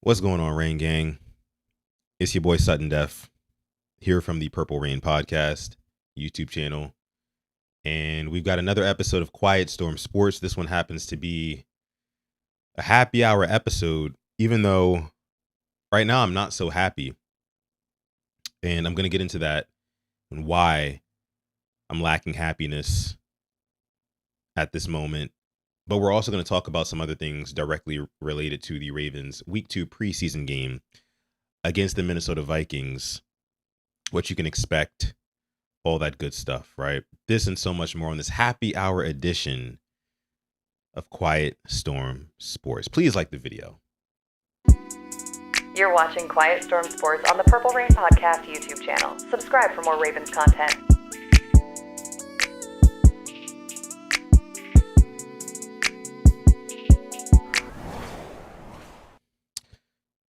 What's going on, Rain Gang? It's your boy Sutton Def here from the Purple Rain Podcast YouTube channel. And we've got another episode of Quiet Storm Sports. This one happens to be a happy hour episode, even though right now I'm not so happy. And I'm going to get into that and why I'm lacking happiness at this moment. But we're also going to talk about some other things directly related to the Ravens' Week 2 preseason game against the Minnesota Vikings, what you can expect, all that good stuff, right? This and so much more on this happy hour edition of Quiet Storm Sports. Please like the video. You're watching Quiet Storm Sports on the Purple Rain Podcast YouTube channel. Subscribe for more Ravens content.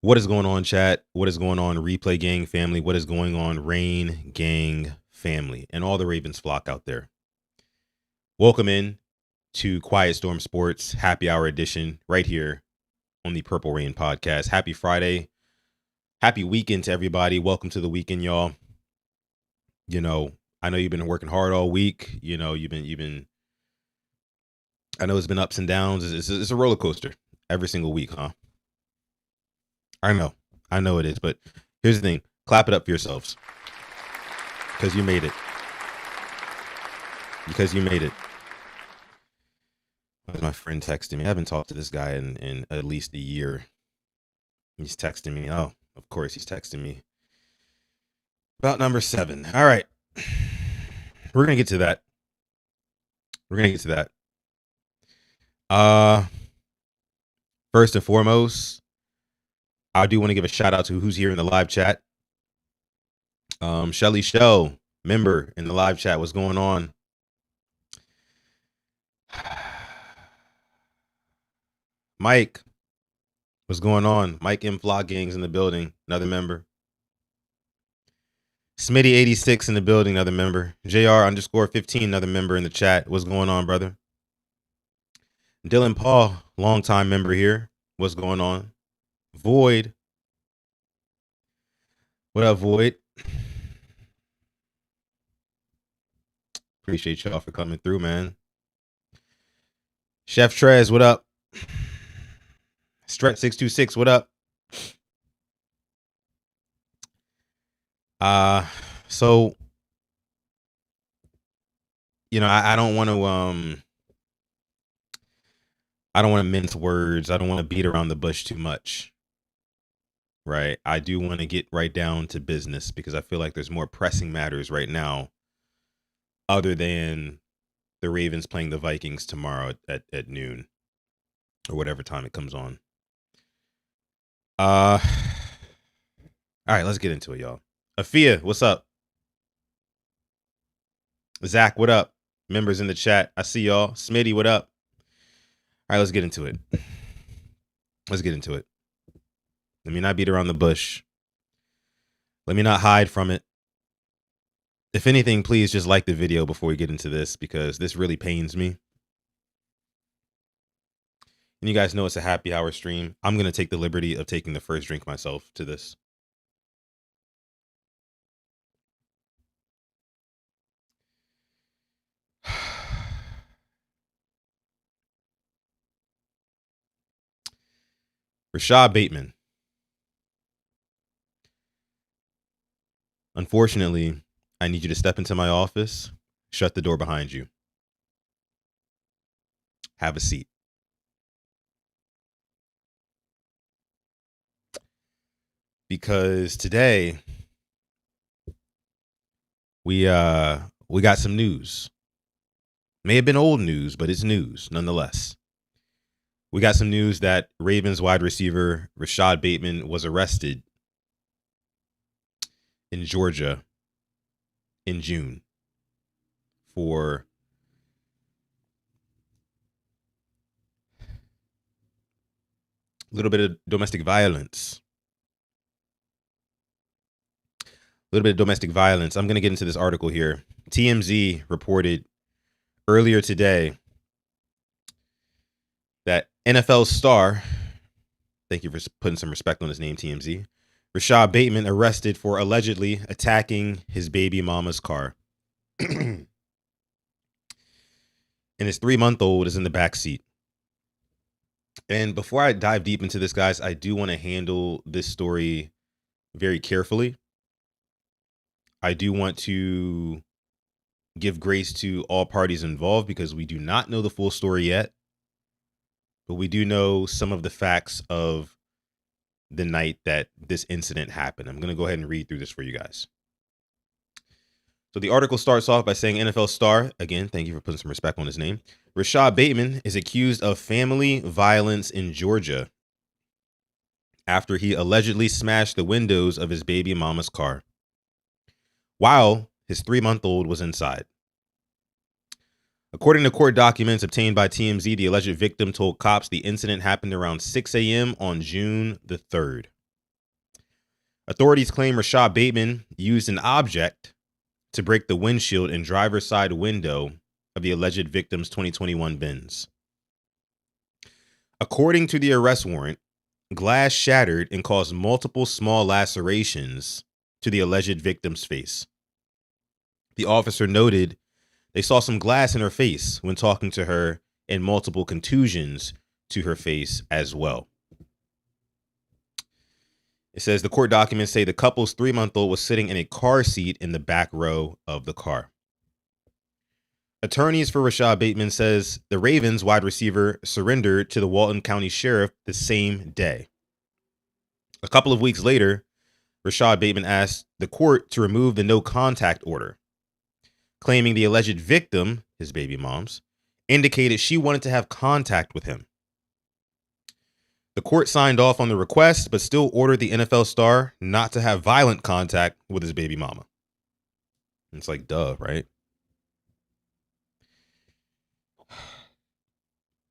What is going on, chat? What is going on, Replay Gang family? What is going on, Rain Gang family, and all the Ravens flock out there? Welcome in to Quiet Storm Sports Happy Hour Edition right here on the Purple Rain Podcast. Happy Friday. Happy weekend to everybody. Welcome to the weekend, y'all. You know, I know you've been working hard all week. You know, you've been. I know it's been ups and downs. It's a roller coaster every single week, huh? I know it is, but here's the thing. Clap it up for yourselves. Because you made it. My friend texted me. I haven't talked to this guy in at least a year. He's texting me. Oh, of course he's texting me. About number 7. All right. We're going to get to that. First and foremost, I do want to give a shout out to who's here in the live chat. Shelly Shell, member in the live chat. What's going on? Mike, what's going on? Mike M. Vlog Gang's in the building. Another member. Smitty86 in the building. Another member. JR_15, another member in the chat. What's going on, brother? Dylan Paul, longtime member here. What's going on? Void. What up, Void? Appreciate y'all for coming through, man. Chef Trez, what up? Stretch626, what up? So, you know, I don't want to mince words. I don't want to beat around the bush too much. Right. I do want to get right down to business because I feel like there's more pressing matters right now other than the Ravens playing the Vikings tomorrow at noon or whatever time it comes on. All right, let's get into it, y'all. Afia, what's up? Zach, what up? Members in the chat, I see y'all. Smitty, what up? All right, let's get into it. Let me not beat around the bush. Let me not hide from it. If anything, please just like the video before we get into this because this really pains me. And you guys know it's a happy hour stream. I'm going to take the liberty of taking the first drink myself to this. Rashod Bateman. Unfortunately, I need you to step into my office, shut the door behind you. Have a seat. Because today we got some news. May have been old news, but it's news nonetheless. We got some news that Ravens wide receiver Rashod Bateman was arrested in Georgia in June for a little bit of domestic violence. I'm going to get into this article here. TMZ reported earlier today that NFL star Thank you for putting some respect on his name, TMZ. Rashod Bateman arrested for allegedly attacking his baby mama's car. And his 3-month-old is in the back seat. And before I dive deep into this, guys, I do want to handle this story very carefully. I do want to give grace to all parties involved because we do not know the full story yet. But we do know some of the facts of the night that this incident happened. I'm going to go ahead and read through this for you guys. So the article starts off by saying NFL star, again, thank you for putting some respect on his name, Rashod Bateman is accused of family violence in Georgia after he allegedly smashed the windows of his baby mama's car while his 3-month-old was inside. According to court documents obtained by TMZ, the alleged victim told cops the incident happened around 6 a.m. on June the 3rd. Authorities claim Rashod Bateman used an object to break the windshield and driver's side window of the alleged victim's 2021 Benz. According to the arrest warrant, glass shattered and caused multiple small lacerations to the alleged victim's face. The officer noted they saw some glass in her face when talking to her and multiple contusions to her face as well. It says the court documents say the couple's 3-month-old was sitting in a car seat in the back row of the car. Attorneys for Rashod Bateman says the Ravens wide receiver surrendered to the Walton County Sheriff the same day. A couple of weeks later, Rashod Bateman asked the court to remove the no contact order, claiming the alleged victim, his baby mom's, indicated she wanted to have contact with him. The court signed off on the request, but still ordered the NFL star not to have violent contact with his baby mama. It's like, duh, right?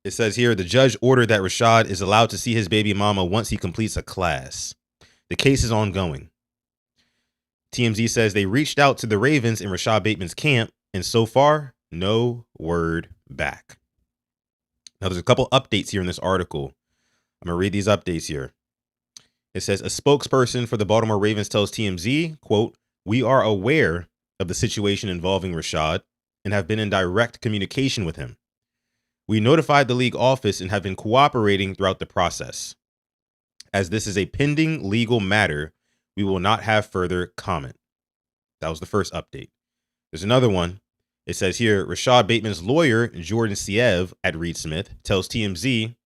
It says here, the judge ordered that Rashod is allowed to see his baby mama once he completes a class. The case is ongoing. TMZ says they reached out to the Ravens in Rashod Bateman's camp, and so far, no word back. Now, there's a couple updates here in this article. I'm going to read these updates here. It says a spokesperson for the Baltimore Ravens tells TMZ, quote, "We are aware of the situation involving Rashod and have been in direct communication with him. We notified the league office and have been cooperating throughout the process. As this is a pending legal matter, we will not have further comment." That was the first update. There's another one. It says here, Rashod Bateman's lawyer, Jordan Siev at Reed Smith, tells TMZ,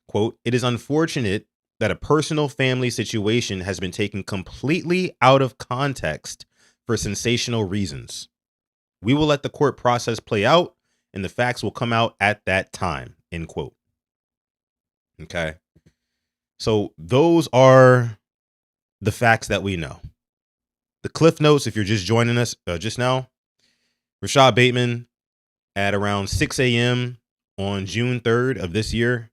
quote, "It is unfortunate that a personal family situation has been taken completely out of context for sensational reasons. We will let the court process play out and the facts will come out at that time," end quote. Okay. So those are the facts that we know. The cliff notes, if you're just joining us just now, Rashod Bateman at around 6 a.m. on June 3rd of this year,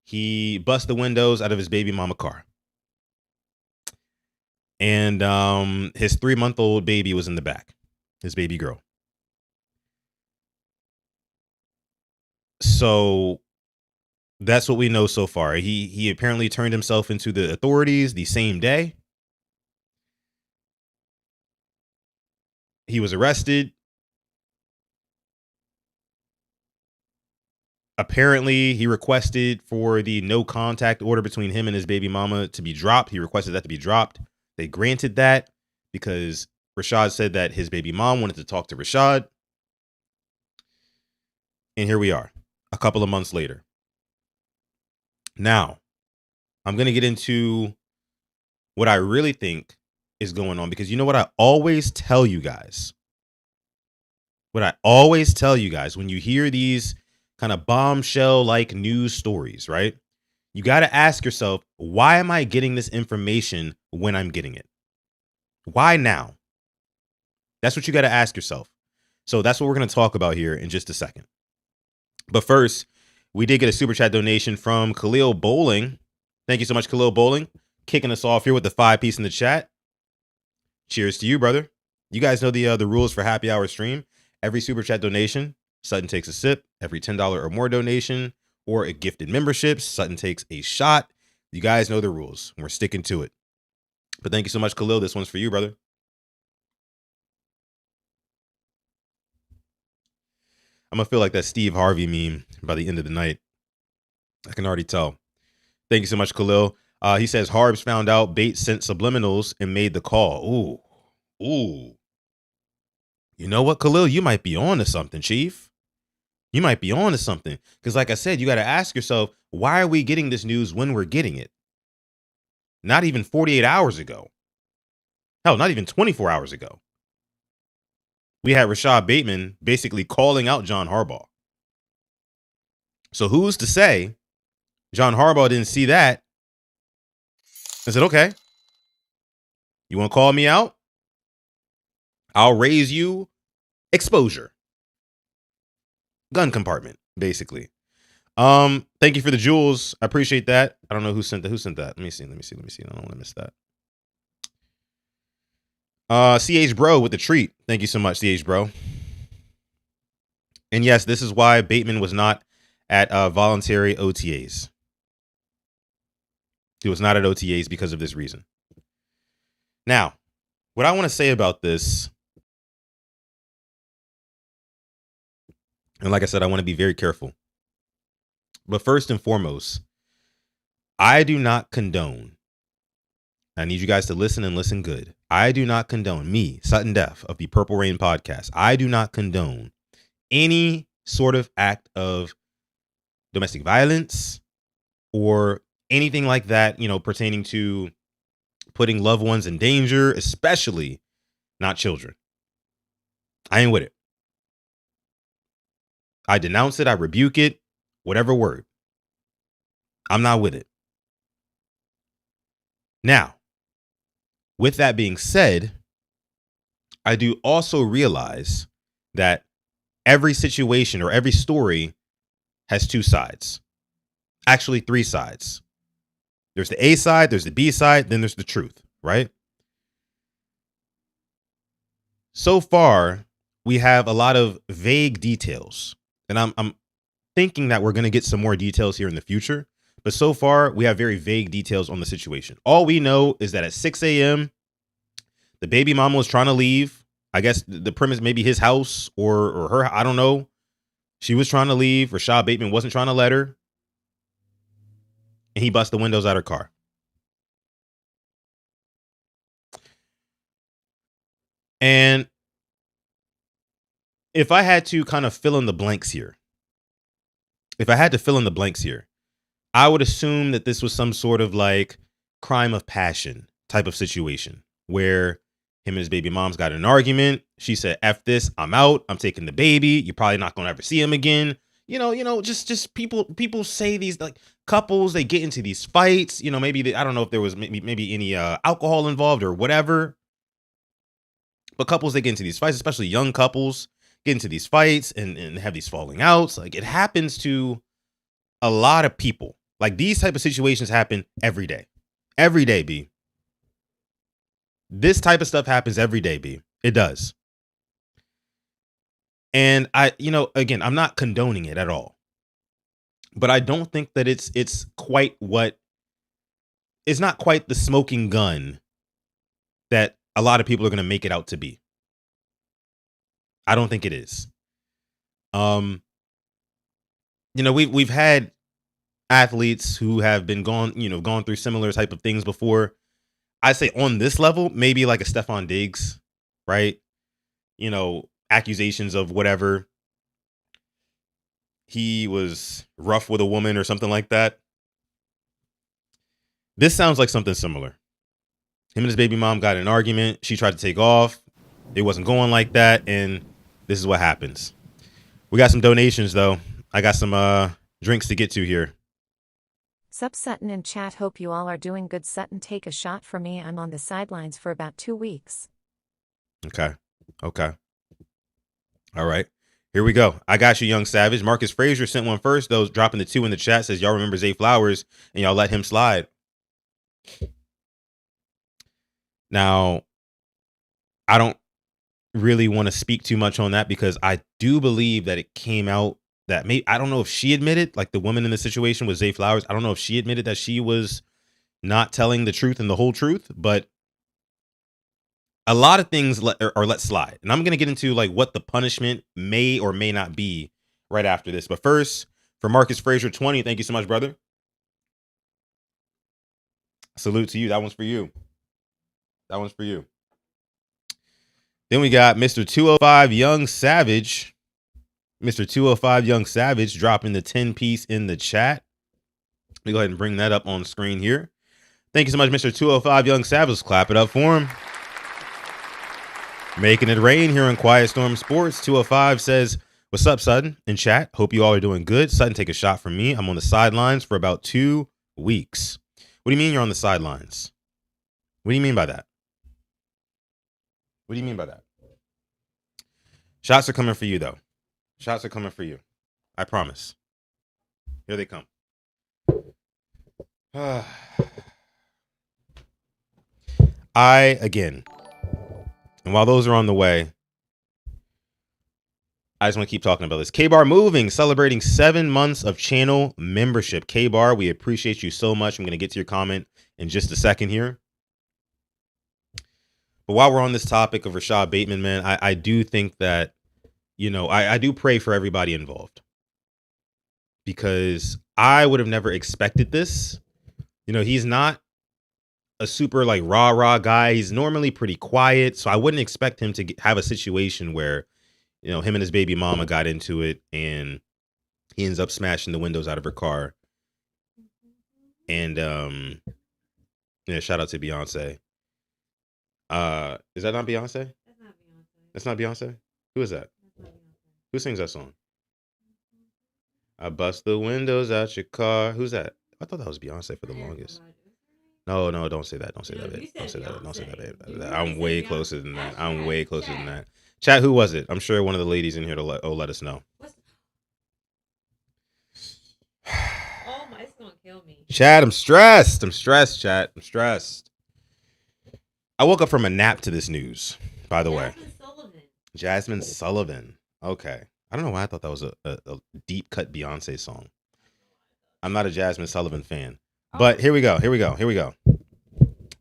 he bust the windows out of his baby mama car. And his 3-month-old baby was in the back, his baby girl. So that's what we know so far. He apparently turned himself into the authorities the same day. He was arrested. Apparently, he requested for the no contact order between him and his baby mama to be dropped. He requested that to be dropped. They granted that because Rashod said that his baby mom wanted to talk to Rashod. And here we are, a couple of months later. Now, I'm going to get into what I really think is going on, because you know what I always tell you guys? What I always tell you guys when you hear these kind of bombshell-like news stories, right? You got to ask yourself, why am I getting this information when I'm getting it? Why now? That's what you got to ask yourself. So that's what we're going to talk about here in just a second. But first, we did get a super chat donation from Khalil Bowling. Thank you so much, Khalil Bowling, kicking us off here with the 5-piece in the chat. Cheers to you, brother. You guys know the rules for happy hour stream. Every super chat donation, Sutton takes a sip. Every $10 or more donation or a gifted membership, Sutton takes a shot. You guys know the rules, and we're sticking to it. But thank you so much, Khalil. This one's for you, brother. I'm going to feel like that Steve Harvey meme by the end of the night. I can already tell. Thank you so much, Khalil. He says Harbs found out Bates sent subliminals and made the call. Ooh. You know what, Khalil? You might be on to something, Chief. You might be on to something. Because like I said, you got to ask yourself, why are we getting this news when we're getting it? Not even 48 hours ago. Hell, not even 24 hours ago. We had Rashod Bateman basically calling out John Harbaugh. So who's to say John Harbaugh didn't see that and said, okay, you want to call me out? I'll raise you exposure. Gun compartment, basically. Thank you for the jewels. I appreciate that. I don't know who sent that. Let me see. I don't want to miss that. CH Bro with the treat. Thank you so much, CH Bro. And yes, this is why Bateman was not at voluntary OTAs. He was not at OTAs because of this reason. Now, what I want to say about this, and like I said, I want to be very careful. But first and foremost, I do not condone. I need you guys to listen and listen good. I do not condone, me, Sutton Def of the Purple Rain podcast. I do not condone any sort of act of domestic violence or anything like that, pertaining to putting loved ones in danger, especially not children. I ain't with it. I denounce it. I rebuke it. Whatever word. I'm not with it. Now, with that being said, I do also realize that every situation or every story has two sides. Actually, three sides. There's the A side, there's the B side, then there's the truth, right? So far, we have a lot of vague details. And I'm thinking that we're going to get some more details here in the future. But so far, we have very vague details on the situation. All we know is that at 6 a.m., the baby mama was trying to leave. I guess the premise, maybe his house or her, I don't know. She was trying to leave. Rashod Bateman wasn't trying to let her. And he bust the windows out her car. And if I had to kind of fill in the blanks here, I would assume that this was some sort of like crime of passion type of situation where him and his baby mom's got in an argument. She said, F this, I'm out. I'm taking the baby. You're probably not going to ever see him again. Just people say these, like, couples, they get into these fights. Maybe I don't know if there was maybe any alcohol involved or whatever. But couples, they get into these fights, especially young couples get into these fights and have these falling outs. Like, it happens to a lot of people. Like, these type of situations happen every day. Every day, B. This type of stuff happens every day, B. It does. And again, I'm not condoning it at all. But I don't think that it's not quite the smoking gun that a lot of people are going to make it out to be. I don't think it is. We've had athletes who have been gone through similar type of things before. I say on this level, maybe like a Stephon Diggs, right? Accusations of whatever. He was rough with a woman or something like that. This sounds like something similar. Him and his baby mom got in an argument. She tried to take off. It wasn't going like that. And this is what happens. We got some donations, though. I got some drinks to get to here. Sup Sutton in chat, hope you all are doing good. Sutton, take a shot for me. I'm on the sidelines for about 2 weeks. Okay. All right. Here we go. I got you, Young Savage. Marcus Frazier sent one first, though, dropping the 2 in the chat. Says, y'all remember Zay Flowers, and y'all let him slide. Now, I don't really want to speak too much on that because I do believe that it came out that I don't know if she admitted, like the woman in the situation with Zay Flowers. I don't know if she admitted that she was not telling the truth and the whole truth, but a lot of things are let slide. And I'm going to get into like what the punishment may or may not be right after this. But first, for Marcus Frazier 20, thank you so much, brother. Salute to you. That one's for you. That one's for you. Then we got Mr. 205 Young Savage. Mr. 205 Young Savage dropping the 10 piece in the chat. Let me go ahead and bring that up on screen here. Thank you so much, Mr. 205 Young Savage. Let's clap it up for him. Making it rain here in Quiet Storm Sports. 205 says, "What's up, Sutton?" In chat. Hope you all are doing good. Sutton, take a shot from me. I'm on the sidelines for about 2 weeks. What do you mean you're on the sidelines? What do you mean by that? What do you mean by that? Shots are coming for you, though. Shots are coming for you. I promise. Here they come. Again, and while those are on the way, I just want to keep talking about this. K-Bar Moving, celebrating 7 months of channel membership. K-Bar, we appreciate you so much. I'm going to get to your comment in just a second here. But while we're on this topic of Rashod Bateman, man, I do think that, I do pray for everybody involved. Because I would have never expected this. He's not a super like rah guy. He's normally pretty quiet. So I wouldn't expect him to have a situation where, him and his baby mama got into it and he ends up smashing the windows out of her car. And shout out to Beyonce. Is that not Beyonce? That's not Beyonce. That's not Beyonce? Who is that? That's not Beyonce. Who sings that song? I bust the windows out your car. Who's that? I thought that was Beyonce for the longest. No, don't say that. Don't say that, babe. Don't say that. Don't say that, babe. I'm way closer than that. I'm way closer than that. Chat, who was it? I'm sure one of the ladies in here to let us know. Oh my, it's gonna kill me. Chat, I'm stressed. Chat. I'm stressed. I woke up from a nap to this news, by the way. Jasmine Sullivan. Okay. I don't know why I thought that was a deep cut Beyonce song. I'm not a Jasmine Sullivan fan. But here we go.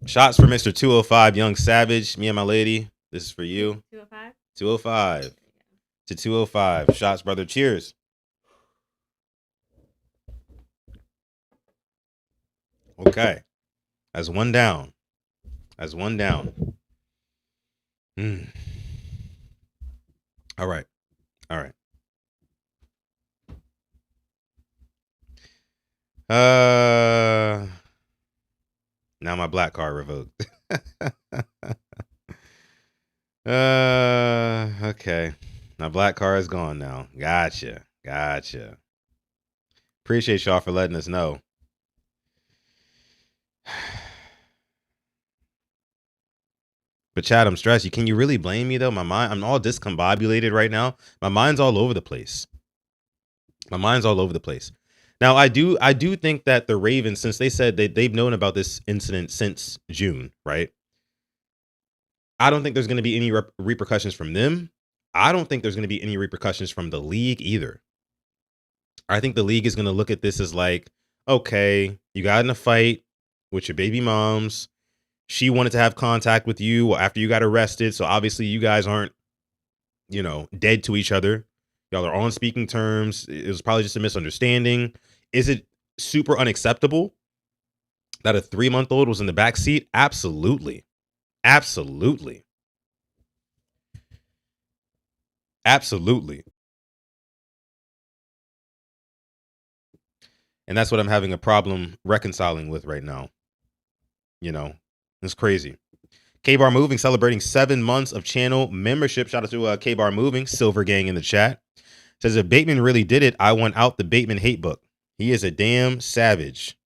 Shots for Mr. 205 Young Savage. Me and my lady. This is for you. 205? 205. To 205. Shots, brother. Cheers. Okay. As one down. All right. Now my black card revoked. Okay. My black card is gone now. Gotcha. Appreciate y'all for letting us know. But Chad, I'm stressed. Can you really blame me though? My mind, I'm all discombobulated right now. My mind's all over the place. Now, I do think that the Ravens, since they said they've known about this incident since June, right? I don't think there's going to be any repercussions from them. I don't think there's going to be any repercussions from the league either. I think the league is going to look at this as like, okay, you got in a fight with your baby moms. She wanted to have contact with you after you got arrested. So obviously you guys aren't, dead to each other. Y'all are on speaking terms. It was probably just a misunderstanding. Is it super unacceptable that a 3-month-old was in the back seat? Absolutely. And that's what I'm having a problem reconciling with right now. It's crazy. K-Bar Moving celebrating 7 months of channel membership. Shout out to K-Bar Moving, Silver Gang in the chat. Says, if Bateman really did it, I want out the Bateman hate book. He is a damn savage.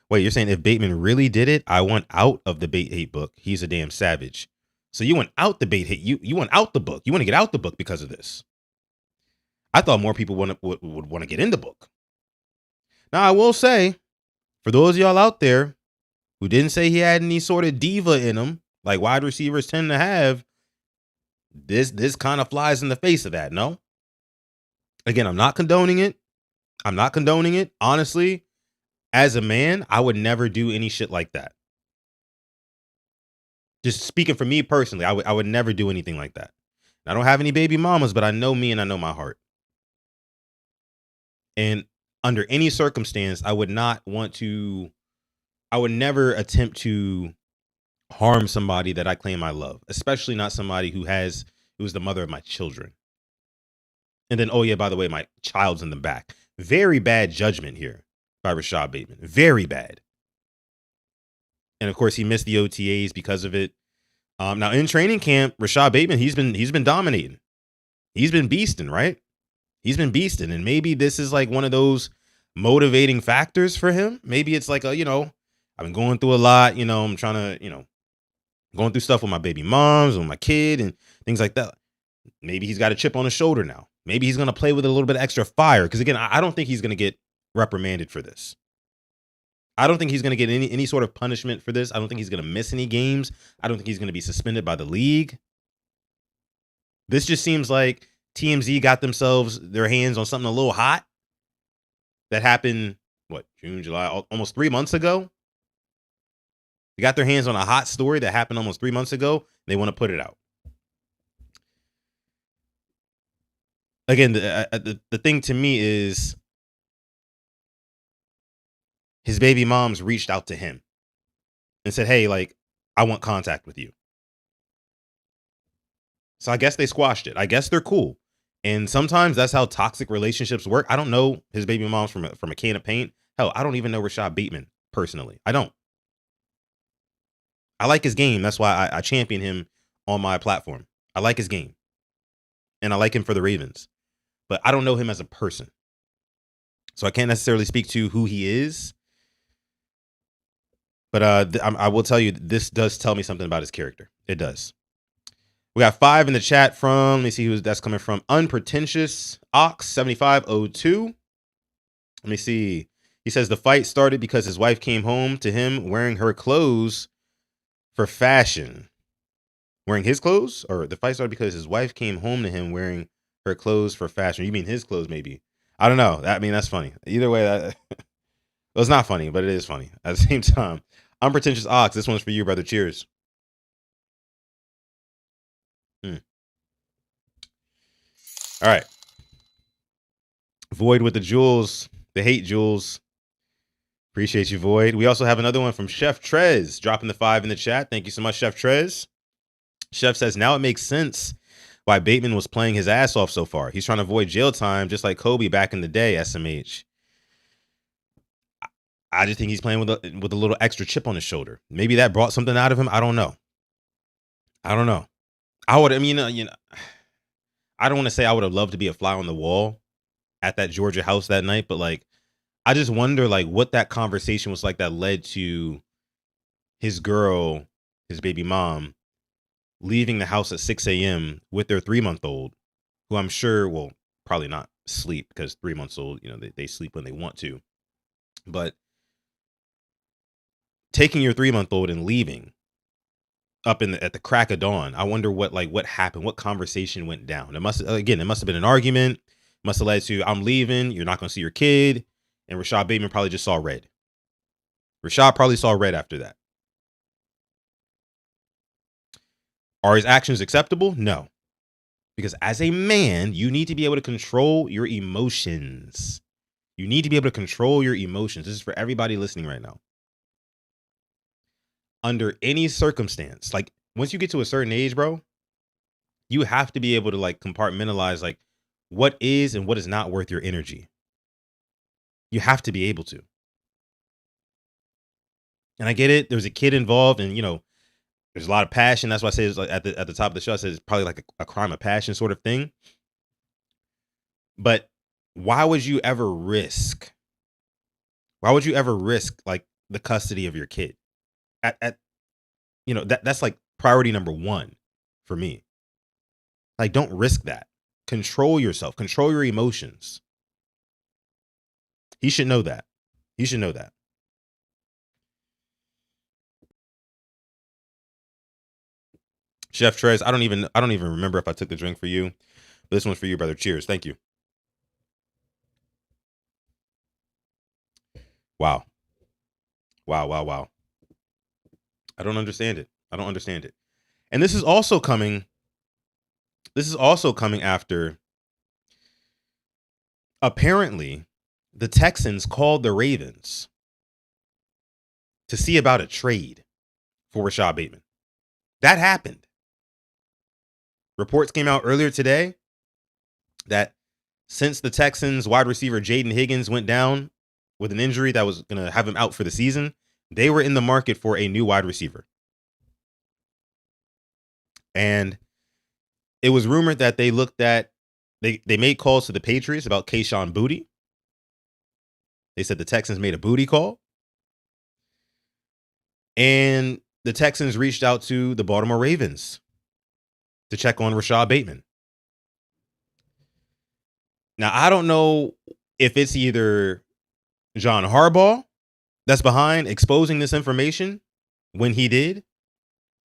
Wait, you're saying if Bateman really did it, I want out of the Bate hate book. He's a damn savage. So you want out the Bate hate. You want out the book. You want to get out the book because of this. I thought more people would want to get in the book. Now, I will say, for those of y'all out there who didn't say he had any sort of diva in him, like wide receivers tend to have, this kind of flies in the face of that, no? Again, I'm not condoning it. Honestly, As a man, I would never do any shit like that. Just speaking for me personally, I would never do anything like that. I don't have any baby mamas, but I know me and I know my heart. And under any circumstance, I would never attempt to harm somebody that I claim I love, especially not somebody who was the mother of my children. And then, oh yeah, by the way, my child's in the back. Very bad judgment here by Rashod Bateman. Very bad. And of course, he missed the OTAs because of it. Now in training camp, Rashod Bateman, he's been dominating. He's been beasting, right? He's been beasting, and maybe this is like one of those motivating factors for him. Maybe it's like I've been going through a lot. I'm trying to, going through stuff with my baby moms, with my kid, and things like that. Maybe he's got a chip on his shoulder now. Maybe he's gonna play with a little bit of extra fire. Because again, I don't think he's gonna get reprimanded for this. I don't think he's going to get any sort of punishment for this. I don't think he's going to miss any games. I don't think he's going to be suspended by the league. This just seems like TMZ got their hands on something a little hot that happened, June, July, almost 3 months ago. They got their hands on a hot story that happened almost 3 months ago. They want to put it out. Again, the thing to me is, his baby moms reached out to him and said, hey, I want contact with you. So I guess they squashed it. I guess they're cool. And sometimes that's how toxic relationships work. I don't know his baby moms from a can of paint. Hell, I don't even know Rashod Bateman personally. I don't. I like his game. That's why I champion him on my platform. I like his game. And I like him for the Ravens. But I don't know him as a person. So I can't necessarily speak to who he is. But I will tell you, this does tell me something about his character. It does. We got 5 in the chat from, let me see who that's coming from. Unpretentious Ox 7502. Let me see. He says the fight started because his wife came home to him wearing her clothes for fashion. Wearing his clothes? Or the fight started because his wife came home to him wearing her clothes for fashion. You mean his clothes, maybe? I don't know. That's funny. Either way, well, it's not funny, but it is funny at the same time. Unpretentious Ox, this one's for you, brother. Cheers. All right. Void with the jewels, the hate jewels. Appreciate you, Void. We also have another one from Chef Trez, dropping the 5 in the chat. Thank you so much, Chef Trez. Chef says, now it makes sense why Bateman was playing his ass off so far. He's trying to avoid jail time, just like Kobe back in the day, SMH. I just think he's playing with a little extra chip on his shoulder. Maybe that brought something out of him. I don't know. I don't want to say I would have loved to be a fly on the wall at that Georgia house that night, but I just wonder what that conversation was like that led to his girl, his baby mom, leaving the house at 6 a.m. with their 3-month-old, who I'm sure will probably not sleep because 3 months old, they sleep when they want to. But taking your 3-month-old and leaving up at the crack of dawn, I wonder what happened, what conversation went down. It must have been an argument. Must have led to, I'm leaving, you're not going to see your kid. And Rashod Bateman probably just saw red. Rashod probably saw red after that. Are his actions acceptable? No. Because as a man, you need to be able to control your emotions. You need to be able to control your emotions. This is for everybody listening right now. Under any circumstance, once you get to a certain age, bro, you have to be able to compartmentalize what is and what is not worth your energy. You have to be able to. And I get it. There's a kid involved, and there's a lot of passion. That's why I say it's at the top of the show, I said it's probably a crime of passion sort of thing. But why would you ever risk the custody of your kid? That's priority number 1 for me. Don't risk that. Control yourself. Control your emotions. He should know that. He should know that. Chef Trez, I don't even remember if I took the drink for you. But this one's for you, brother. Cheers. Thank you. Wow. Wow. I don't understand it. And this is also coming after apparently the Texans called the Ravens to see about a trade for Rashod Bateman. That happened. Reports came out earlier today that since the Texans wide receiver Jaden Higgins went down with an injury that was going to have him out for the season, they were in the market for a new wide receiver. And it was rumored that they made calls to the Patriots about Kayshon Boutte. They said the Texans made a booty call. And the Texans reached out to the Baltimore Ravens to check on Rashod Bateman. Now, I don't know if it's either John Harbaugh that's behind exposing this information when he did.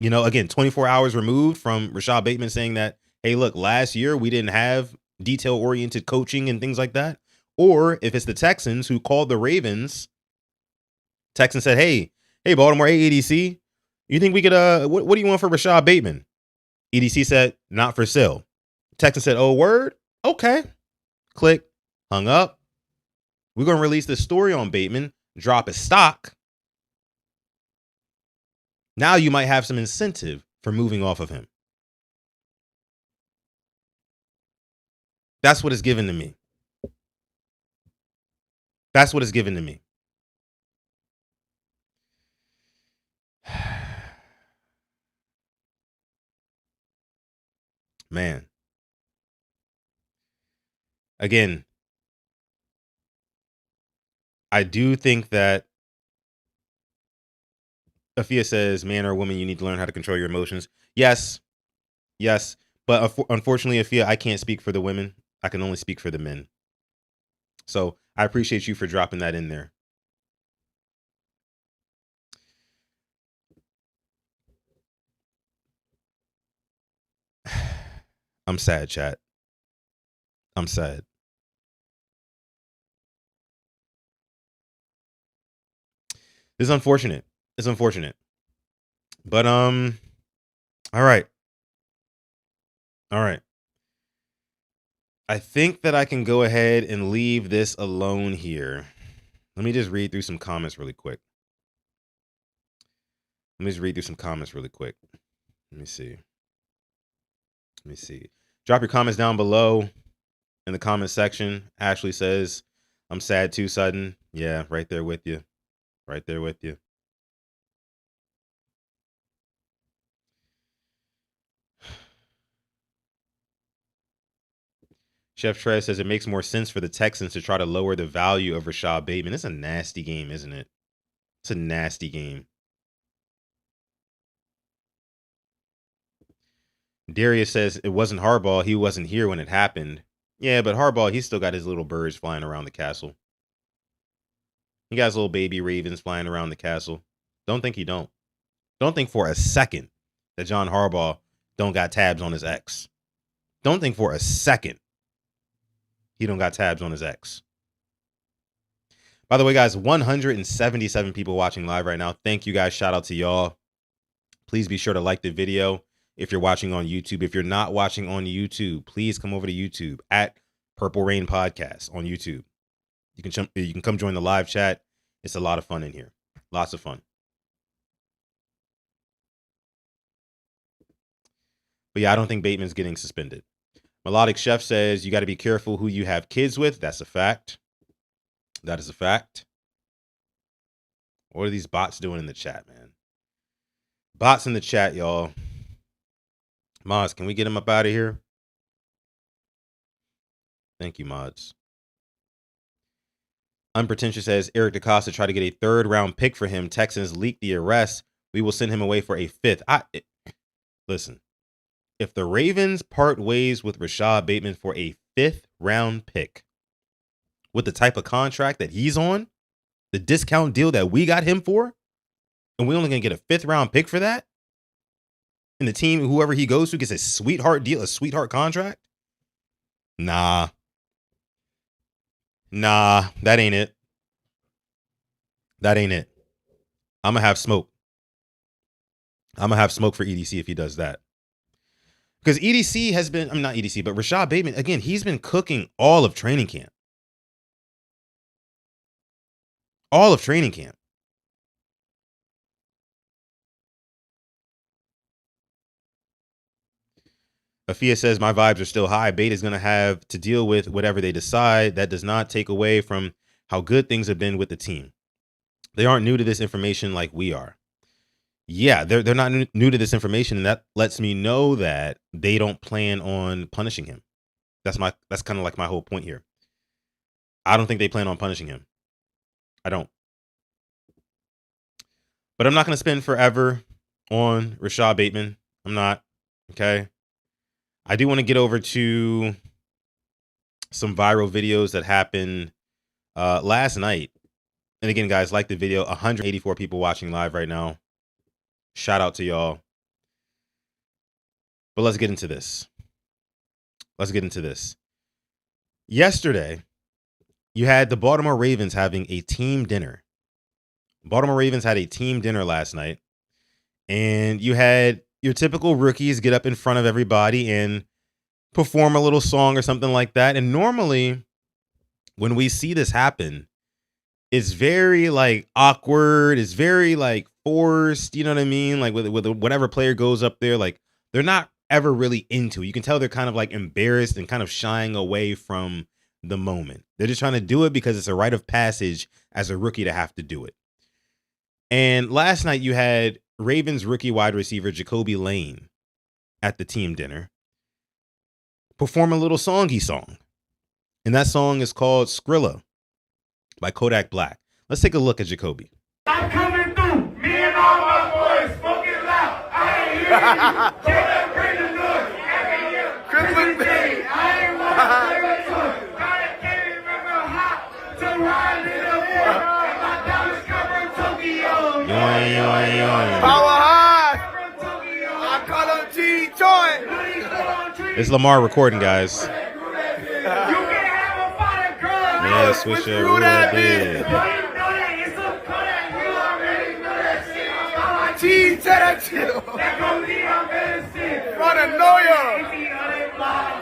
You know, again, 24 hours removed from Rashod Bateman saying that, hey, look, last year we didn't have detail-oriented coaching and things like that. Or if it's the Texans who called the Ravens, Texans said, hey, Baltimore, hey, EDC, you think we could, what do you want for Rashod Bateman? EDC said, not for sale. Texans said, oh, word? Okay. Click, hung up. We're going to release this story on Bateman, drop his stock. Now you might have some incentive for moving off of him. That's what it's given to me. Man. Again, I do think that Afia says, man or woman, you need to learn how to control your emotions. Yes. But unfortunately, Afia, I can't speak for the women. I can only speak for the men. So I appreciate you for dropping that in there. I'm sad, chat. I'm sad. It's unfortunate. But all right. I think that I can go ahead and leave this alone here. Let me just read through some comments really quick. Let me see. Drop your comments down below in the comment section. Ashley says, I'm sad too, Sutton. Yeah, right there with you. Chef Trez says it makes more sense for the Texans to try to lower the value of Rashod Bateman. It's a nasty game, isn't it? It's a nasty game. Darius says it wasn't Harbaugh. He wasn't here when it happened. Yeah, but Harbaugh, he's still got his little birds flying around the castle. He got his little baby ravens flying around the castle. Don't think he don't. Don't think for a second that John Harbaugh don't got tabs on his ex. Don't think for a second he don't got tabs on his ex. By the way, guys, 177 people watching live right now. Thank you guys. Shout out to y'all. Please be sure to like the video if you're watching on YouTube. If you're not watching on YouTube, please come over to YouTube at Purple Rain Podcast on YouTube. You can come join the live chat. It's a lot of fun in here. Lots of fun. But yeah, I don't think Bateman's getting suspended. Melodic Chef says you got to be careful who you have kids with. That's a fact. That is a fact. What are these bots doing in the chat, man? Bots in the chat, y'all. Mods, can we get him up out of here? Thank you, mods. Unpretentious says Eric DaCosta tried to get a third-round pick for him. Texans leaked the arrest. We will send him away for a fifth. Listen, if the Ravens part ways with Rashod Bateman for a fifth-round pick, with the type of contract that he's on, the discount deal that we got him for, and we're only going to get a fifth-round pick for that, and the team, whoever he goes to, gets a sweetheart deal, a sweetheart contract? Nah, that ain't it. I'm gonna have smoke. I'm gonna have smoke for EDC if he does that. Because EDC has been, I'm not EDC, but Rashod Bateman, again, he's been cooking all of training camp. All of training camp. Afia says, my vibes are still high. Bate is going to have to deal with whatever they decide. That does not take away from how good things have been with the team. They aren't new to this information like we are. Yeah, they're not new to this information, and that lets me know that they don't plan on punishing him. That's kind of like my whole point here. I don't think they plan on punishing him. I don't. But I'm not going to spend forever on Rashod Bateman. I'm not. Okay. I do want to get over to some viral videos that happened last night. And again, guys, like the video. 184 people watching live right now. Shout out to y'all. But let's get into this. Yesterday, you had the Baltimore Ravens having a team dinner. Baltimore Ravens had a team dinner last night. And you had your typical rookies get up in front of everybody and perform a little song or something like that. And normally, when we see this happen, it's very like awkward. It's very like forced. You know what I mean? Like with whatever player goes up there, like they're not ever really into it. You can tell they're kind of like embarrassed and kind of shying away from the moment. They're just trying to do it because it's a rite of passage as a rookie to have to do it. And last night you had Ravens rookie wide receiver Jacoby Lane at the team dinner perform a little song he sung. And that song is called Skrilla by Kodak Black. Let's take a look at Jacoby. I'm coming through. Me and all my boys smoking loud. I ain't hear you. Can't bring the noise. Christmas Day. I ain't want to play with toys. I can't remember how to ride in a war. And my dollars come from Tokyo. Yoing. Power high. I call him G-Joint. It's Lamar recording, guys. You can have a fighter, girl. Yeah, switch that rule that bit. Cheese to that shit. That goes in on medicine. Wanna know ya?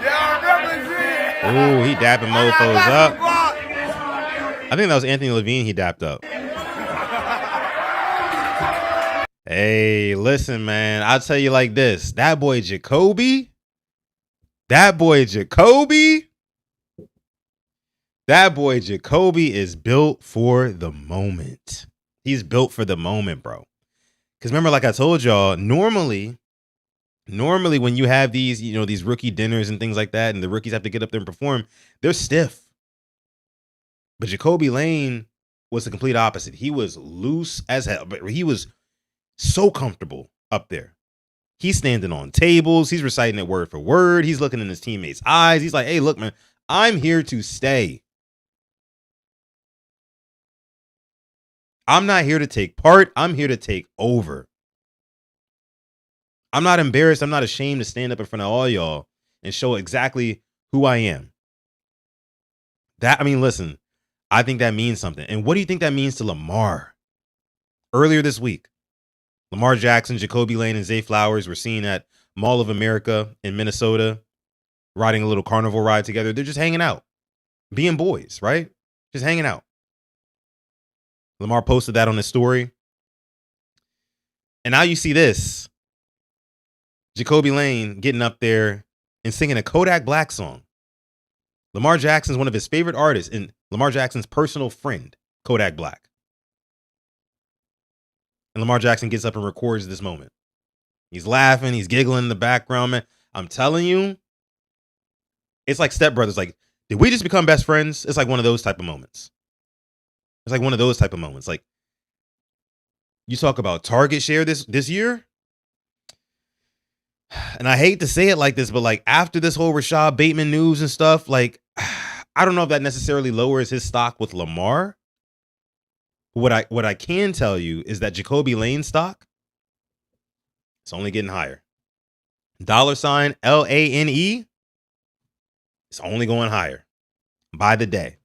Yeah, represent. Ooh, he dapping mofos up. I think that was Anthony Levine he dapped up. Hey, listen, man. I'll tell you like this. That boy Jacoby is built for the moment. He's built for the moment, bro. Because remember, like I told y'all, normally when you have these, these rookie dinners and things like that, and the rookies have to get up there and perform, they're stiff. But Jacoby Lane was the complete opposite. He was loose as hell, but he was so comfortable up there. He's standing on tables. He's reciting it word for word. He's looking in his teammates' eyes. He's like, hey, look, man, I'm here to stay. I'm not here to take part. I'm here to take over. I'm not embarrassed. I'm not ashamed to stand up in front of all y'all and show exactly who I am. Listen, I think that means something. And what do you think that means to Lamar? Earlier this week, Lamar Jackson, Jacoby Lane, and Zay Flowers were seen at Mall of America in Minnesota, riding a little carnival ride together. They're just hanging out, being boys, right? Just hanging out. Lamar posted that on his story. And now you see this. Jacoby Lane getting up there and singing a Kodak Black song. Lamar Jackson's one of his favorite artists and Lamar Jackson's personal friend, Kodak Black. And Lamar Jackson gets up and records this moment. He's laughing. He's giggling in the background, man. I'm telling you, it's like Step Brothers. Like, did we just become best friends? It's like one of those type of moments. Like, you talk about target share this year. And I hate to say it like this, but like after this whole Rashod Bateman news and stuff, like, I don't know if that necessarily lowers his stock with Lamar. What I can tell you is that Jacoby Lane stock, it's only getting higher. $LANE, it's only going higher by the day.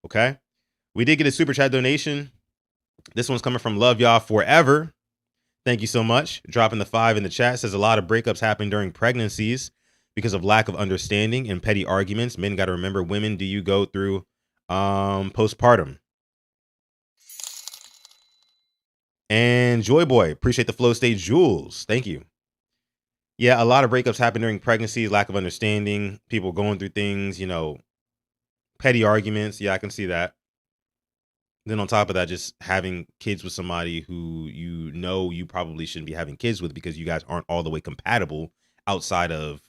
Okay. We did get a super chat donation This one's coming from Love Y'all Forever. Thank you so much. Dropping the 5 in the chat. Says a lot of breakups happen during pregnancies because of lack of understanding and petty arguments. Men got to remember, women, do you go through postpartum? And Joy Boy, appreciate the flow state. Jules, thank you. Yeah, a lot of breakups happen during pregnancy, lack of understanding, people going through things, petty arguments. Yeah, I can see that. Then on top of that, just having kids with somebody who you probably shouldn't be having kids with because you guys aren't all the way compatible outside of,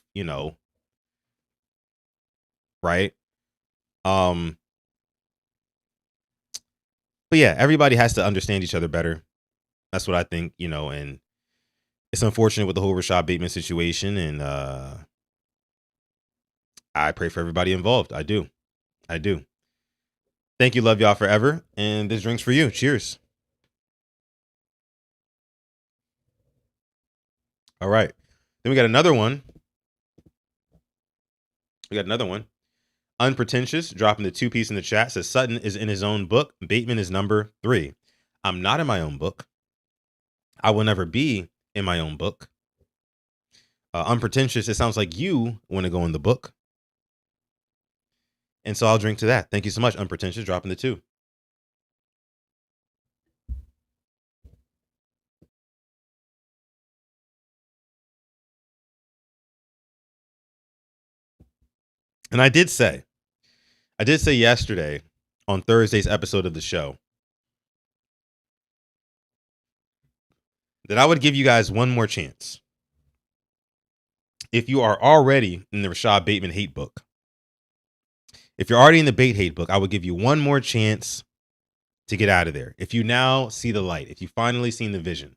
right? But yeah, everybody has to understand each other better. That's what I think, and it's unfortunate with the whole Rashod Bateman situation. And I pray for everybody involved. I do. Thank you. Love y'all forever. And this drink's for you. Cheers. All right. Then we got another one. Unpretentious, dropping the 2-piece in the chat, says Sutton is in his own book. Bateman is number 3. I'm not in my own book. I will never be in my own book. Unpretentious, it sounds like you want to go in the book. And so I'll drink to that. Thank you so much, Unpretentious, dropping the 2. And I did say yesterday on Thursday's episode of the show that I would give you guys one more chance. If you are already in the Rashod Bateman hate book, if you're already in the Bate hate book, I would give you one more chance to get out of there. If you now see the light, if you finally seen the vision.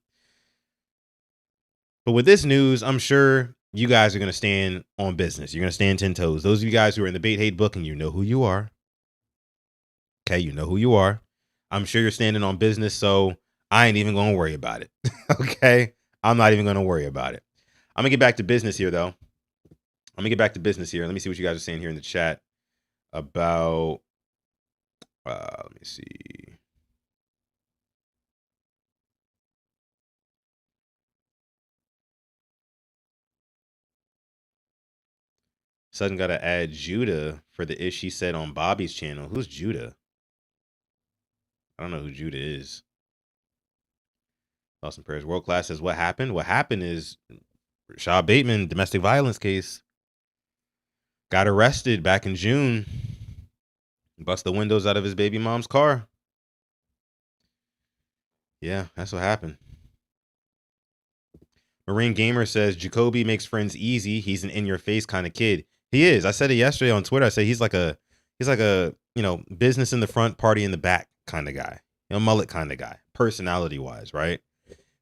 But with this news, I'm sure you guys are going to stand on business. You're going to stand 10 toes. Those of you guys who are in the Bate hate book and you know who you are. Okay, you know who you are. I'm sure you're standing on business, so I ain't even going to worry about it. Okay? I'm not even going to worry about it. I'm going to get back to business here, though. Let me see what you guys are saying here in the chat about, let me see. Sudden got to add Judah for the ish he said on Bobby's channel. Who's Judah? I don't know who Judah is. Awesome prayers. World Class says, what happened? What happened is Rashod Bateman, domestic violence case, got arrested back in June. Bust the windows out of his baby mom's car. Yeah, that's what happened. Marine Gamer says, Jacoby makes friends easy. He's an in-your-face kind of kid. He is. I said it yesterday on Twitter. I say he's like a business in the front, party in the back kind of guy. Mullet kind of guy, personality-wise, right?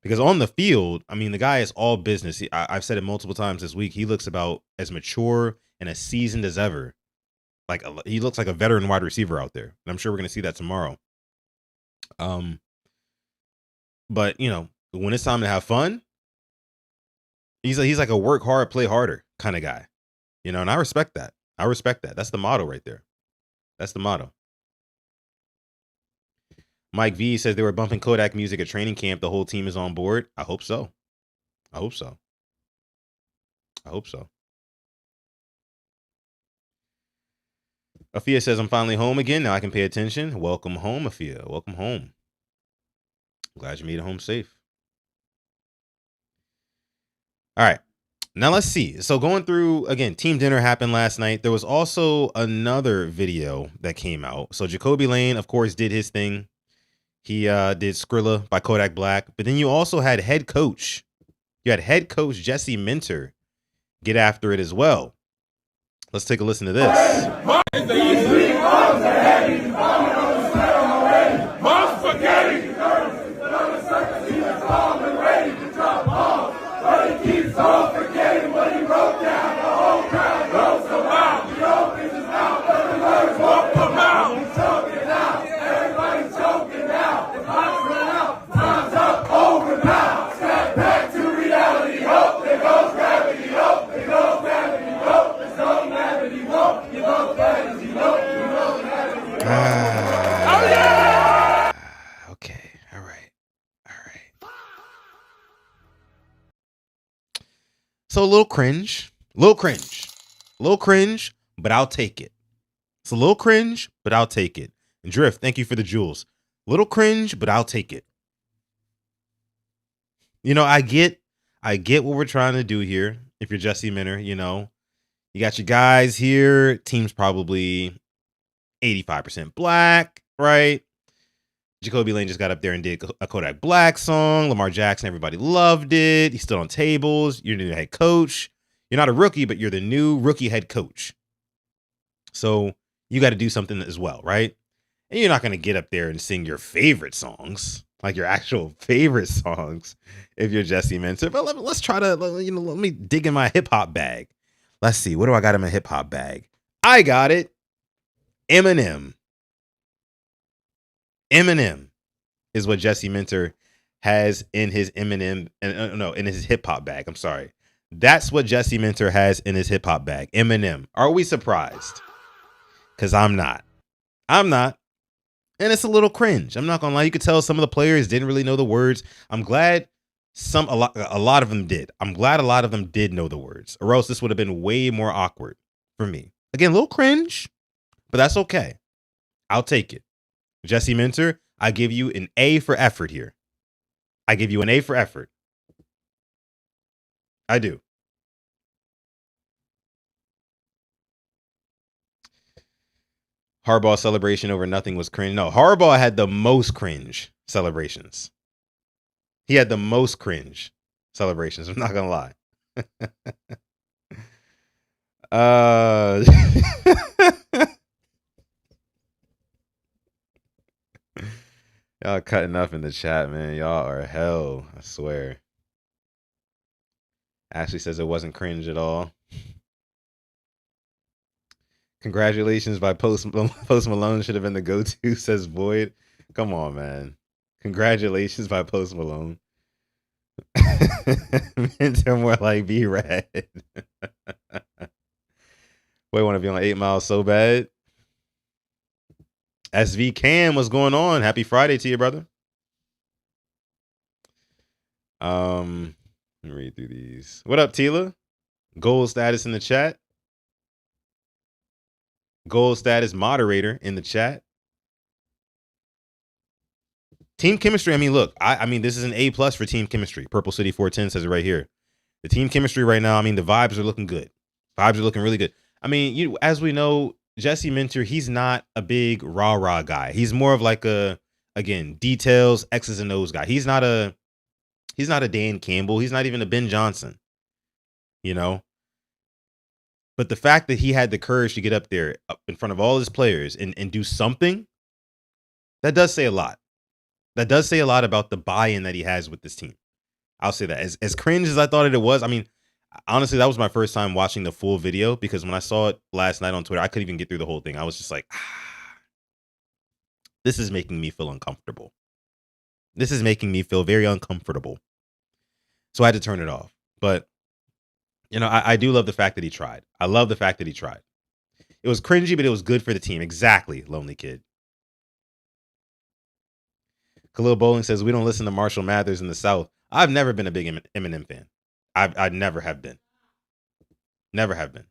Because on the field, I mean, the guy is all business. I've said it multiple times this week. He looks about as mature and as seasoned as ever. Like he looks like a veteran wide receiver out there. And I'm sure we're going to see that tomorrow. But, when it's time to have fun, he's like a work hard, play harder kind of guy. And I respect that. That's the motto right there. That's the motto. Mike V says they were bumping Kodak music at training camp. The whole team is on board. I hope so. Afia says, I'm finally home again. Now I can pay attention. Welcome home, Afia. Welcome home. Glad you made it home safe. All right. Now let's see. So going through, again, team dinner happened last night. There was also another video that came out. So Jacoby Lane, of course, did his thing. He did Skrilla by Kodak Black. But then you also had head coach. You had head coach Jesse Minter get after it as well. Let's take a listen to this. So a little cringe, but I'll take it. It's a little cringe, but I'll take it. And Drift, thank you for the jewels. Little cringe, but I'll take it. You know, I get what we're trying to do here. If you're Jesse Minter, you know, you got your guys here. Team's probably 85% black, right? Jacoby Lane just got up there and did a Kodak Black song. Lamar Jackson, everybody loved it. He's still on tables. You're the new head coach. You're not a rookie, but you're the new rookie head coach. So you got to do something as well, right? And you're not going to get up there and sing your favorite songs, like your actual favorite songs, if you're Jesse Minter. But let's try to, let me dig in my hip hop bag. Let's see. What do I got in my hip hop bag? I got it. Eminem. Eminem is what Jesse Minter has in his in his hip hop bag. I'm sorry. That's what Jesse Minter has in his hip hop bag. Eminem. Are we surprised? Because I'm not. And it's a little cringe. I'm not gonna lie. You could tell some of the players didn't really know the words. I'm glad a lot of them did. I'm glad a lot of them did know the words, or else this would have been way more awkward for me. Again, a little cringe, but that's okay. I'll take it. Jesse Minter, I give you an A for effort here. I give you an A for effort. I do. Harbaugh celebration over nothing was cringe. No, Harbaugh had the most cringe celebrations. He had the most cringe celebrations. I'm not gonna lie. Y'all cutting up in the chat, man. Y'all are hell, I swear. Ashley says it wasn't cringe at all. Congratulations by Post Malone should have been the go-to, says Boyd. Come on, man. Congratulations by Post Malone. Minter more like B-Rad. Boy, want to be on 8 Miles so bad. SV Cam, what's going on? Happy Friday to you, brother. Let me read through these. What up, Tila? Goal status in the chat. Goal status moderator in the chat. Team chemistry. I mean, look, I mean, this is an A+ for team chemistry. Purple City 410 says it right here. The team chemistry right now, I mean, the vibes are looking good. Vibes are looking really good. I mean, as we know, Jesse Minter, he's not a big rah-rah guy. He's more of like again, details, X's and O's guy. He's not a Dan Campbell. He's not even a Ben Johnson, you know? But the fact that he had the courage to get up there up in front of all his players and do something, that does say a lot. That does say a lot about the buy-in that he has with this team. I'll say that. As cringe as I thought it was, I mean, honestly, that was my first time watching the full video, because when I saw it last night on Twitter, I couldn't even get through the whole thing. I was just like, this is making me feel uncomfortable. This is making me feel very uncomfortable. So I had to turn it off. But, you know, I do love the fact that he tried. I love the fact that he tried. It was cringy, but it was good for the team. Exactly, Lonely Kid. Khalil Bowling says, we don't listen to Marshall Mathers in the South. I've never been a big Eminem fan. I never have been. Never have been.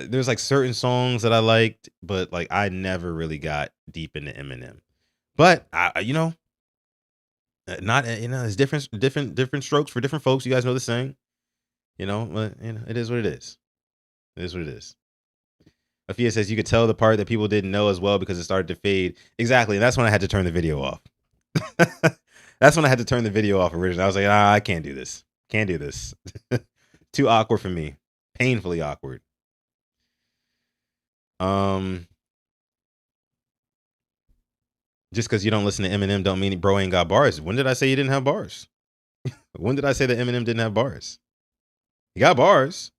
There's like certain songs that I liked, but like I never really got deep into Eminem. But it's different strokes for different folks. You guys know the saying, but it is what it is. It is what it is. Afia says you could tell the part that people didn't know as well because it started to fade. Exactly. And that's when I had to turn the video off. That's when I had to turn the video off originally. I was like, I can't do this. Can't do this. Too awkward for me. Painfully awkward. Just because you don't listen to Eminem don't mean bro ain't got bars. When did I say he didn't have bars? When did I say that Eminem didn't have bars? He got bars.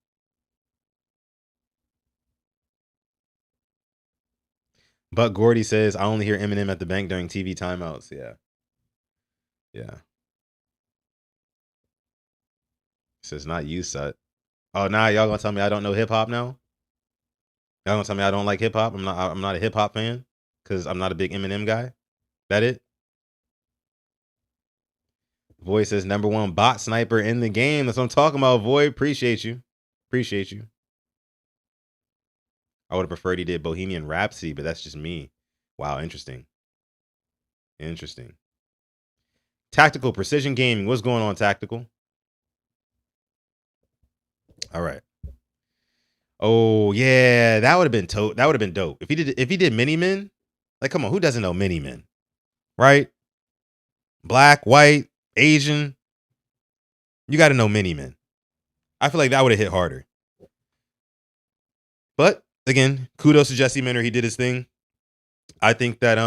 But Gordy says, I only hear Eminem at the bank during TV timeouts. Yeah. Yeah. He says, not you, Sut. Oh, now y'all gonna tell me I don't know hip hop now? Y'all gonna tell me I don't like hip hop? I'm not a hip hop fan because I'm not a big Eminem guy. That it? Void says #1 bot sniper in the game. That's what I'm talking about, Void. Appreciate you. Appreciate you. I would have preferred he did Bohemian Rhapsody, but that's just me. Wow, interesting. Interesting. Tactical Precision Gaming. What's going on, Tactical? All right. Oh yeah, that would have been that would have been dope. If he did Mini Men, like come on, who doesn't know Mini Men? Right? Black, white, Asian. You got to know Mini Men. I feel like that would have hit harder. But again, kudos to Jesse Minter. He did his thing. I think that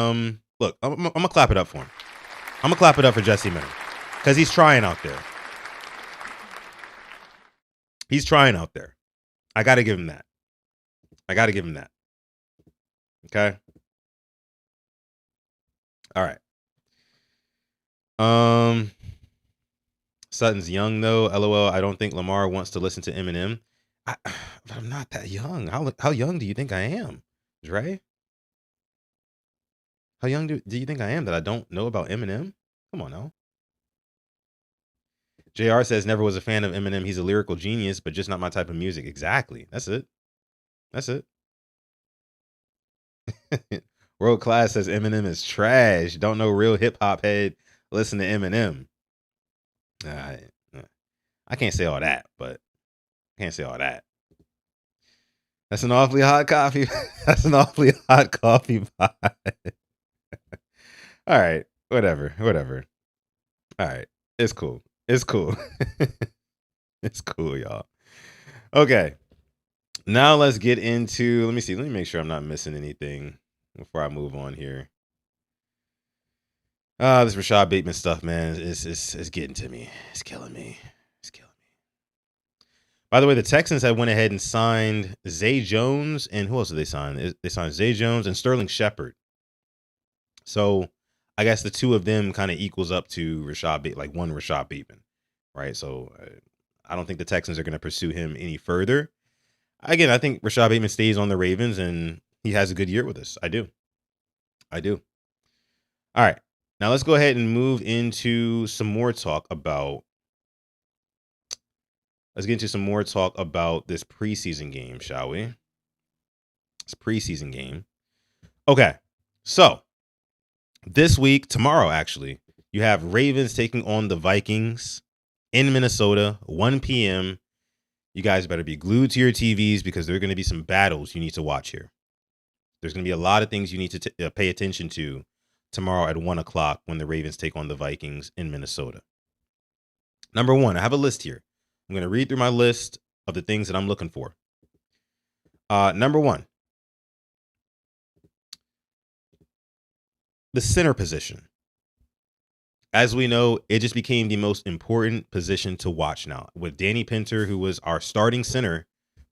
look, I'm gonna clap it up for him. I'm gonna clap it up for Jesse Minter because he's trying out there. He's trying out there. I got to give him that. I got to give him that. Okay. All right. Sutton's young though. LOL. I don't think Lamar wants to listen to Eminem. But I'm not that young. How young do you think I am, Dre? How young do you think I am that I don't know about Eminem? Come on now. JR says never was a fan of Eminem. He's a lyrical genius, but just not my type of music. Exactly. That's it. That's it. World Class says Eminem is trash. Don't know real hip hop head. Listen to Eminem. I can't say all that, but I can't say all that. That's an awfully hot coffee. That's an awfully hot coffee pot. All right. Whatever. All right. It's cool. It's cool. It's cool, y'all. Okay. Now let's get into, let me see. Let me make sure I'm not missing anything before I move on here. This Rashod Bateman stuff, man, it's getting to me. It's killing me. It's killing me. By the way, the Texans have went ahead and signed Zay Jones, and who else did they sign? They signed Zay Jones and Sterling Shepard. So I guess the two of them kind of equals up to Rashod Bateman, like one Rashod Bateman, right? So I don't think the Texans are going to pursue him any further. Again, I think Rashod Bateman stays on the Ravens, and he has a good year with us. I do. All right. Now let's go ahead and move into some more talk about. Let's get into some more talk about this preseason game, shall we? It's preseason game. Okay. So this week, tomorrow, actually, you have Ravens taking on the Vikings in Minnesota, 1 p.m. You guys better be glued to your TVs because there are going to be some battles you need to watch here. There's going to be a lot of things you need to pay attention to tomorrow at 1 o'clock when the Ravens take on the Vikings in Minnesota. Number one, I have a list here. I'm going to read through my list of the things that I'm looking for. Number one, the center position. As we know, it just became the most important position to watch now. With Danny Pinter, who was our starting center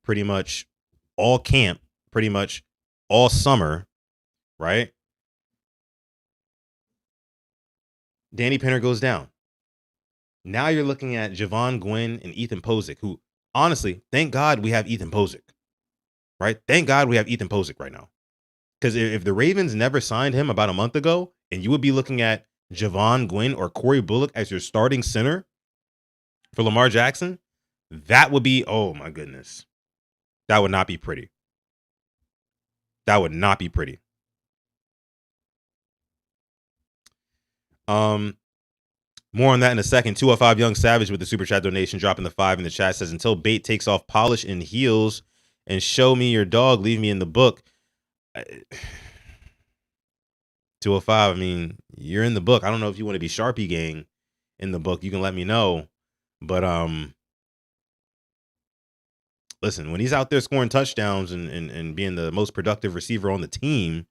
pretty much all camp, pretty much all summer, right? Danny Pinter goes down. Now you're looking at Javon Gwynn and Ethan Posick, who, honestly, thank God we have Ethan Posick, right? Thank God we have Ethan Posick right now. Because if the Ravens never signed him about a month ago, and you would be looking at Javon Gwynn or Corey Bullock as your starting center for Lamar Jackson, that would be, oh my goodness. That would not be pretty. That would not be pretty. More on that in a second. 205 Young Savage with the Super Chat donation, dropping the 5 in the chat, says, until Bate takes off polish and heels and show me your dog, leave me in the book. 205, I mean, you're in the book. I don't know if you want to be Sharpie Gang in the book. You can let me know. But listen, when he's out there scoring touchdowns and being the most productive receiver on the team,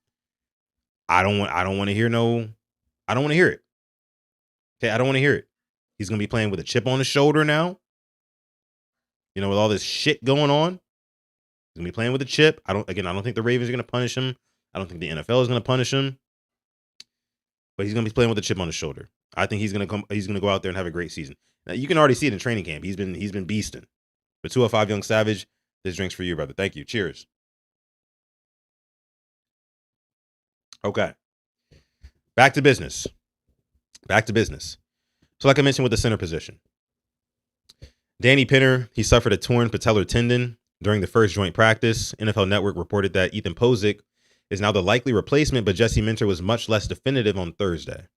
I don't want to hear it. Okay, I don't want to hear it. He's going to be playing with a chip on his shoulder now. You know, with all this shit going on. He's going to be playing with a chip. I don't think the Ravens are going to punish him. I don't think the NFL is going to punish him. But he's going to be playing with a chip on his shoulder. I think he's going to go out there and have a great season. Now, you can already see it in training camp. He's been beasting. But 205 Young Savage, this drink's for you, brother. Thank you. Cheers. Okay. Back to business. So like I mentioned with the center position, Danny Pinner, he suffered a torn patellar tendon during the first joint practice. NFL Network reported that Ethan Posick is now the likely replacement, but Jesse Minter was much less definitive on Thursday.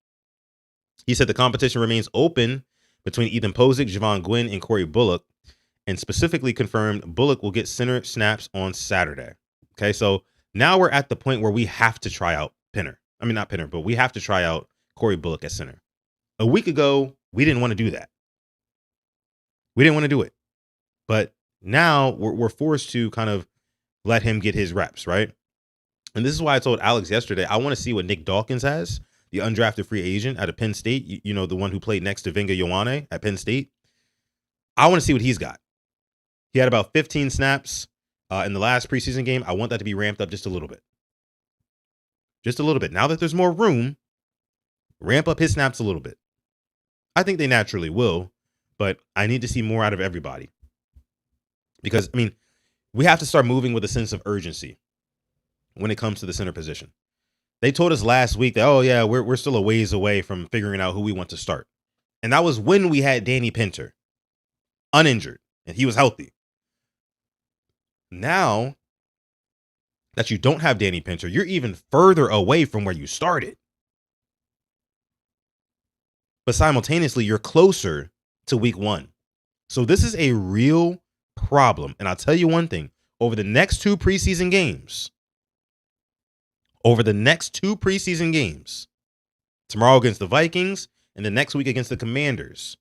He said the competition remains open between Ethan Posick, Javon Gwynn, and Corey Bullock, and specifically confirmed Bullock will get center snaps on Saturday. Okay, so now we're at the point where we have to try out Pinner. I mean, not Pinner, but we have to try out Corey Bullock at center. A week ago, we didn't want to do that. We didn't want to do it. But now we're forced to kind of let him get his reps, right? And this is why I told Alex yesterday, I want to see what Nick Dawkins has, the undrafted free agent out of Penn State, you know, the one who played next to Vinga Ioane at Penn State. I want to see what he's got. He had about 15 snaps in the last preseason game. I want that to be ramped up just a little bit. Just a little bit. Now that there's more room, ramp up his snaps a little bit. I think they naturally will, but I need to see more out of everybody. Because, I mean, we have to start moving with a sense of urgency when it comes to the center position. They told us last week that, oh, yeah, we're still a ways away from figuring out who we want to start. And that was when we had Danny Pinter uninjured and he was healthy. Now that you don't have Danny Pinter, you're even further away from where you started. But simultaneously, you're closer to week 1. So this is a real problem. And I'll tell you one thing, over the next 2 preseason games, tomorrow against the Vikings and the next week against the Commanders,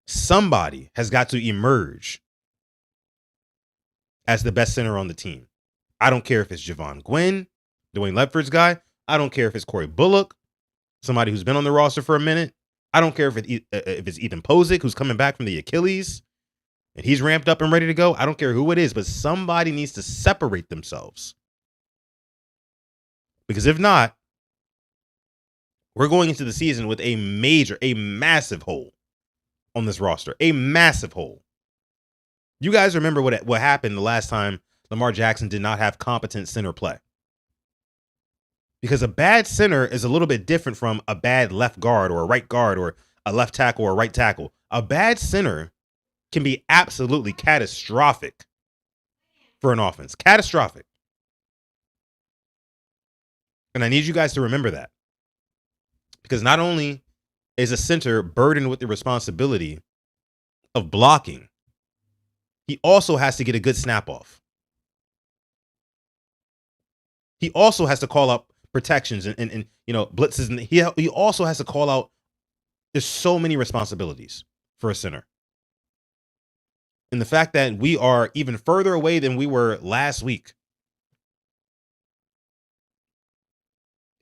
somebody has got to emerge as the best center on the team. I don't care if it's Javon Gwynn, Dwayne Ledford's guy. I don't care if it's Corey Bullock, somebody who's been on the roster for a minute. I don't care if it's Ethan Posick, who's coming back from the Achilles and he's ramped up and ready to go. I don't care who it is, but somebody needs to separate themselves. Because if not, we're going into the season with a massive hole on this roster. A massive hole. You guys remember what happened the last time Lamar Jackson did not have competent center play. Because a bad center is a little bit different from a bad left guard or a right guard or a left tackle or a right tackle. A bad center can be absolutely catastrophic for an offense. Catastrophic. And I need you guys to remember that. Because not only is a center burdened with the responsibility of blocking, he also has to get a good snap off. He also has to call up protections and you know, blitzes. And he also has to call out. There's so many responsibilities for a center. And the fact that we are even further away than we were last week,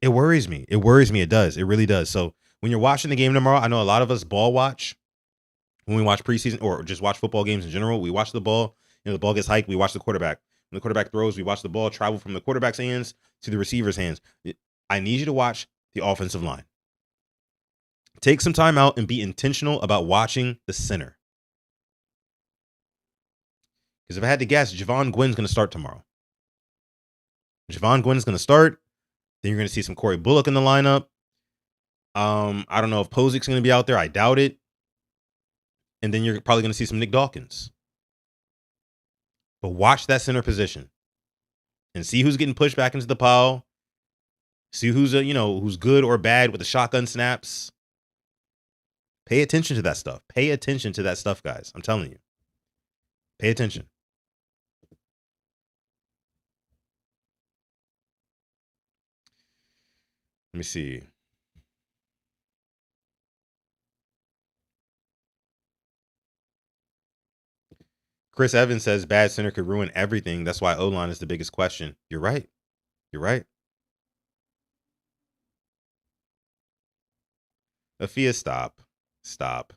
it worries me. It worries me. It does. It really does. So when you're watching the game tomorrow, I know a lot of us ball watch when we watch preseason or just watch football games in general. We watch the ball. You know, the ball gets hiked. We watch the quarterback. When the quarterback throws, we watch the ball travel from the quarterback's hands to the receiver's hands. I need you to watch the offensive line. Take some time out and be intentional about watching the center. Because if I had to guess, Javon Gwynn's going to start tomorrow. Javon Gwynn's going to start. Then you're going to see some Corey Bullock in the lineup. I don't know if Posick's going to be out there. I doubt it. And then you're probably going to see some Nick Dawkins. But watch that center position and see who's getting pushed back into the pile. See who's who's good or bad with the shotgun snaps. Pay attention to that stuff. Pay attention to that stuff, guys. I'm telling you. Pay attention. Let me see. Chris Evans says bad center could ruin everything. That's why O-line is the biggest question. You're right. You're right. Afia, stop. Stop.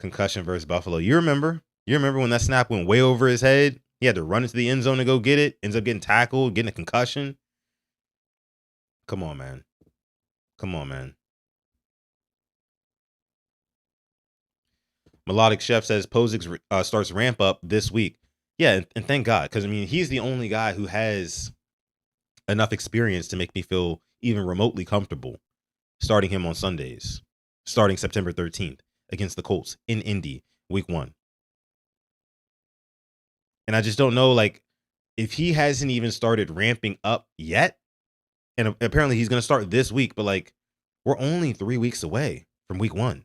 Concussion versus Buffalo. You remember when that snap went way over his head? He had to run into the end zone to go get it. Ends up getting tackled, getting a concussion. Come on, man. Come on, man. Melodic Chef says Posick starts ramp up this week. Yeah, and thank God, because I mean, he's the only guy who has enough experience to make me feel even remotely comfortable starting him on Sundays, starting September 13th against the Colts in Indy, week 1. And I just don't know, like, if he hasn't even started ramping up yet, and apparently he's going to start this week, but like, we're only 3 weeks away from week 1.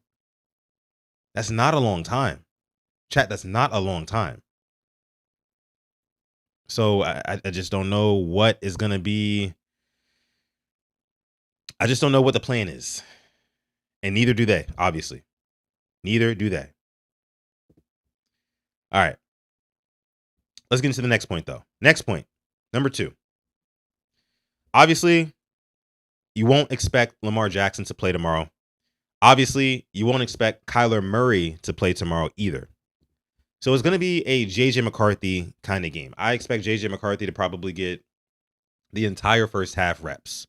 That's not a long time. Chat, that's not a long time. So I just don't know what is going to be. I just don't know what the plan is. And neither do they, obviously. Neither do they. All right. Let's get into the next point, though. Next point, number 2. Obviously, you won't expect Lamar Jackson to play tomorrow. Obviously, you won't expect Kyler Murray to play tomorrow either. So it's going to be a JJ McCarthy kind of game. I expect JJ McCarthy to probably get the entire first half reps.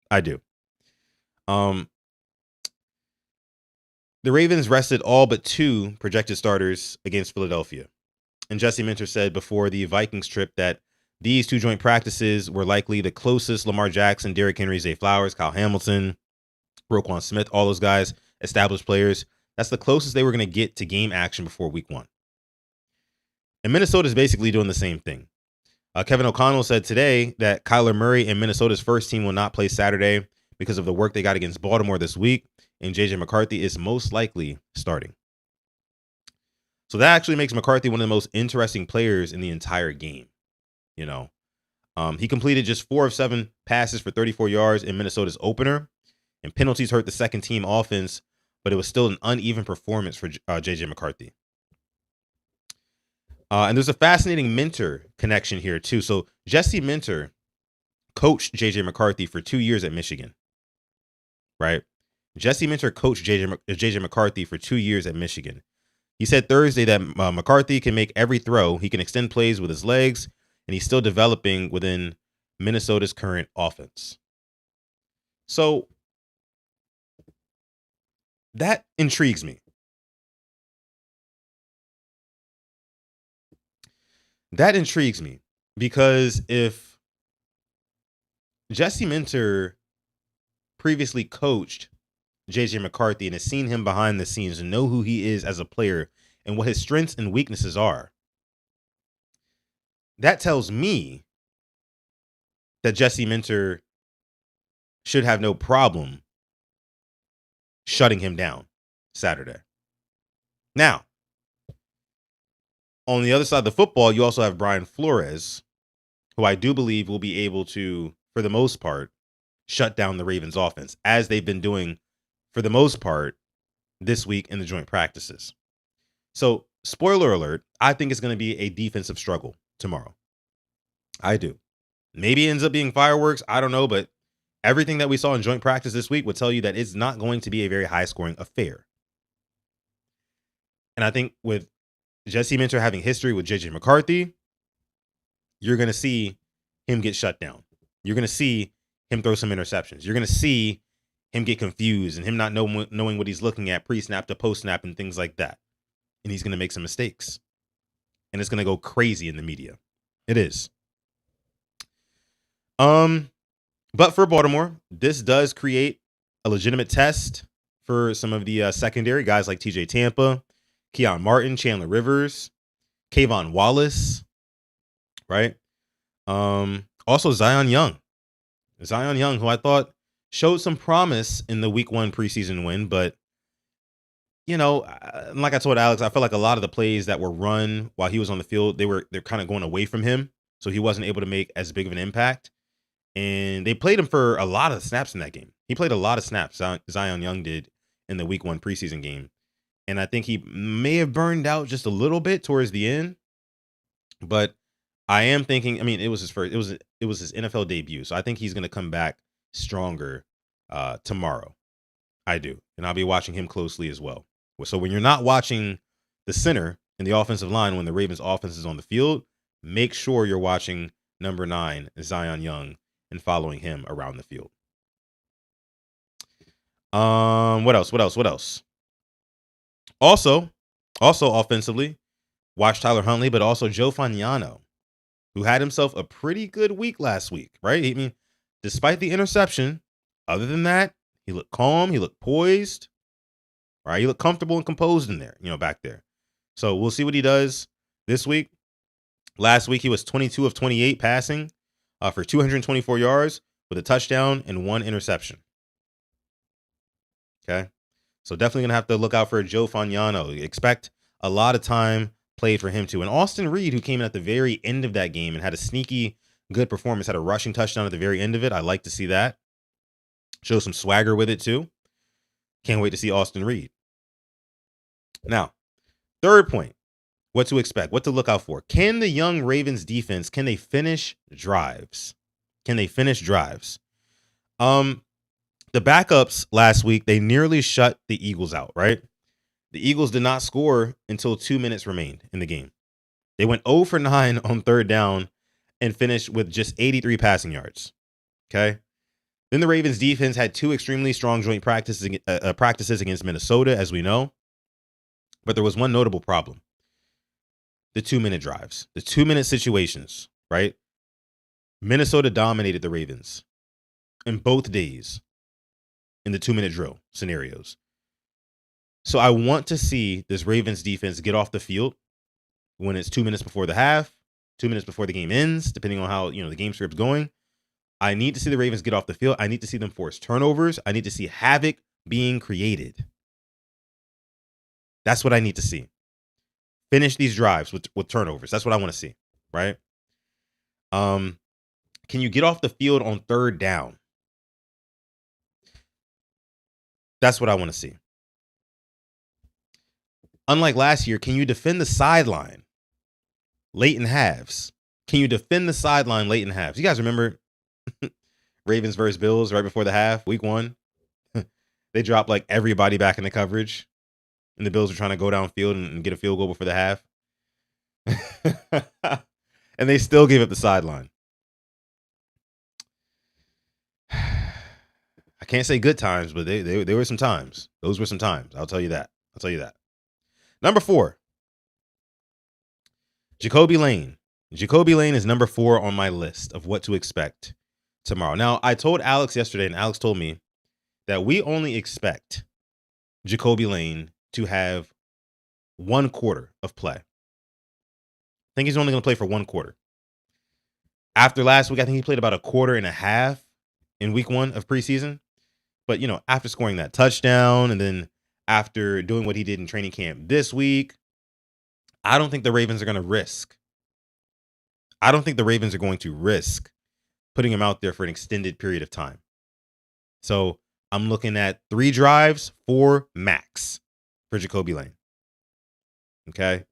I do. The Ravens rested all but 2 projected starters against Philadelphia. And Jesse Minter said before the Vikings trip that these 2 joint practices were likely the closest Lamar Jackson, Derrick Henry, Zay Flowers, Kyle Hamilton, Roquan Smith, all those guys, established players. That's the closest they were going to get to game action before week 1. And Minnesota is basically doing the same thing. Kevin O'Connell said today that Kyler Murray and Minnesota's first team will not play Saturday because of the work they got against Baltimore this week, and JJ McCarthy is most likely starting. So that actually makes McCarthy one of the most interesting players in the entire game. You know, he completed just 4 of 7 passes for 34 yards in Minnesota's opener, and penalties hurt the second team offense, but it was still an uneven performance for JJ McCarthy. And there's a fascinating Minter connection here too. So Jesse Minter coached JJ McCarthy for 2 years at Michigan, right? Jesse Minter coached JJ McCarthy for 2 years at Michigan. He said Thursday that McCarthy can make every throw. He can extend plays with his legs, and he's still developing within Minnesota's current offense. So that intrigues me. That intrigues me because if Jesse Minter previously coached JJ McCarthy and has seen him behind the scenes and know who he is as a player and what his strengths and weaknesses are, that tells me that Jesse Minter should have no problem shutting him down Saturday. Now, on the other side of the football, you also have Brian Flores, who I do believe will be able to, for the most part, shut down the Ravens offense, as they've been doing for the most part this week in the joint practices. So, spoiler alert, I think it's going to be a defensive struggle tomorrow. I do. Maybe it ends up being fireworks. I don't know, but everything that we saw in joint practice this week would tell you that it's not going to be a very high-scoring affair. And I think with Jesse Minter having history with JJ McCarthy, you're going to see him get shut down. You're going to see him throw some interceptions. You're going to see him get confused and him not knowing what he's looking at pre-snap to post-snap and things like that. And he's going to make some mistakes. And it's going to go crazy in the media. It is. But for Baltimore, this does create a legitimate test for some of the secondary guys like TJ Tampa, Keon Martin, Chandler Rivers, Kayvon Wallace, right? Also Zion Young, who I thought showed some promise in the week 1 preseason win, but you know, like I told Alex, I felt like a lot of the plays that were run while he was on the field, they're kind of going away from him, so he wasn't able to make as big of an impact. And they played him for a lot of snaps in that game. He played a lot of snaps. Zion Young did in the week 1 preseason game. And I think he may have burned out just a little bit towards the end. But I am thinking, I mean, it was his NFL debut. So I think he's going to come back stronger tomorrow. I do. And I'll be watching him closely as well. So when you're not watching the center in the offensive line, when the Ravens offense is on the field, make sure you're watching number 9, Zion Young, and following him around the field. What else? Also offensively, watch Tyler Huntley, but also Joe Fagnano, who had himself a pretty good week last week, right? I mean, despite the interception, other than that, he looked calm, he looked poised, right? He looked comfortable and composed in there, back there. So we'll see what he does this week. Last week, he was 22 of 28 passing for 224 yards with a touchdown and 1 interception. Okay. So definitely going to have to look out for Joe Fagnano. Expect a lot of time played for him too. And Austin Reed, who came in at the very end of that game and had a sneaky good performance, had a rushing touchdown at the very end of it. I like to see that. Show some swagger with it too. Can't wait to see Austin Reed. Now, third point, what to expect, what to look out for. Can the young Ravens defense, can they finish drives? Can they finish drives? The backups last week, they nearly shut the Eagles out, right? The Eagles did not score until 2 minutes remained in the game. They went 0 for 9 on third down and finished with just 83 passing yards. Okay. Then the Ravens defense had 2 extremely strong joint practices against Minnesota, as we know. But there was one notable problem. The 2-minute drives, the 2-minute situations, right? Minnesota dominated the Ravens in both days in the 2-minute drill scenarios. So I want to see this Ravens defense get off the field when it's 2 minutes before the half, 2 minutes before the game ends, depending on how, the game script's going. I need to see the Ravens get off the field. I need to see them force turnovers. I need to see havoc being created. That's what I need to see. Finish these drives with turnovers. That's what I want to see, right? Can you get off the field on third down? That's what I want to see. Unlike last year, can you defend the sideline late in halves? Can you defend the sideline late in halves? You guys remember Ravens versus Bills right before the half, week 1? They dropped like everybody back in the coverage, and the Bills were trying to go downfield and get a field goal before the half. And they still gave up the sideline. I can't say good times, but there were some times. Those were some times. I'll tell you that. Number 4, Jacoby Lane. Jacoby Lane is number 4 on my list of what to expect tomorrow. Now, I told Alex yesterday, and Alex told me that we only expect Jacoby Lane to have 1 quarter of play. I think he's only going to play for 1 quarter. After last week, I think he played about a quarter and a half in week 1 of preseason. But, after scoring that touchdown and then after doing what he did in training camp this week, I don't think the Ravens are going to risk. I don't think the Ravens are going to risk putting him out there for an extended period of time. So I'm looking at 3 drives, 4 max for Jacoby Lane. Okay.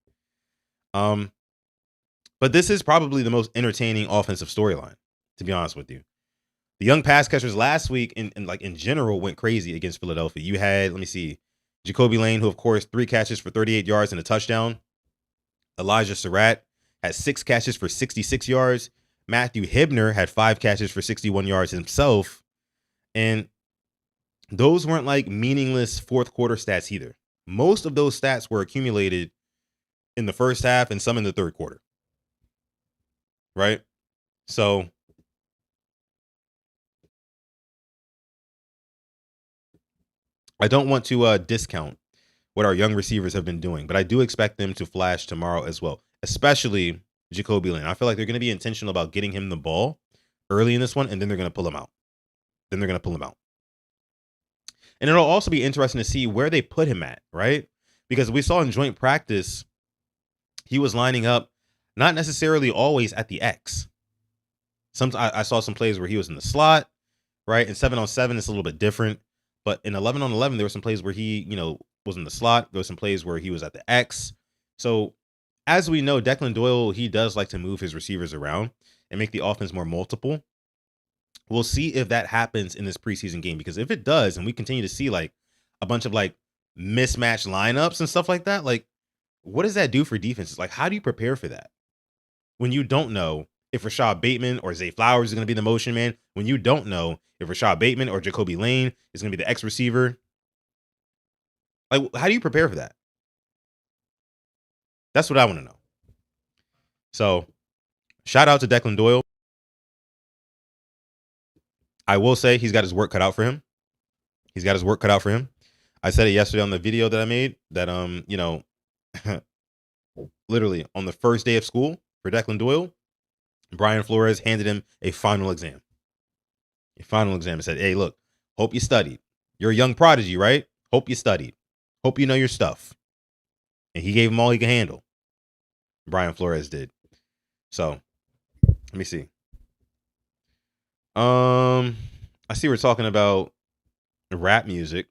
But this is probably the most entertaining offensive storyline, to be honest with you. The young pass catchers last week in general went crazy against Philadelphia. You had, Jacoby Lane, who of course 3 catches for 38 yards and a touchdown. Elijah Surratt had 6 catches for 66 yards. Matthew Hibner had 5 catches for 61 yards himself. And those weren't like meaningless fourth quarter stats either. Most of those stats were accumulated in the first half and some in the third quarter. Right? So I don't want to discount what our young receivers have been doing, but I do expect them to flash tomorrow as well, especially Jacoby Lane. I feel like they're going to be intentional about getting him the ball early in this one, and then they're going to pull him out. And it'll also be interesting to see where they put him at, right? Because we saw in joint practice, he was lining up not necessarily always at the X. I saw some plays where he was in the slot, right? In 7-on-7, it's a little bit different. But in 11-on-11, there were some plays where he, was in the slot. There were some plays where he was at the X. So as we know, Declan Doyle, he does like to move his receivers around and make the offense more multiple. We'll see if that happens in this preseason game, because if it does, and we continue to see like a bunch of like mismatched lineups and stuff like that, like what does that do for defenses? Like, how do you prepare for that when you don't know if Rashod Bateman or Zay Flowers is going to be the motion man, when you don't know if Rashod Bateman or Jacoby Lane is going to be the X receiver? Like, how do you prepare for that? That's what I want to know. So, shout out to Declan Doyle. I will say he's got his work cut out for him. He's got his work cut out for him. I said it yesterday on the video that I made that literally on the first day of school for Declan Doyle, Brian Flores handed him a final exam. A final exam and said, "Hey, look, hope you studied. You're a young prodigy, right? Hope you studied. Hope you know your stuff." And he gave him all he could handle. Brian Flores did. So, let me see. I see we're talking about rap music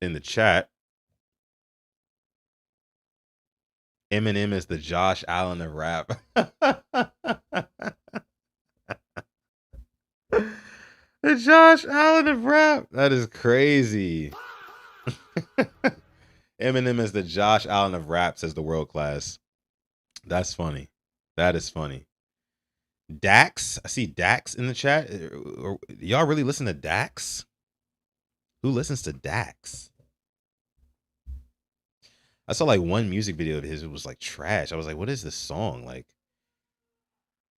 in the chat. Eminem is the Josh Allen of rap. The Josh Allen of rap. That is crazy. Eminem is the Josh Allen of rap, says the world class. That's funny. That is funny. Dax. I see Dax in the chat. Y'all really listen to Dax? Who listens to Dax? I saw like one music video of his. It was like trash. I was like, what is this song? Like,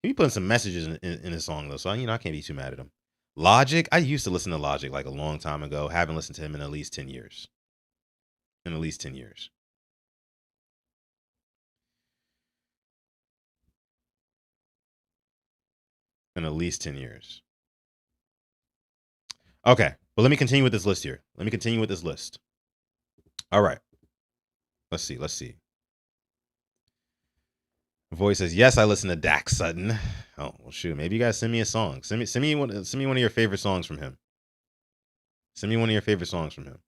he putting some messages in his song though. So, I can't be too mad at him. Logic. I used to listen to Logic like a long time ago. Haven't listened to him in at least 10 years. In at least 10 years. In at least 10 years. Okay. But let me continue with this list here. Let me continue with this list. All right. Let's see. Voice says, yes, I listen to Dax Sutton. Oh, well, shoot. Maybe you guys send me a song. Send me one of your favorite songs from him. Send me one of your favorite songs from him.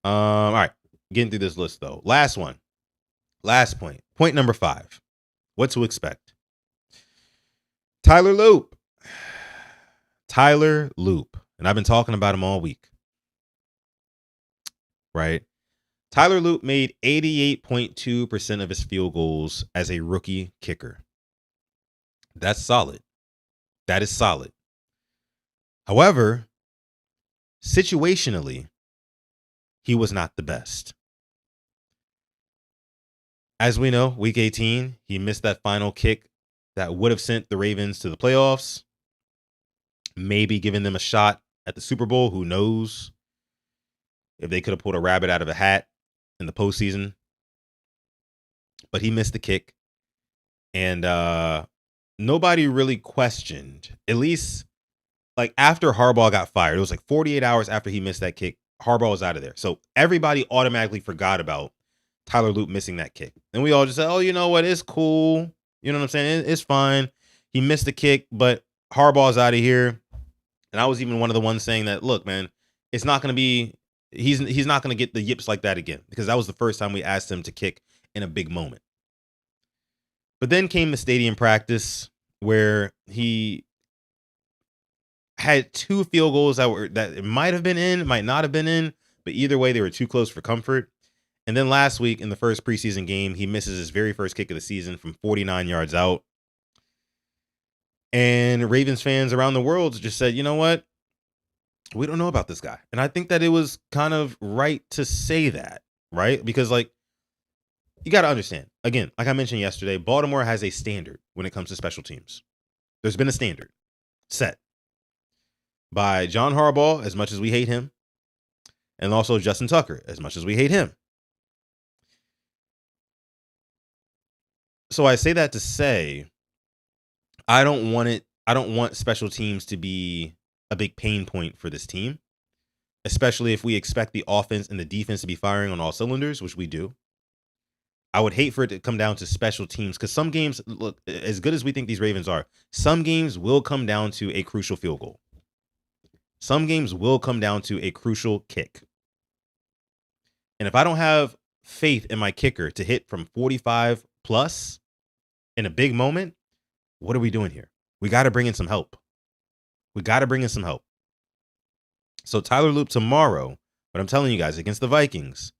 All right. Getting through this list, though. Last one. Last point. Point number 5. What to expect. Tyler Loop. Tyler Loop. And I've been talking about him all week. Right? Tyler Loop made 88.2% of his field goals as a rookie kicker. That's solid. That is solid. However, situationally, he was not the best. As we know, week 18, he missed that final kick that would have sent the Ravens to the playoffs. Maybe giving them a shot at the Super Bowl. Who knows if they could have pulled a rabbit out of a hat in the postseason. But he missed the kick. And nobody really questioned, at least like after Harbaugh got fired. It was like 48 hours after he missed that kick. Harbaugh was out of there. So everybody automatically forgot about Tyler Loop missing that kick. And we all just said, oh, you know what? It's cool. You know what I'm saying? It's fine. He missed the kick, but Harbaugh's out of here. And I was even one of the ones saying that, look, man, it's not going to be, he's not going to get the yips like that again, because that was the first time we asked him to kick in a big moment. But then came the stadium practice where he had 2 field goals that it might have been in, might not have been in, but either way, they were too close for comfort. And then last week in the first preseason game, he misses his very first kick of the season from 49 yards out. And Ravens fans around the world just said, you know what? We don't know about this guy. And I think that it was kind of right to say that, right? Because, like, you got to understand, again, like I mentioned yesterday, Baltimore has a standard when it comes to special teams. There's been a standard set by John Harbaugh, as much as we hate him, and also Justin Tucker, as much as we hate him. So I say that to say, I don't want special teams to be a big pain point for this team, especially if we expect the offense and the defense to be firing on all cylinders, which we do. I would hate for it to come down to special teams, because some games, look, as good as we think these Ravens are, some games will come down to a crucial field goal. Some games will come down to a crucial kick. And if I don't have faith in my kicker to hit from 45 plus in a big moment, what are we doing here? We got to bring in some help. So Tyler Loop tomorrow, but I'm telling you guys, against the Vikings,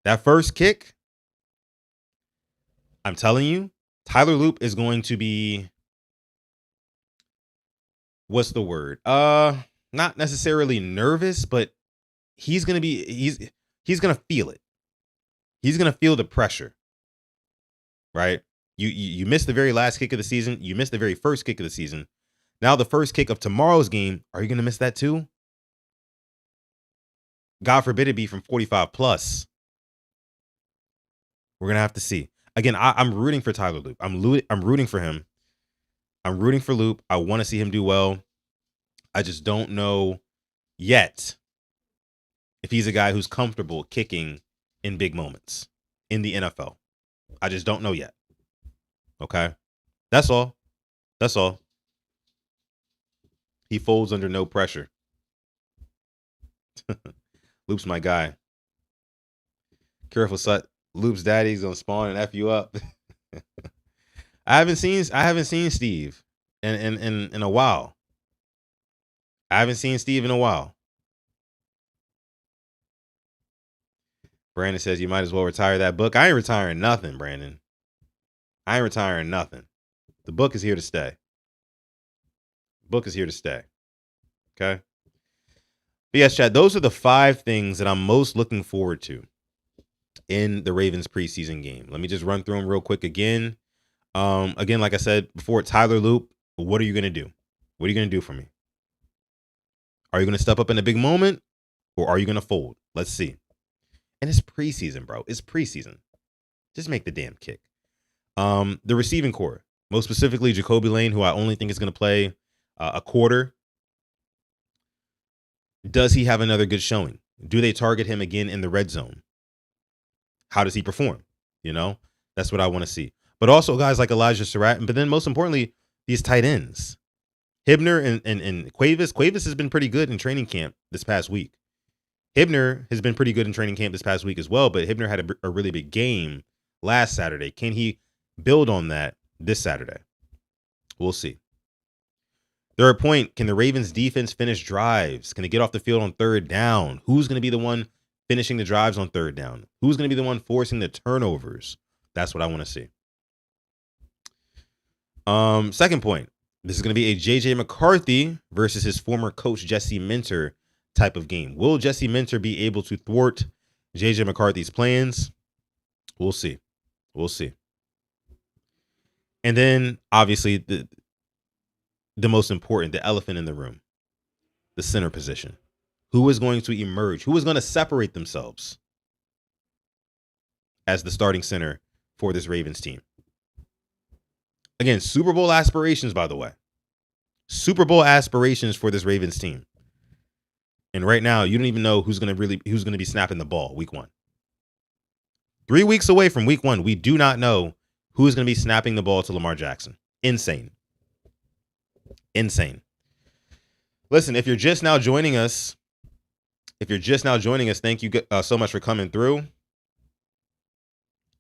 that first kick, I'm telling you, Tyler Loop is going to be, what's the word? Not necessarily nervous, but he's going to feel it. He's going to feel the pressure, right? You missed the very last kick of the season. You missed the very first kick of the season. Now the first kick of tomorrow's game, are you going to miss that too? God forbid it be from 45 plus. We're going to have to see. Again, I'm rooting for Tyler Loop. I'm rooting for him. I'm rooting for Loop. I want to see him do well. I just don't know yet if he's a guy who's comfortable kicking in big moments in the NFL. I just don't know yet. Okay? That's all. That's all. He folds under no pressure. Loop's my guy. Careful, Sut. Loop's daddy's gonna spawn and F you up. I haven't seen Steve in a while. I haven't seen Steve in a while. Brandon says you might as well retire that book. I ain't retiring nothing, Brandon. I ain't retiring nothing. The book is here to stay. Book is here to stay. Okay? But yes, Chad, those are the 5 things that I'm most looking forward to in the Ravens preseason game. Let me just run through them real quick again. Again, like I said before, Tyler Loop, what are you going to do? What are you going to do for me? Are you going to step up in a big moment or are you going to fold? Let's see. And it's preseason, bro. It's preseason. Just make the damn kick. The receiving core, most specifically Jacoby Lane, who I only think is going to play a quarter. Does he have another good showing? Do they target him again in the red zone? How does he perform? You know, that's what I want to see. But also guys like Elijah Surratt, but then most importantly, these tight ends. Hibner and Cuevas. Cuevas has been pretty good in training camp this past week. Hibner has been pretty good in training camp this past week as well, but Hibner had a really big game last Saturday. Can he build on that this Saturday? We'll see. Third point, can the Ravens defense finish drives? Can they get off the field on third down? Who's going to be the one finishing the drives on third down? Who's going to be the one forcing the turnovers? That's what I want to see. Second point, this is going to be a J.J. McCarthy versus his former coach Jesse Minter type of game. Will Jesse Minter be able to thwart J.J. McCarthy's plans? We'll see. We'll see. And then, obviously, the most important, the elephant in the room, the center position. Who is going to emerge? Who is going to separate themselves as the starting center for this Ravens team? Again, Super Bowl aspirations, by the way. Super Bowl aspirations for this Ravens team. And right now, you don't even know who's going to be snapping the ball week 1. 3 weeks away from week 1, we do not know who's going to be snapping the ball to Lamar Jackson. Insane. Insane. Listen, if you're just now joining us, thank you so much for coming through.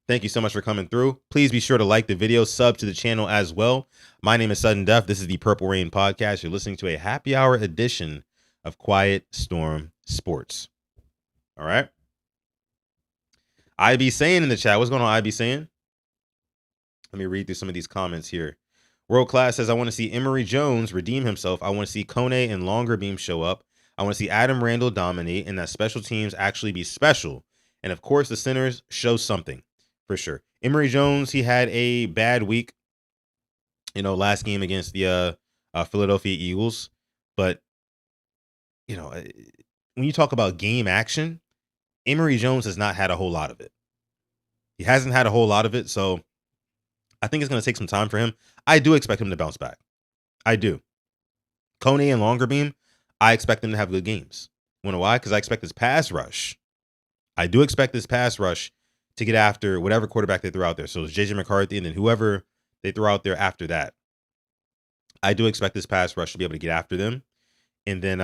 Thank you so much for coming through. Please be sure to like the video, sub to the channel as well. My name is Sudden Death. This is the Purple Rain Podcast. You're listening to a happy hour edition of Quiet Storm Sports. All right. IB saying in the chat. What's going on, IB saying? Let me read through some of these comments here. World Class says, I want to see Emory Jones redeem himself. I want to see Kone and Longer Beam show up. I want to see Adam Randall dominate and that special teams actually be special. And of course, the centers show something for sure. Emory Jones, he had a bad week, last game against the Philadelphia Eagles. But, when you talk about game action, Emory Jones has not had a whole lot of it. He hasn't had a whole lot of it. So I think it's going to take some time for him. I do expect him to bounce back. I do. Kone and Longer Beam, I expect them to have good games. You know why? Because I expect this pass rush. I do expect this pass rush to get after whatever quarterback they throw out there. So it's J.J. McCarthy and then whoever they throw out there after that. I do expect this pass rush to be able to get after them. And then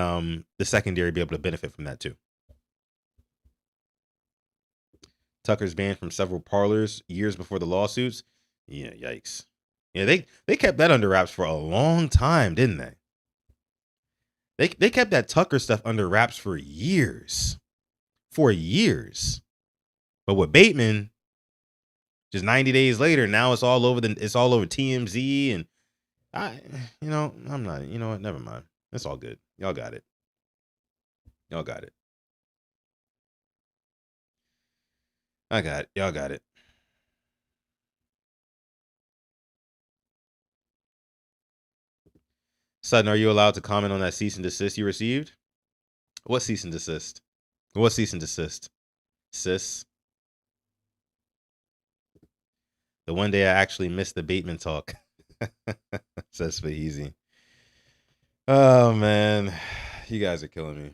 the secondary be able to benefit from that too. Tucker's banned from several parlors years before the lawsuits. Yeah, yikes. Yeah, they kept that under wraps for a long time, didn't they? They kept that Tucker stuff under wraps for years. For years. But with Bateman, just 90 days later, now it's all over TMZ and I'm not, you know what? Never mind. It's all good. Y'all got it. I got it. Y'all got it. Sutton, are you allowed to comment on that cease and desist you received? What cease and desist? What cease and desist? Sis? The one day I actually missed the Bateman talk. Says Faheezy. Oh, man. You guys are killing me.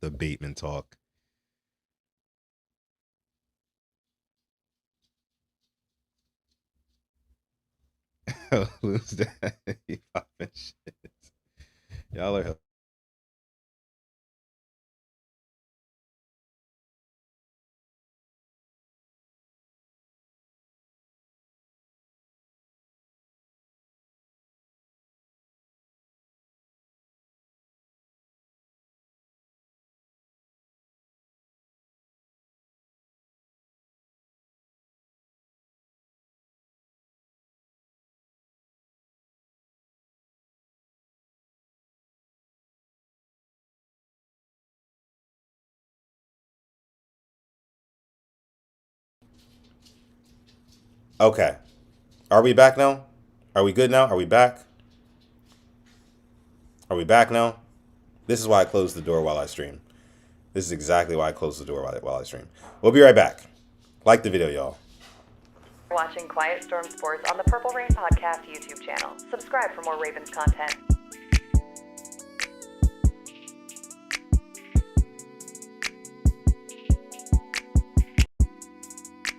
The Bateman talk. Who's that? He popping shit. Y'all are. Okay. Are we back now? Are we good now? Are we back? Are we back now? This is why I closed the door while I stream. This is exactly why I closed the door while I stream. We'll be right back. Like the video, y'all. Watching Quiet Storm Sports on the Purple Rain Podcast YouTube channel. Subscribe for more Ravens content.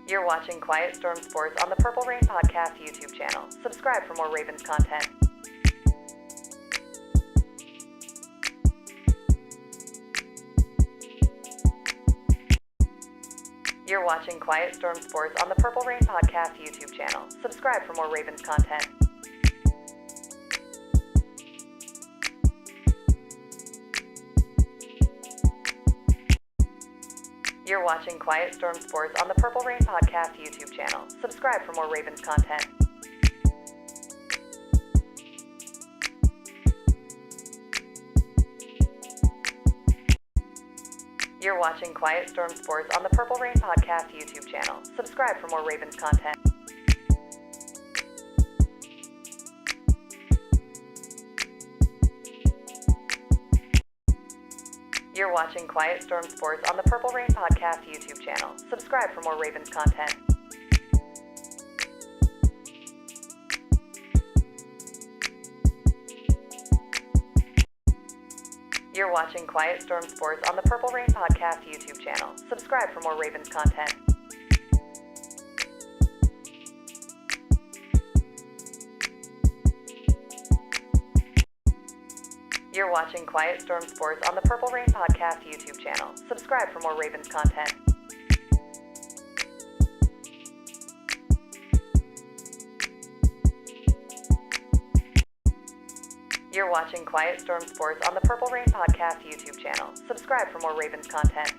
You're watching Quiet Storm Sports on the Purple Rain Podcast YouTube channel. Subscribe for more Ravens content. You're watching Quiet Storm Sports on the Purple Rain Podcast YouTube channel. Subscribe for more Ravens content. You're watching Quiet Storm Sports on the Purple Rain Podcast YouTube channel. Subscribe for more Ravens content. You're watching Quiet Storm Sports on the Purple Rain Podcast YouTube channel. Subscribe for more Ravens content. You're watching Quiet Storm Sports on the Purple Rain Podcast YouTube channel. Subscribe for more Ravens content. You're watching Quiet Storm Sports on the Purple Rain Podcast YouTube channel. Subscribe for more Ravens content. You're watching Quiet Storm Sports on the Purple Rain Podcast YouTube channel. Subscribe for more Ravens content. You're watching Quiet Storm Sports on the Purple Rain Podcast YouTube channel. Subscribe for more Ravens content.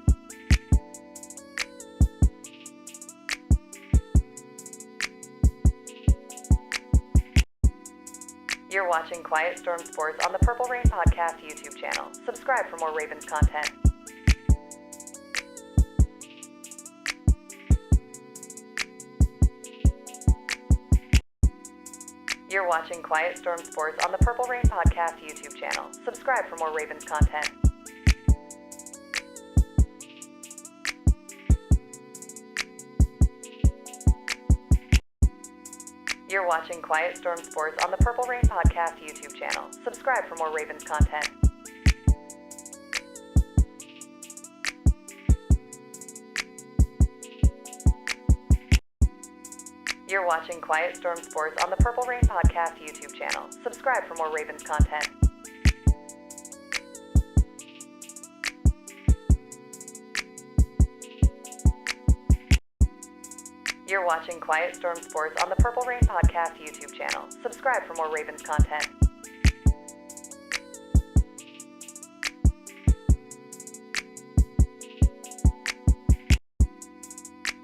You're watching Quiet Storm Sports on the Purple Rain Podcast YouTube channel. Subscribe for more Ravens content. You're watching Quiet Storm Sports on the Purple Rain Podcast YouTube channel. Subscribe for more Ravens content. You're watching Quiet Storm Sports on the Purple Rain Podcast YouTube channel. Subscribe for more Ravens content. You're watching Quiet Storm Sports on the Purple Rain Podcast YouTube channel. Subscribe for more Ravens content. You're watching Quiet Storm Sports on the Purple Rain Podcast YouTube channel. Subscribe for more Ravens content.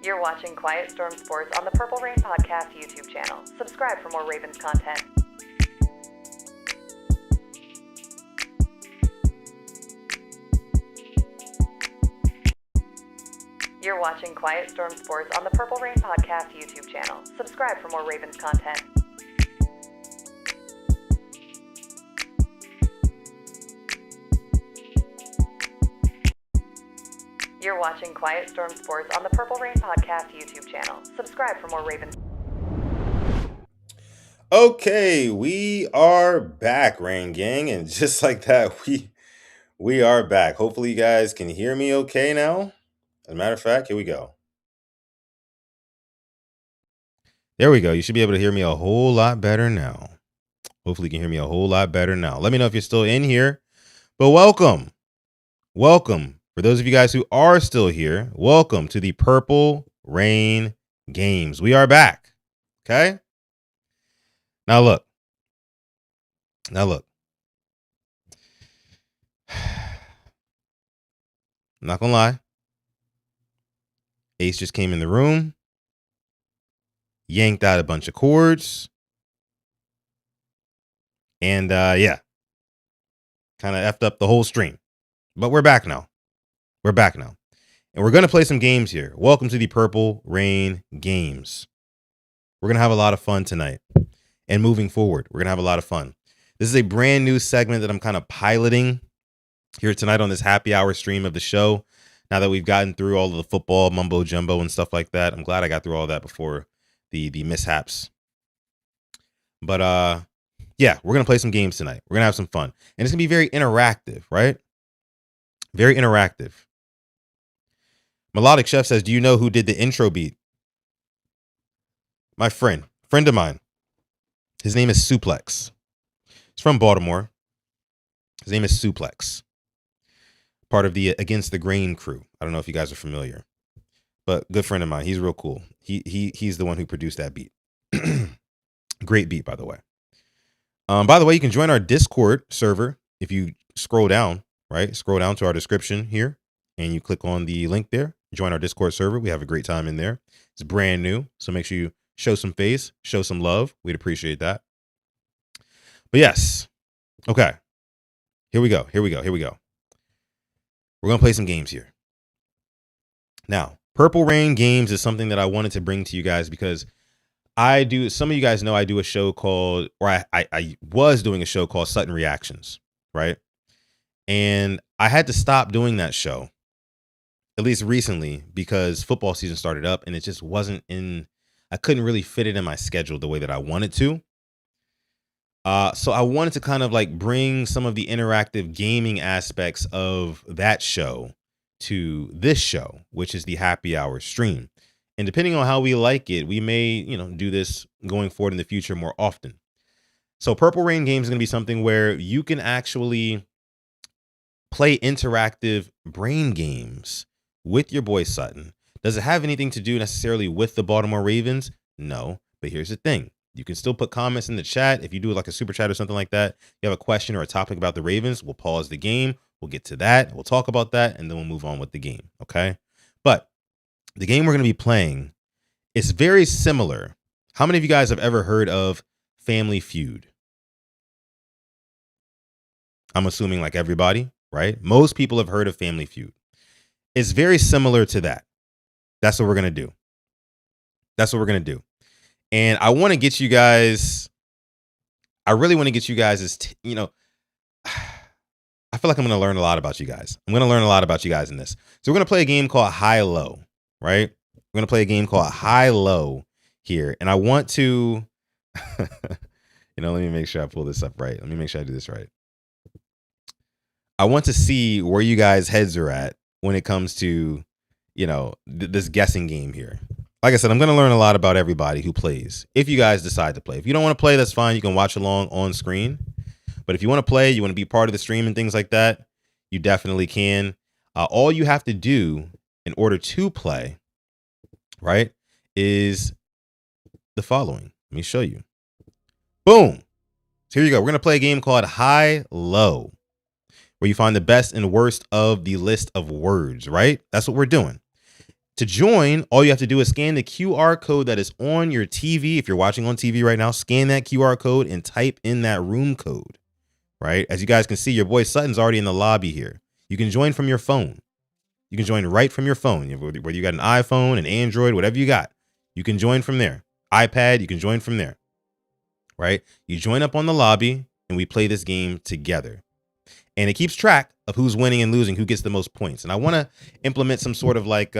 You're watching Quiet Storm Sports on the Purple Rain Podcast YouTube channel. Subscribe for more Ravens content. You're watching Quiet Storm Sports on the Purple Rain Podcast YouTube channel. Subscribe for more Ravens content. You're watching Quiet Storm Sports on the Purple Rain Podcast YouTube channel. Subscribe for more Ravens. Okay, we are back, Rain Gang, and just like that, we are back. Hopefully, you guys can hear me okay now. As a matter of fact, here we go. There we go. You should be able to hear me a whole lot better now. Hopefully, you can hear me a whole lot better now. Let me know if you're still in here. But welcome. For those of you guys who are still here, welcome to the Purple Rain Games. We are back. Okay? Now look. I'm not going to lie. Ace just came in the room, yanked out a bunch of cords, and kind of effed up the whole stream. But we're back now. And we're going to play some games here. Welcome to the Purple Rain Games. We're going to have a lot of fun tonight. And moving forward, we're going to have a lot of fun. This is a brand new segment that I'm kind of piloting here tonight on this happy hour stream of the show. Now that we've gotten through all of the football mumbo jumbo and stuff like that. I'm glad I got through all that before the mishaps. But we're going to play some games tonight. We're going to have some fun. And it's going to be very interactive, right? Very interactive. Melodic Chef says, do you know who did the intro beat? My friend of mine. His name is Suplex. He's from Baltimore. His name is Suplex. Part of the Against the Grain crew. I don't know if you guys are familiar, but good friend of mine. He's real cool. He's the one who produced that beat. Great beat, by the way. By the way, you can join our Discord server if you scroll down, right? Scroll down to our description here, and you click on the link there. Join our Discord server. We have a great time in there. It's brand new, so make sure you show some face, show some love. We'd appreciate that. But yes, okay. Here we go. We're going to play some games here. Now, Purple Rain Games is something that I wanted to bring to you guys because some of you guys know I do a show called, or I was doing a show called Sutton Reactions, right? And I had to stop doing that show, at least recently, because football season started up and it just wasn't I couldn't really fit it in my schedule the way that I wanted to. So I wanted to kind of like bring some of the interactive gaming aspects of that show to this show, which is the happy hour stream. And depending on how we like it, we may, do this going forward in the future more often. So Purple Rain Games is going to be something where you can actually play interactive brain games with your boy Sutton. Does it have anything to do necessarily with the Baltimore Ravens? No, but here's the thing. You can still put comments in the chat. If you do like a super chat or something like that, you have a question or a topic about the Ravens, we'll pause the game. We'll get to that. We'll talk about that, and then we'll move on with the game, okay? But the game we're going to be playing is very similar. How many of you guys have ever heard of Family Feud? I'm assuming like everybody, right? Most people have heard of Family Feud. It's very similar to that. That's what we're going to do. And I want to get you guys, I really want to get you guys I feel like I'm going to learn a lot about you guys. I'm going to learn a lot about you guys in this. So we're going to play a game called High Low, right? We're going to play a game called High Low here. And I want to, let me make sure I pull this up right. Let me make sure I do this right. I want to see where you guys' heads are at when it comes to, this guessing game here. Like I said, I'm going to learn a lot about everybody who plays. If you guys decide to play. If you don't want to play, that's fine. You can watch along on screen. But if you want to play, you want to be part of the stream and things like that, you definitely can. All you have to do in order to play, right, is the following. Let me show you. Boom. So here you go. We're going to play a game called High Low, where you find the best and worst of the list of words, right? That's what we're doing. To join, all you have to do is scan the QR code that is on your TV. If you're watching on TV right now, scan that QR code and type in that room code, right? As you guys can see, your boy Sutton's already in the lobby here. You can join from your phone. You can join right from your phone. Whether you got an iPhone, an Android, whatever you got, you can join from there. iPad, you can join from there. Right? You join up on the lobby and we play this game together. And it keeps track of who's winning and losing, who gets the most points. And I want to implement some sort of like,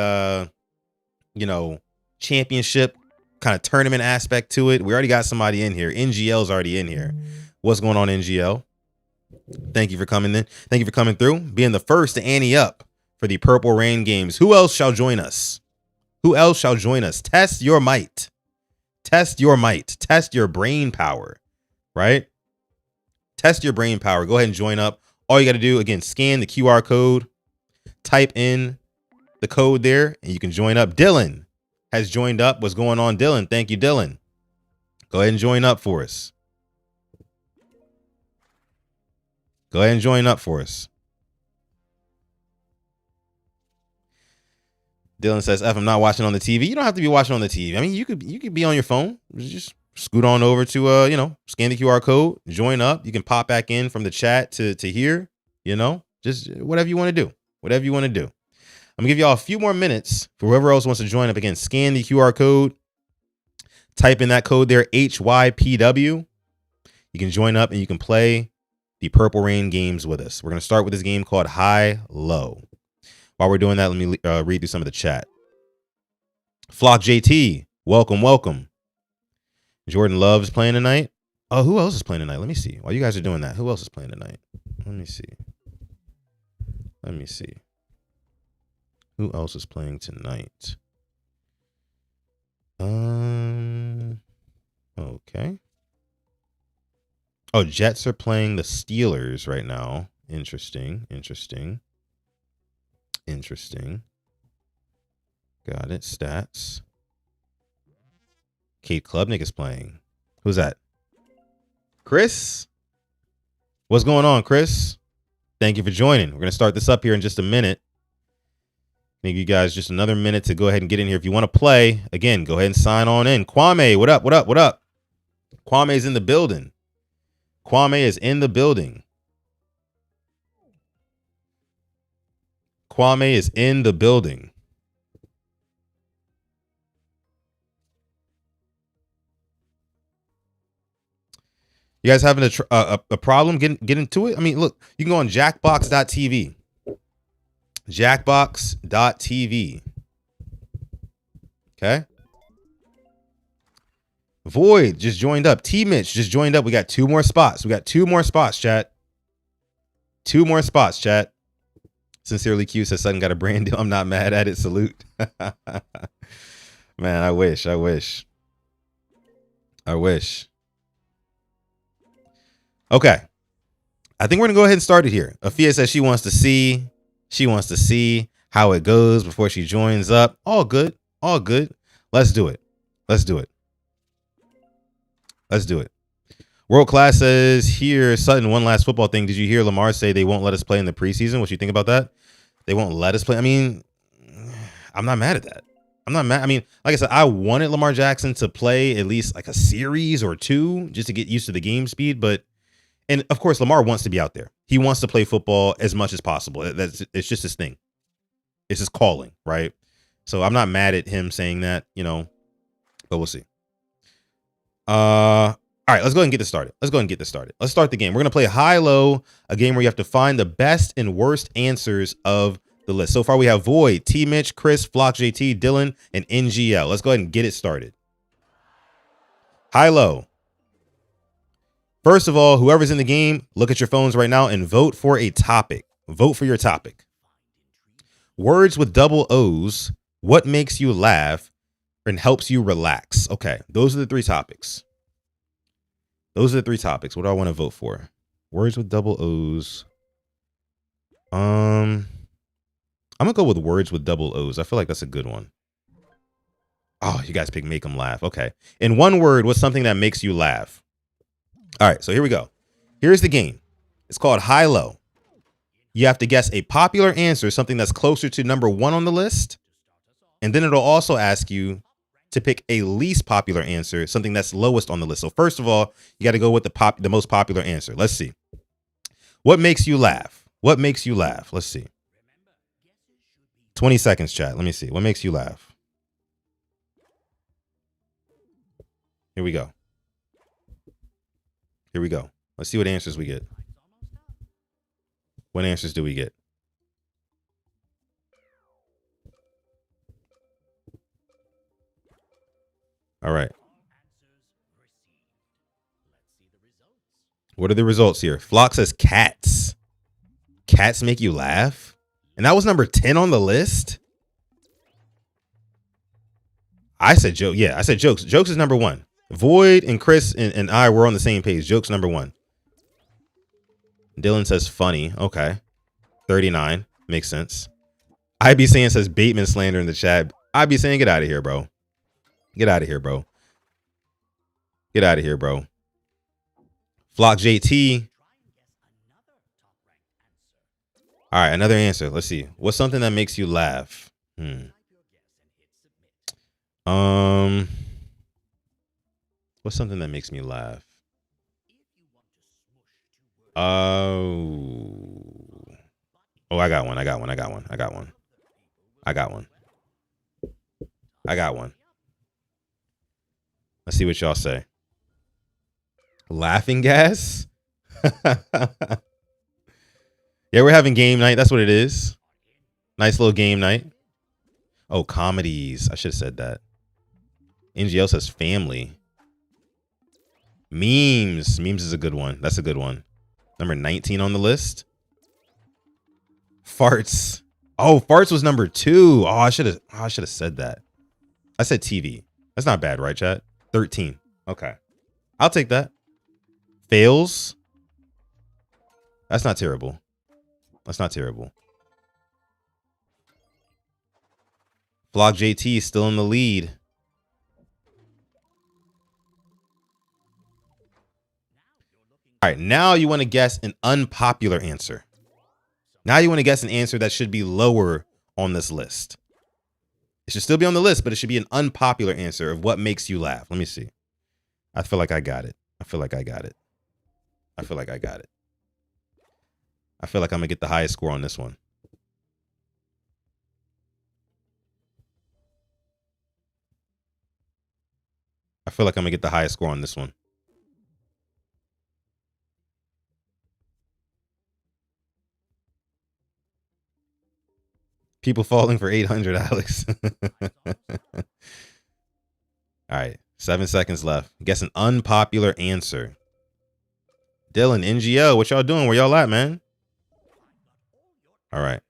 championship kind of tournament aspect to it. We already got somebody in here. NGL's already in here. What's going on, NGL? Thank you for coming in. Thank you for coming through, being the first to ante up for the Purple Rain games. Who else shall join us? Who else shall join us? Test your might. Test your might. Test your brain power, right? Test your brain power. Go ahead and join up. All you got to do, again, scan the QR code, type in the code there, and you can join up. Dylan has joined up. What's going on, Dylan? Thank you, Dylan. Go ahead and join up for us. Go ahead and join up for us. Dylan says, F, I'm not watching on the TV. You don't have to be watching on the TV. I mean, you could be on your phone. Just scoot on over to, scan the QR code, join up. You can pop back in from the chat to here, just whatever you want to do. Whatever you want to do. I'm going to give y'all a few more minutes for whoever else wants to join up. Again, scan the QR code. Type in that code there, HYPW. You can join up and you can play the Purple Rain games with us. We're going to start with this game called High Low. While we're doing that, let me read through some of the chat. Flock JT, welcome. Jordan Love is playing tonight. Oh, who else is playing tonight? Let me see. While you guys are doing that, who else is playing tonight? Let me see. Who else is playing tonight? Okay. Oh, Jets are playing the Steelers right now. Interesting. Got it. Stats. Kate Klubnik is playing. Who's that? Chris? What's going on, Chris? Thank you for joining. We're going to start this up here in just a minute. Give you guys just another minute to go ahead and get in here. If you want to play, again, go ahead and sign on in. Kwame, what up? Kwame's in the building. Kwame is in the building. Kwame is in the building. You guys having a problem getting into it? I mean, look, you can go on jackbox.tv. Jackbox.tv. Okay. Void just joined up. T Mitch just joined up. We got 2 more spots. Chat. 2 more spots, chat. Sincerely Q says Sutton got a brand deal. I'm not mad at it. Salute. Man, I wish. Okay. I think we're gonna go ahead and start it here. Afia says she wants to see how it goes before she joins up. All good. Let's do it. World Class says here, Sutton, one last football thing. Did you hear Lamar say they won't let us play in the preseason? What you think about that? They won't let us play. I mean, I'm not mad at that. I mean, like I said, I wanted Lamar Jackson to play at least like a series or 2 just to get used to the game speed. And of course, Lamar wants to be out there. He wants to play football as much as possible. It's just his thing. It's his calling, right? So I'm not mad at him saying that, but we'll see. All right, let's go ahead and get this started. Let's start the game. We're going to play high-low, a game where you have to find the best and worst answers of the list. So far, we have Void, T. Mitch, Chris, Flock JT, Dylan, and NGL. Let's go ahead and get it started. High-low. First of all, whoever's in the game, look at your phones right now and vote for a topic. Vote for your topic. Words with double O's. What makes you laugh and helps you relax? Okay, those are the 3 topics. What do I want to vote for? Words with double O's. I'm gonna go with words with double O's. I feel like that's a good one. Oh, you guys pick make them laugh. Okay. In one word, what's something that makes you laugh? All right, so here we go. Here's the game. It's called high-low. You have to guess a popular answer, something that's closer to number 1 on the list. And then it'll also ask you to pick a least popular answer, something that's lowest on the list. So first of all, you got to go with the most popular answer. Let's see. What makes you laugh? Let's see. 20 seconds, chat. Let me see. What makes you laugh? Here we go. Here we go. Let's see what answers we get. What answers do we get? All right. What are the results here? Flock says cats. Cats make you laugh? And that was number 10 on the list? I said joke. Yeah, I said jokes. Jokes is number 1. Void and Chris and I were on the same page. Jokes number 1. Dylan says funny. Okay. 39. Makes sense. I be saying says Bateman slander in the chat. I be saying get out of here, bro. Get out of here, bro. Get out of here, bro. Flock JT. All right, another answer. Let's see. What's something that makes you laugh? What's something that makes me laugh? Oh, I got one. I got one. Let's see what y'all say. Laughing gas? Yeah, we're having game night. That's what it is. Nice little game night. Oh, comedies. I should have said that. NGL says family. Memes. Memes is a good one. That's a good one. Number 19 on the list. Farts. Oh, farts was number 2. Oh, I should have said that. I said TV. That's not bad, right, chat? 13. Okay. I'll take that. Fails. That's not terrible. That's not terrible. Vlog JT is still in the lead. All right, now you want to guess an unpopular answer. Now you want to guess an answer that should be lower on this list. It should still be on the list, but it should be an unpopular answer of what makes you laugh. Let me see. I feel like I got it. I feel like I'm going to get the highest score on this one. People falling for 800, Alex. All right. 7 seconds left. Guess an unpopular answer. Dylan, NGO, what y'all doing? Where y'all at, man? All right.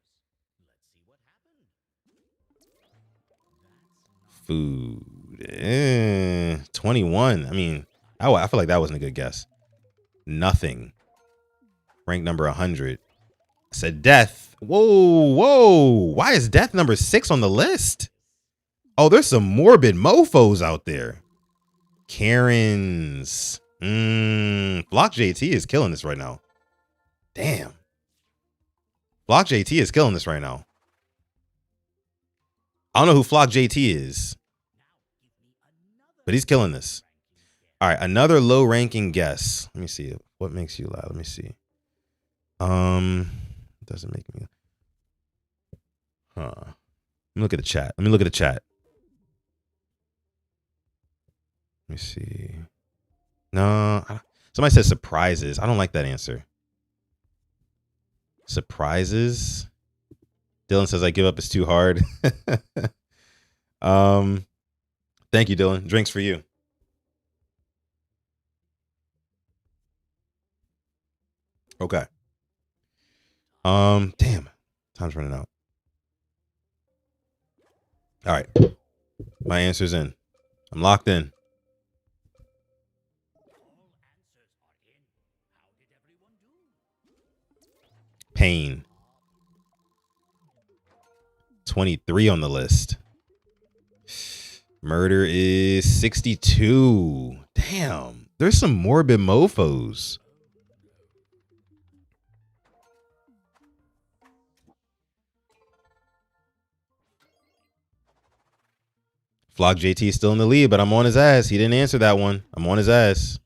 Food. 21. I mean, I feel like that wasn't a good guess. Nothing. Rank number 100. I said death. Whoa. Why is death number 6 on the list? Oh, there's some morbid mofos out there. Karens. Block JT is killing this right now. Damn. Flock JT is killing this right now. I don't know who Flock JT is, but he's killing this. All right, another low ranking guess. Let me see. What makes you laugh? Let me see. Doesn't make me. Let me look at the chat. Let me see. No, somebody said surprises. I don't like that answer. Surprises. Dylan says I give up. It's too hard. Thank you, Dylan. Drinks for you. Okay. Damn. Time's running out. All right. My answer's in. I'm locked in. Pain. 23 on the list. Murder is 62. Damn. There's some morbid mofos. Flock JT is still in the lead, but I'm on his ass. He didn't answer that one. I'm on his ass.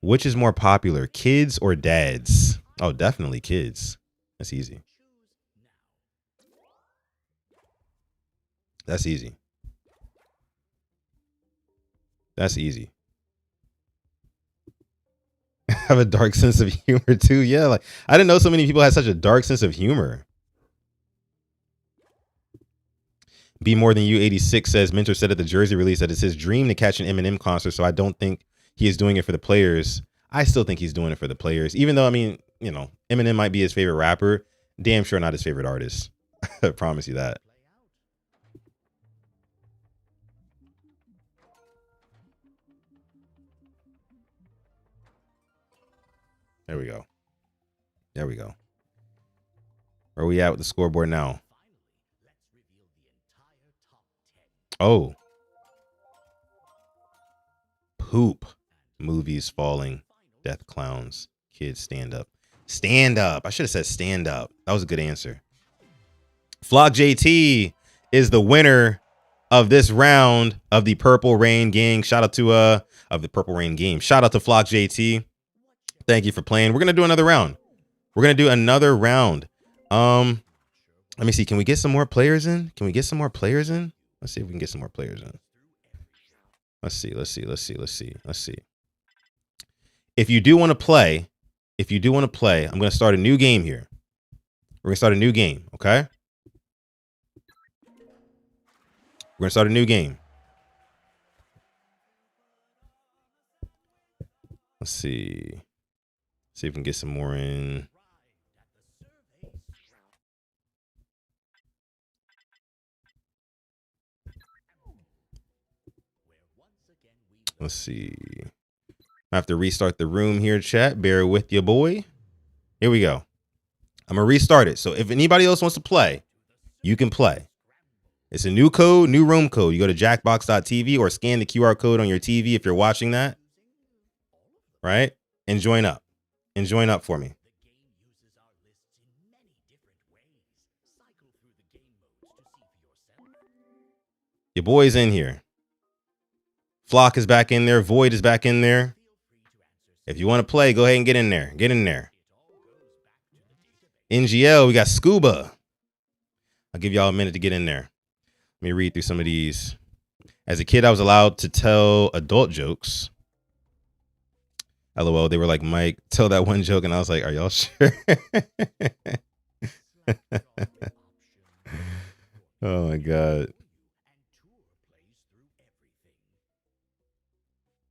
Which is more popular, kids or dads? Oh, definitely kids. That's easy. That's easy. That's easy. Have a dark sense of humor too. Yeah, like I didn't know so many people had such a dark sense of humor. Be More Than You 86 says Mentor said at the jersey release that it's his dream to catch an Eminem concert, so I don't think he is doing it for the players. I still think he's doing it for the players, even though, I mean, you know, Eminem might be his favorite rapper. Damn sure not his favorite artist. I promise you that. There we go. There we go. Where are we at with the scoreboard now? Oh. Poop. Movies falling. Death clowns. Kids stand up. Stand up. I should have said stand up. That was a good answer. Flock JT is the winner of this round of the Purple Rain gang. Shout out to of the Purple Rain game. Shout out to Flock JT. Thank you for playing. We're gonna do another round. We're gonna do another round. Let me see. Can we get some more players in? Can we get some more players in? Let's see if we can get some more players in. Let's see. If you do want to play, I'm gonna start a new game here. We're gonna start a new game, okay? We're gonna start a new game. Let's see. See if we can get some more in. Let's see. I have to restart the room here, chat. Bear with you, boy. Here we go. I'm gonna restart it. So if anybody else wants to play, you can play. It's a new code, new room code. You go to jackbox.tv or scan the QR code on your TV if you're watching that. Right? And join up. And join up for me. Your boy's in here. Flock is back in there. Void is back in there. If you want to play, go ahead and get in there. Get in there. NGL, we got Scuba. I'll give y'all a minute to get in there. Let me read through some of these. As a kid, I was allowed to tell adult jokes. LOL, they were like, Mike, tell that one joke. And I was like, are y'all sure? Oh, my God.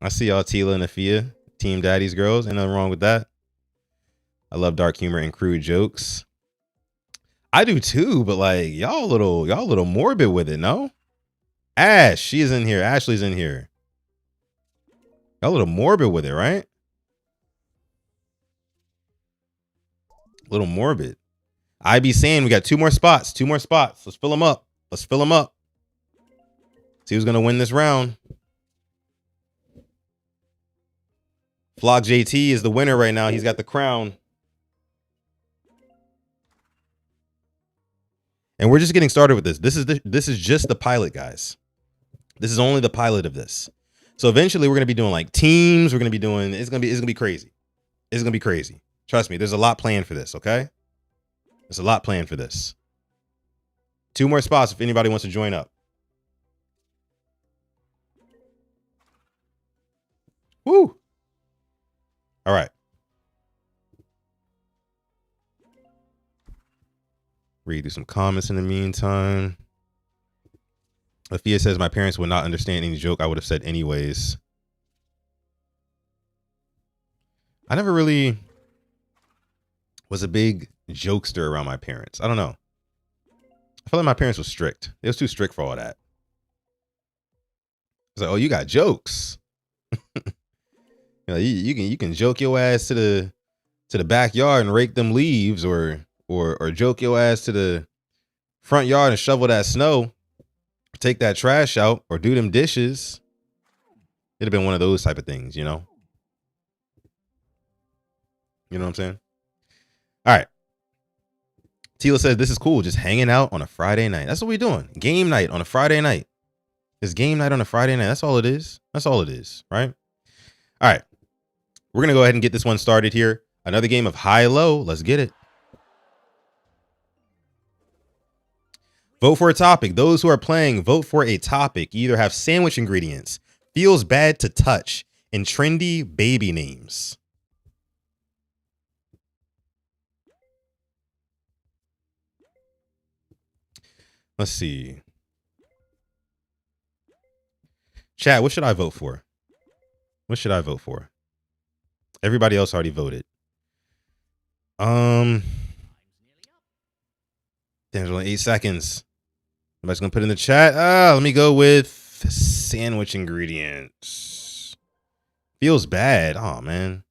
I see y'all, Tila and Afia, Team Daddy's Girls. Ain't nothing wrong with that. I love dark humor and crude jokes. I do too, but like y'all a little morbid with it, no? Ash, she's in here. Ashley's in here. Y'all a little morbid with it, right? A little morbid. I be saying we got two more spots. Let's fill them up. See who's gonna win this round. Flock JT is the winner right now. He's got the crown. And we're just getting started with this. This is just the pilot, guys. This is only the pilot of this. So eventually we're gonna be doing like teams. We're gonna be doing. It's gonna be crazy. It's gonna be crazy. Trust me. There's a lot planned for this. Okay. There's a lot planned for this. Two more spots if anybody wants to join up. Woo. All right. Read through some comments in the meantime. Afia says, my parents would not understand any joke I would have said anyways. I never really was a big jokester around my parents. I don't know. I feel like my parents were strict. They was too strict for all that. It's like, oh, you got jokes. You know, you can joke your ass to the backyard and rake them leaves, or joke your ass to the front yard and shovel that snow, take that trash out, or do them dishes. It'd have been one of those type of things, you know? You know what I'm saying? All right. Tila says, this is cool. Just hanging out on a Friday night. That's what we're doing. Game night on a Friday night. It's game night on a Friday night. That's all it is. That's all it is, right? All right. We're going to go ahead and get this one started here. Another game of high-low. Let's get it. Vote for a topic. Those who are playing, vote for a topic. You either have sandwich ingredients, feels bad to touch, and trendy baby names. Let's see. Chat, what should I vote for? What should I vote for? Everybody else already voted. Damn, there's only 8 seconds. Somebody's gonna put in the chat. Let me go with sandwich ingredients. Feels bad. Oh man.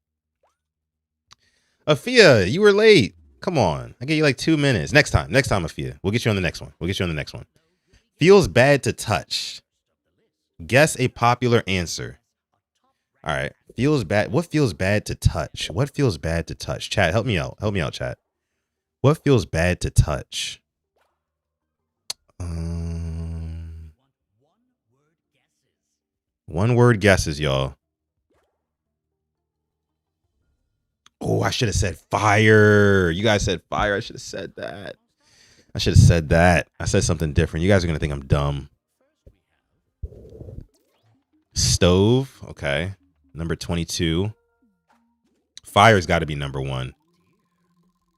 Afia, you were late. Come on. I gave you like 2 minutes. Next time, Afia. We'll get you on the next one. Feels bad to touch. Guess a popular answer. All right. Feels bad. What feels bad to touch? What feels bad to touch? Chat, help me out. Help me out, chat. What feels bad to touch? One word guesses, y'all. Oh, I should have said fire. You guys said fire. I should have said that. I said something different. You guys are going to think I'm dumb. Stove. Okay. Number 22. Fire's got to be number 1.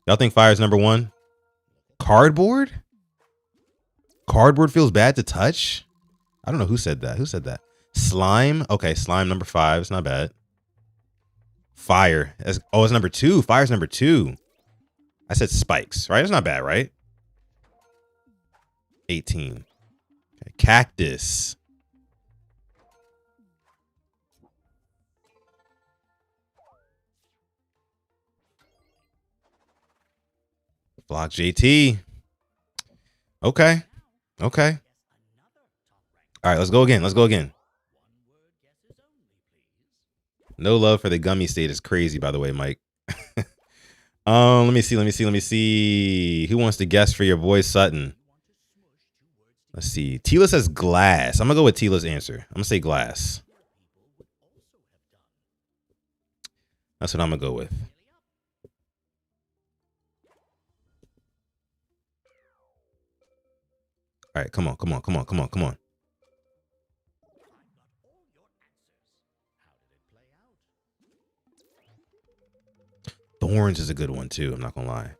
Y'all think fire's number 1? Cardboard? Cardboard feels bad to touch? I don't know who said that. Slime. Okay, slime number 5. It's not bad. Fire. It's number 2. Fire's number 2. I said spikes, right? It's not bad, right? 18. Okay. Cactus. Block JT. Okay. All right, let's go again. No love for the gummy state is crazy, by the way, Mike. Let me see. Who wants to guess for your boy Sutton? Let's see. Tila says glass. I'm gonna go with Tila's answer. I'm gonna say glass. That's what I'm gonna go with. All right, come on. Thorns is a good one too. I'm not gonna lie.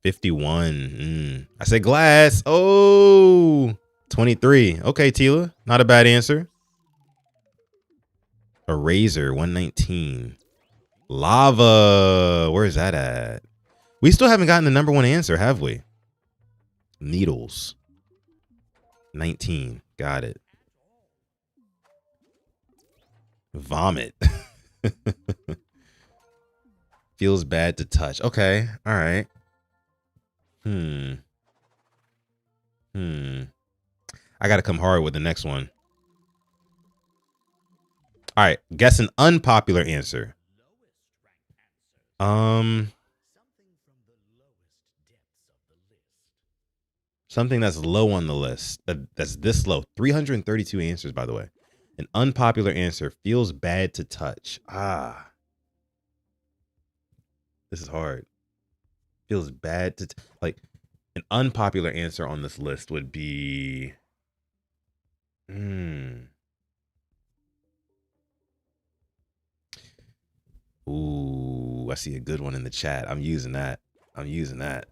51. I said glass. Oh, 23. Okay, Tila. Not a bad answer. Eraser, 119. Lava. Where is that at? We still haven't gotten the number 1 answer, have we? Needles. 19. Got it. Vomit. Feels bad to touch. Okay. All right. I got to come hard with the next one. All right. Guess an unpopular answer. Something that's low on the list. That's this low. 332 answers, by the way. An unpopular answer. Feels bad to touch. This is hard. Feels bad to like an unpopular answer on this list would be Ooh, I see a good one in the chat. I'm using that. I'm using that.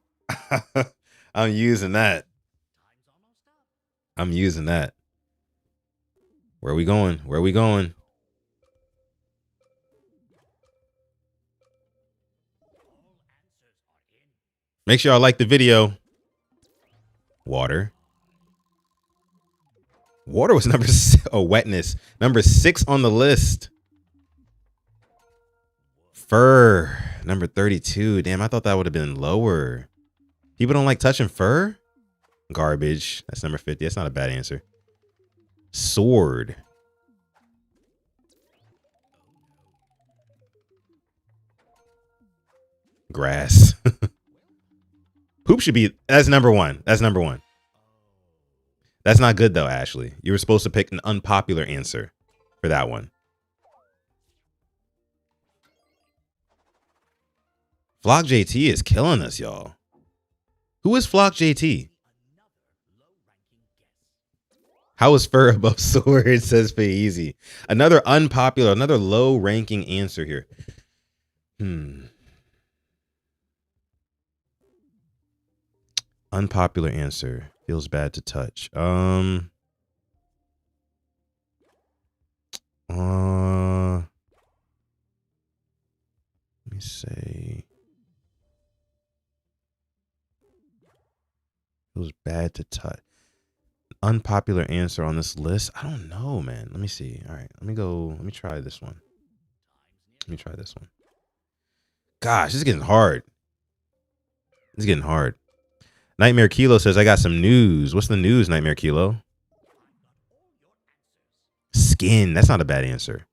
Where are we going? Make sure y'all like the video. Water. Water was number 6. Oh, wetness. Number 6 on the list. Fur. Number 32. Damn, I thought that would have been lower. People don't like touching fur? Garbage. That's number 50. That's not a bad answer. Sword. Grass. Poop should be, that's number 1. That's not good though, Ashley. You were supposed to pick an unpopular answer for that one. Flock JT is killing us, y'all. Who is Flock JT? How is fur above sword? Says Pay Easy. Another unpopular, another low ranking answer here. Unpopular answer. Feels bad to touch. Let me say. Feels bad to touch. Unpopular answer on this list. I don't know, man. Let me see. All right, let me go. Let me try this one. Let me try this one. Gosh, this is getting hard. It's getting hard. Nightmare Kilo says, I got some news. What's the news, Nightmare Kilo? Skin. That's not a bad answer.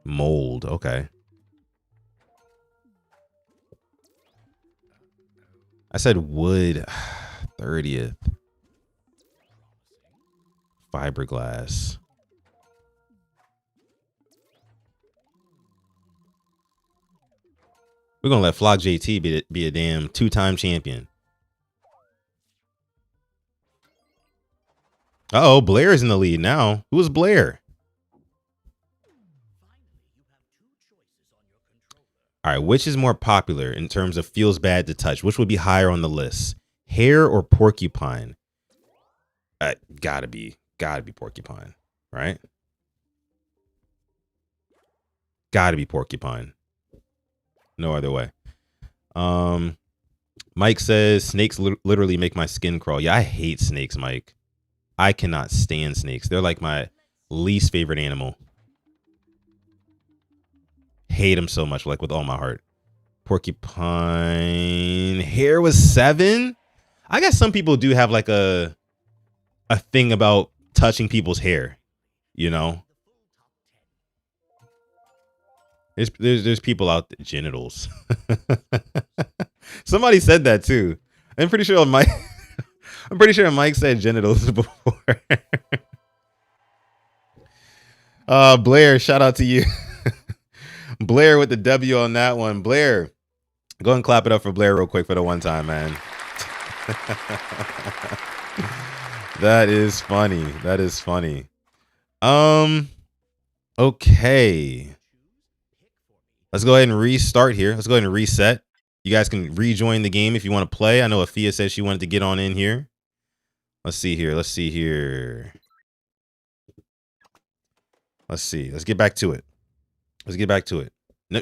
Mold. Okay. I said wood. 30th. Fiberglass. We're going to let Flock JT be a damn 2-time champion. Uh-oh, Blair's in the lead now. Who is Blair? All right, which is more popular in terms of feels bad to touch? Which would be higher on the list? Hare or porcupine? Gotta be porcupine, right? Gotta be porcupine. No other way. Mike says snakes literally make my skin crawl. Yeah, I hate snakes, Mike. I cannot stand snakes. They're like my least favorite animal. Hate them so much, like with all my heart. Porcupine. Hare was 7. I guess some people do have like a thing about touching people's hair, you know. There's people out there, genitals. Somebody said that too. I'm pretty sure Mike said genitals before. Blair, shout out to you. Blair with the W on that one. Blair, go and clap it up for Blair real quick for the one time, man. That is funny. That is funny. Okay. Let's go ahead and restart here. Let's go ahead and reset. You guys can rejoin the game if you want to play. I know Afia said she wanted to get on in here. Let's see here. Let's see here. Let's see. Let's get back to it. Let's get back to it.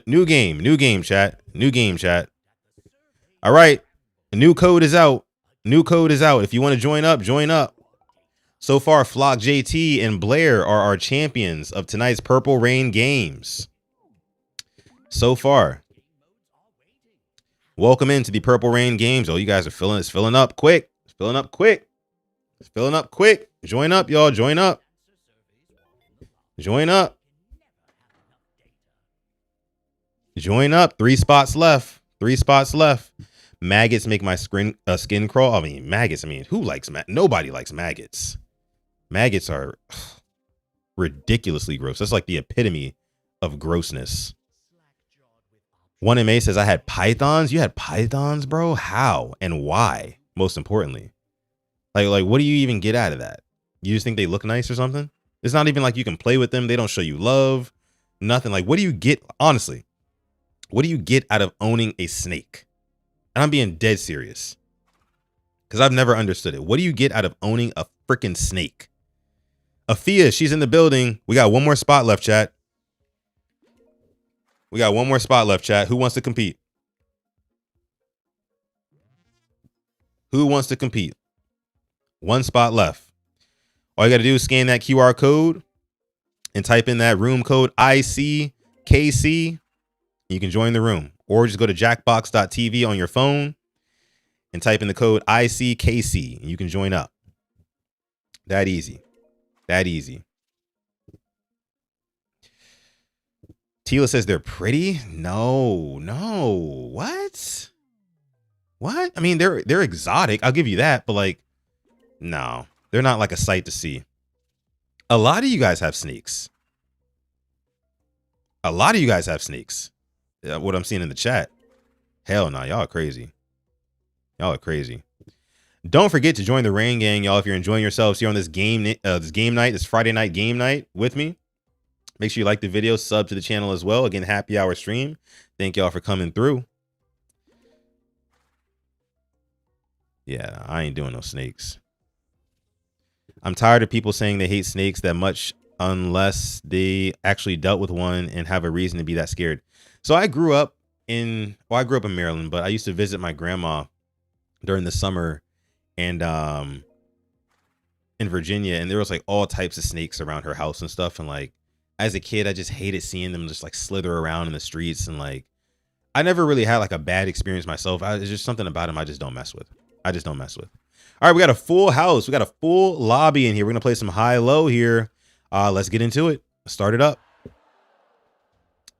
New game. New game, chat. New game, chat. All right. A new code is out. New code is out. If you want to join up, join up. So far, Flock JT and Blair are our champions of tonight's Purple Rain games. So far. Welcome into the Purple Rain games. Oh, you guys are filling. It's filling up quick. It's filling up quick. It's filling up quick. Join up, y'all. Join up. Join up. Join up. 3 spots left. 3 spots left. Maggots make my skin crawl. I mean, maggots. I mean, who likes maggots? Nobody likes maggots. Maggots are ridiculously gross. That's like the epitome of grossness. 1MA says, I had pythons. You had pythons, bro? How and why? Most importantly. Like, what do you even get out of that? You just think they look nice or something? It's not even like you can play with them. They don't show you love. Nothing. Like, what do you get? Honestly, what do you get out of owning a snake? And I'm being dead serious. Because I've never understood it. What do you get out of owning a freaking snake? Afia, she's in the building. We got one more spot left, chat. We got one more spot left, chat. Who wants to compete? Who wants to compete? One spot left. All you got to do is scan that QR code and type in that room code ICKC. You can join the room. Or just go to jackbox.tv on your phone and type in the code ICKC. And you can join up. That easy. That easy. Tila says they're pretty. No. What? I mean, they're exotic. I'll give you that. But like, no, they're not like a sight to see. A lot of you guys have snakes. What I'm seeing in the chat. Hell no, y'all are crazy. Y'all are crazy. Don't forget to join the Rain Gang, y'all, if you're enjoying yourselves here on this game night, this Friday night game night with me. Make sure you like the video, sub to the channel as well. Again, happy hour stream. Thank y'all for coming through. Yeah, I ain't doing no snakes. I'm tired of people saying they hate snakes that much unless they actually dealt with one and have a reason to be that scared. So I grew up in Maryland, but I used to visit my grandma during the summer and in Virginia, and there was like all types of snakes around her house and stuff. And like as a kid, I just hated seeing them just like slither around in the streets. And like I never really had like a bad experience myself. It's just something about them I just don't mess with. I just don't mess with. All right, we got a full house. We got a full lobby in here. We're gonna play some high-low here. Let's get into it. Start it up.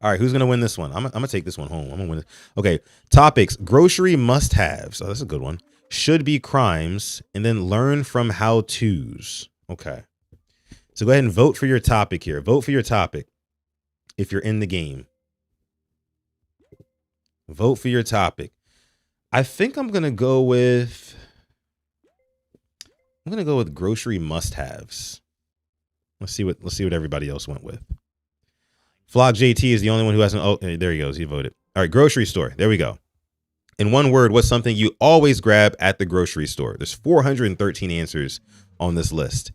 All right, who's gonna win this one? I'm gonna take this one home. I'm gonna win it. Okay, topics: grocery must-haves. Oh, that's a good one. Should be crimes, and then learn from how-tos. Okay, so go ahead and vote for your topic here. Vote for your topic if you're in the game. Vote for your topic. I think I'm gonna go with grocery must-haves. Let's see what everybody else went with. Flock JT is the only one who hasn't. Oh, there he goes. He voted. All right, grocery store. There we go. In one word, what's something you always grab at the grocery store? There's 413 answers on this list.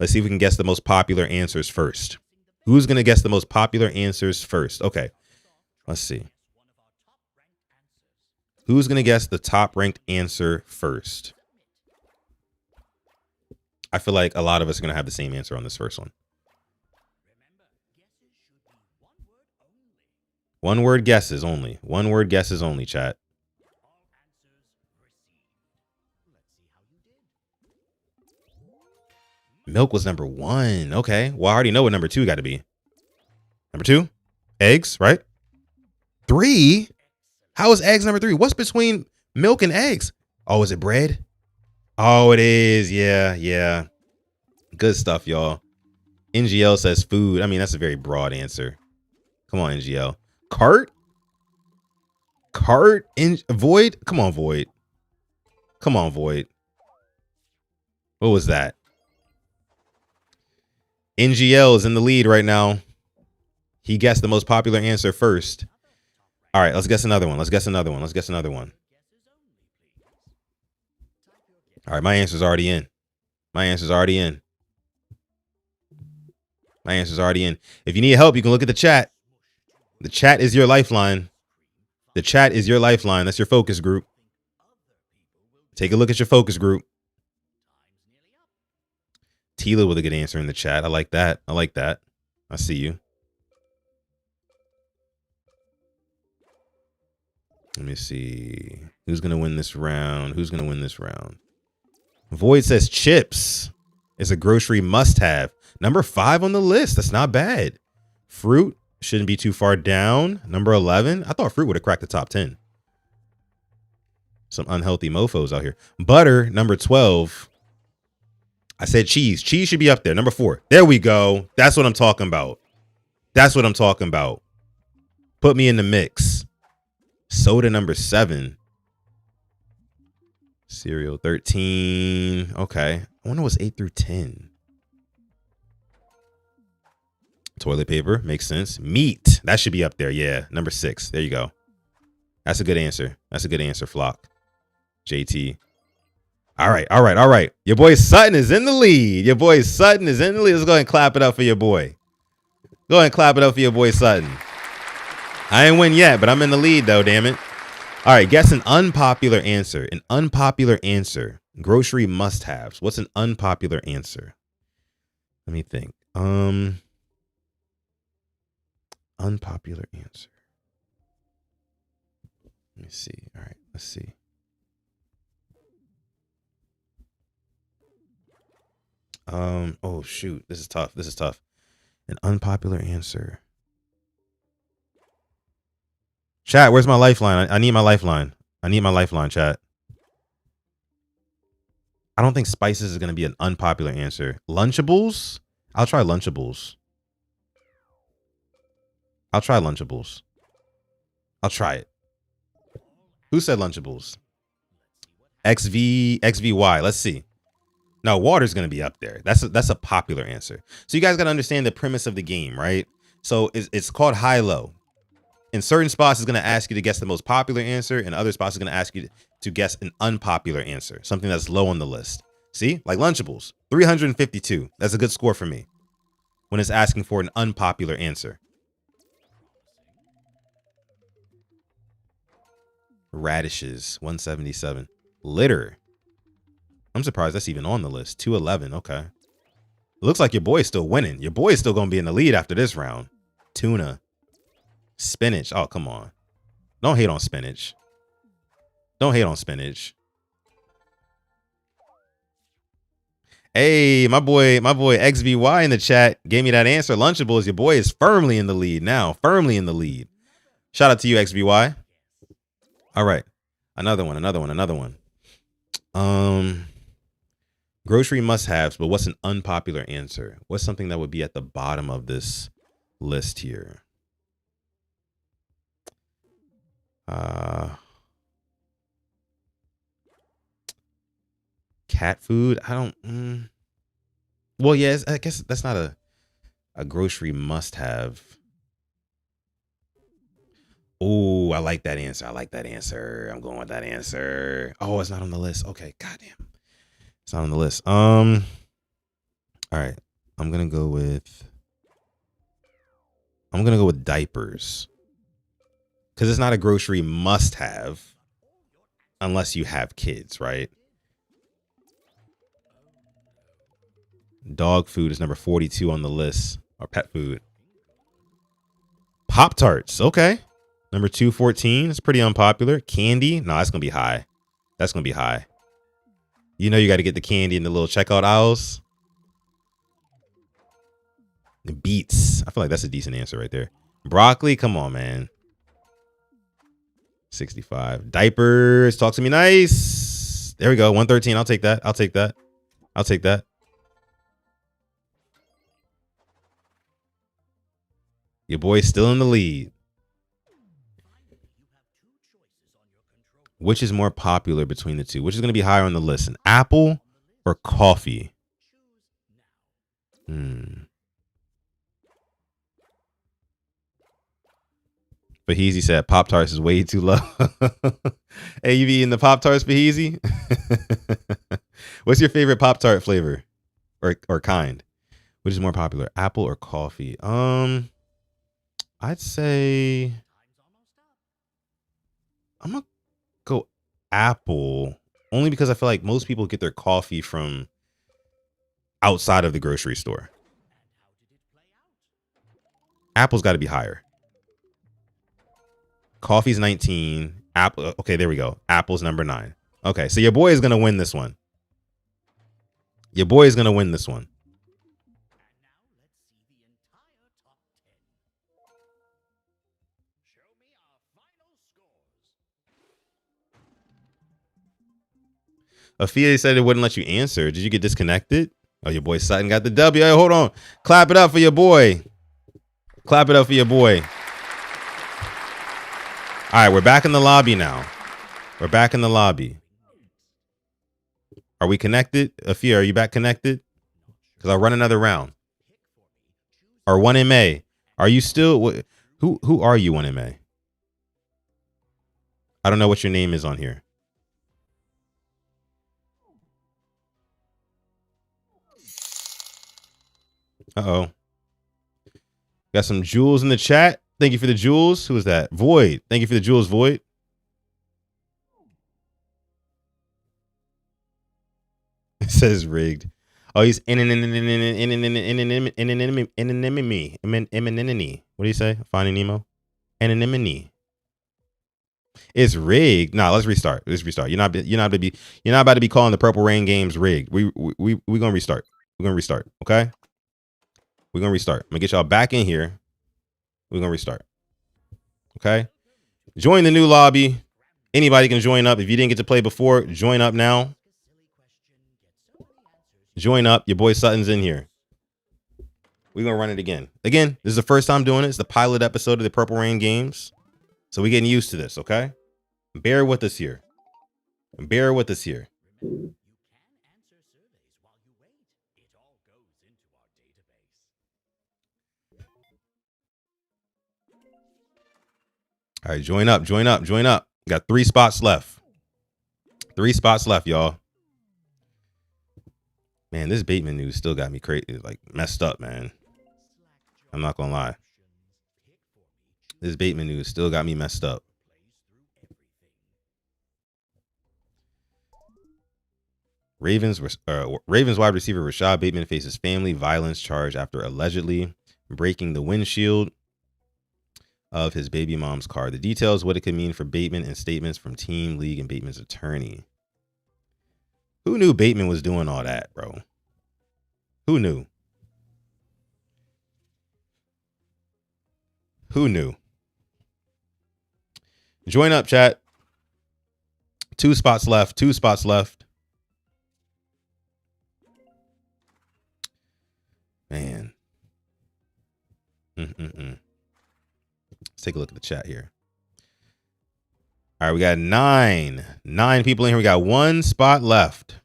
Let's see if we can guess the most popular answers first. Who's gonna guess the most popular answers first? Okay, let's see. Who's going to guess the top ranked answer first? I feel like a lot of us are going to have the same answer on this first one. One word guesses only. One word guesses only, chat. Milk was number 1. Okay. Well, I already know what number 2 got to be. Number 2? Eggs, right? 3? How is eggs number 3? What's between milk and eggs? Oh, is it bread? Oh, it is. Yeah. Good stuff, y'all. NGL says food. I mean, that's a very broad answer. Come on, NGL. Cart? Void? Come on, Void. Come on, Void. What was that? NGL is in the lead right now. He guessed the most popular answer first. All right, let's guess another one. Let's guess another one. All right, my answer's already in. If you need help, you can look at the chat. The chat is your lifeline. That's your focus group. Take a look at your focus group. Tila with a good answer in the chat. I like that. I see you. Let me see. Who's going to win this round? Void says chips is a grocery must-have. Number 5 on the list. That's not bad. Fruit shouldn't be too far down. Number 11. I thought fruit would have cracked the top 10. Some unhealthy mofos out here. Butter, number 12. I said cheese. Cheese should be up there. Number 4. There we go. That's what I'm talking about. Put me in the mix. Soda, number 7. Cereal, 13. Okay. I wonder what's 8 through 10. Toilet paper. Makes sense. Meat. That should be up there. Yeah. Number 6. There you go. That's a good answer. Flock. JT. All right. Your boy Sutton is in the lead. Let's go ahead and clap it up for your boy. Sutton. I ain't win yet, but I'm in the lead though, damn it. All right, guess an unpopular answer. Grocery must-haves. What's an unpopular answer? Let me think. Unpopular answer. Let me see. All right, let's see. Oh shoot, this is tough. An unpopular answer. Chat, where's my lifeline? I need my lifeline. Chat. I don't think spices is going to be an unpopular answer. Lunchables? I'll try Lunchables. I'll try it. Who said Lunchables? XVY. Let's see. No, water's gonna be up there. That's a popular answer. So you guys gotta understand the premise of the game, right? So it's called high-low. In certain spots, it's gonna ask you to guess the most popular answer, and other spots, it's gonna ask you to guess an unpopular answer, something that's low on the list. See, like Lunchables, 352. That's a good score for me when it's asking for an unpopular answer. Radishes, 177. Litter. I'm surprised that's even on the list. 211. Okay. It looks like your boy's still winning. Your boy's still going to be in the lead after this round. Tuna. Spinach. Oh, come on. Don't hate on spinach. Don't hate on spinach. Hey, my boy XVY in the chat gave me that answer. Lunchables, your boy is firmly in the lead now. Firmly in the lead. Shout out to you, XVY. All right. Another one. Grocery must-haves, but what's an unpopular answer? What's something that would be at the bottom of this list here? Cat food? I don't... Well, yes, I guess that's not a grocery must-have. Oh, I like that answer. I'm going with that answer. Oh, it's not on the list. Okay, goddamn. It's not on the list. All right. I'm gonna go with diapers. Because it's not a grocery must-have unless you have kids, right? Dog food is number 42 on the list, or pet food. Pop-Tarts, okay. Number 214, it's pretty unpopular. Candy, no, that's gonna be high. That's gonna be high. You know you got to get the candy in the little checkout aisles. The beets, I feel like that's a decent answer right there. Broccoli, come on, man. 65. Diapers, talk to me nice. There we go, 113. I'll take that. Your boy's still in the lead. Which is more popular between the two? Which is going to be higher on the list? An apple or coffee? Faheezy said Pop-Tarts is way too low. Hey, you be eating the Pop-Tarts, Faheezy? What's your favorite Pop-Tart flavor or kind? Which is more popular, apple or coffee? I'd say I'm gonna go apple, only because I feel like most people get their coffee from outside of the grocery store. Apple's got to be higher. Coffee's 19. Apple. Okay, there we go. Apple's number 9. Okay, so your boy is gonna win this one. Afia said it wouldn't let you answer. Did you get disconnected? Oh, your boy Sutton got the W. Hey, hold on. Clap it up for your boy. All right, we're back in the lobby now. Are we connected? Afia, are you back connected? Because I'll run another round. Or 1MA. Are you still... Who are you, 1MA? I don't know what your name is on here. Uh-oh. Got some jewels in the chat. Thank you for the jewels. Who is that? Void. Thank you for the jewels, Void. It says rigged. Oh, he's anonymity. What do you say? Finding Nemo. Anonymity. It's rigged. Nah, let's restart. You're not about to be calling the Purple Rain games rigged. We're gonna restart. Okay. We're gonna restart. I'm gonna get y'all back in here. We're gonna restart. Okay. Join the new lobby. Anybody can join up. If you didn't get to play before, join up now. Join up. Your boy Sutton's in here. We're gonna run it again. This is the first time doing it. It's the pilot episode of the Purple Rain games. So we're getting used to this, okay? Bear with us here. Bear with us here. All right, join up, join up, join up. Got 3 spots left. 3 spots left, y'all. Man, this Bateman news still got me crazy, like messed up, man. I'm not gonna lie. This Bateman news still got me messed up. Ravens wide receiver Rashod Bateman faces family violence charge after allegedly breaking the windshield of his baby mom's car. The details, what it could mean for Bateman, and statements from team, league, and Bateman's attorney. Who knew Bateman was doing all that, bro? Who knew? Who knew? Join up, chat. 2 spots left. 2 spots left. Man. Let's take a look at the chat here. All right, we got 9 people in here. We got 1 spot left.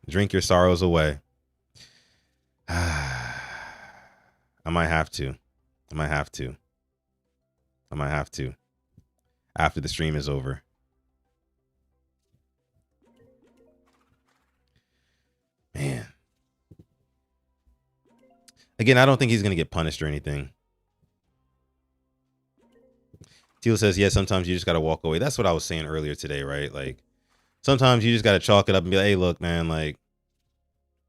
Drink your sorrows away. I might have to. After the stream is over. Man. Again, I don't think he's going to get punished or anything. Teal says, yeah, sometimes you just got to walk away. That's what I was saying earlier today, right? Like, sometimes you just got to chalk it up and be like, hey, look, man, like,